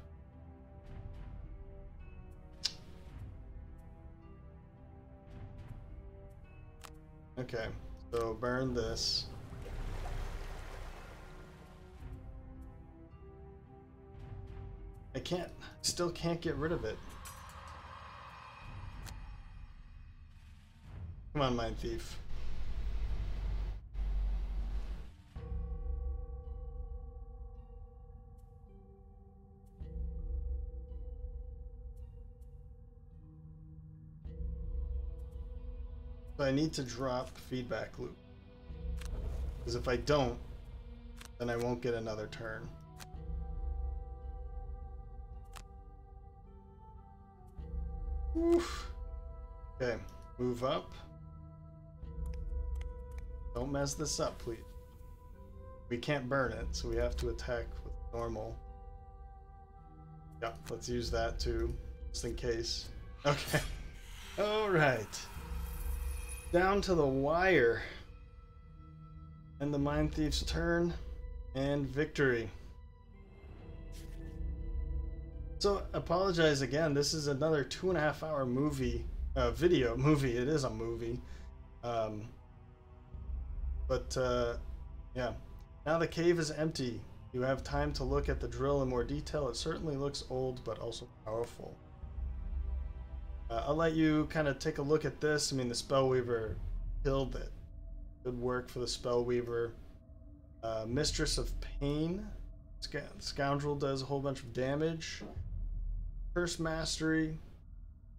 Okay, so burn this. Still can't get rid of it. Come on, Mindthief. So I need to drop feedback loop. Because if I don't, then I won't get another turn. Oof. Okay, move up. Don't mess this up, please. We can't burn it, so we have to attack with normal. Yeah, let's use that too, just in case. Okay. Alright. Down to the wire. And the Mindthief's turn. And victory. So, apologize again. This is another 2.5 hour movie, video movie. It is a movie, yeah. Now the cave is empty. You have time to look at the drill in more detail. It certainly looks old, but also powerful. I'll let you kind of take a look at this. I mean, the Spellweaver killed it. Good work for the Spellweaver. Mistress of Pain. Scoundrel does a whole bunch of damage. Curse Mastery,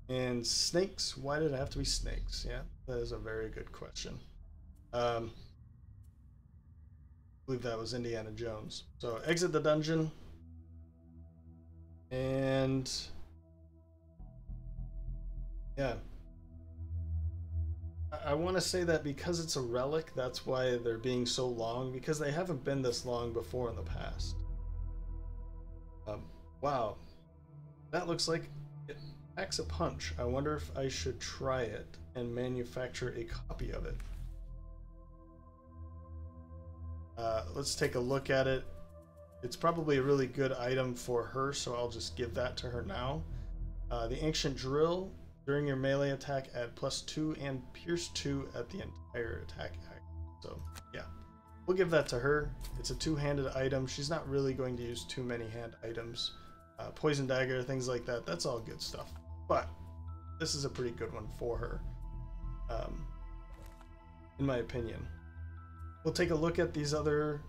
and snakes. Why did it have to be snakes? Yeah, that is a very good question. I believe that was Indiana Jones. So exit the dungeon, and yeah, I want to say that because it's a relic, that's why they're being so long, because they haven't been this long before in the past. Wow. That looks like it packs a punch. I wonder if I should try it and manufacture a copy of it. Let's take a look at it. It's probably a really good item for her, so I'll just give that to her now. The ancient drill During your melee attack, add +2 and pierce 2 at the entire attack action. So, yeah. We'll give that to her. It's a two-handed item. She's not really going to use too many hand items. Poison dagger, things like that. That's all good stuff. But this is a pretty good one for her, in my opinion. We'll take a look at these other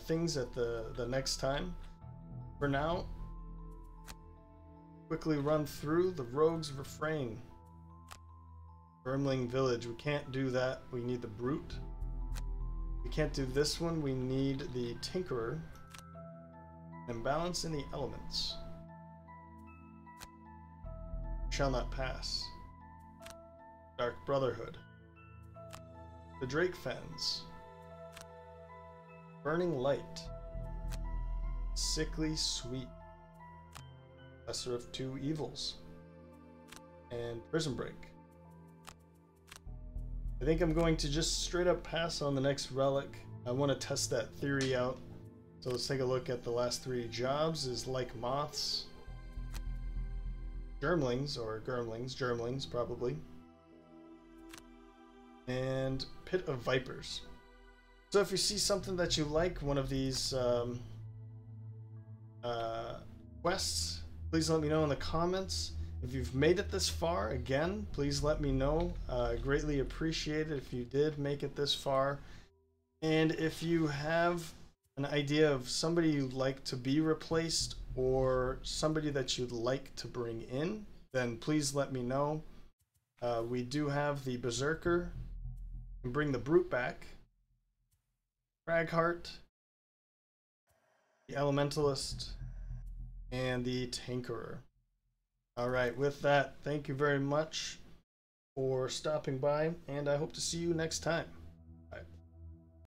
things at the next time. For now, quickly run through the Rogue's Refrain. Vermling Village, we can't do that. We need the Brute. We can't do this one. We need the Tinkerer. Imbalance in the Elements. Shall Not Pass. Dark Brotherhood. The Drake Fens. Burning Light. Sickly Sweet. Lesser of Two Evils. And Prison Break. I think I'm going to just straight up pass on the next relic. I want to test that theory out. So let's take a look at the last three jobs. Is Like Moths. Germlings, or Germlings, Germlings probably. And Pit of Vipers. So if you see something that you like, one of these quests, please let me know in the comments. If you've made it this far, again, please let me know. Greatly appreciate it if you did make it this far. And if you have an idea of somebody you'd like to be replaced or somebody that you'd like to bring in, then please let me know. We do have the Berserker. And bring the Brute back. Cragheart. The Elementalist. And the Tinkerer. Alright, with that, thank you very much for stopping by, and I hope to see you next time.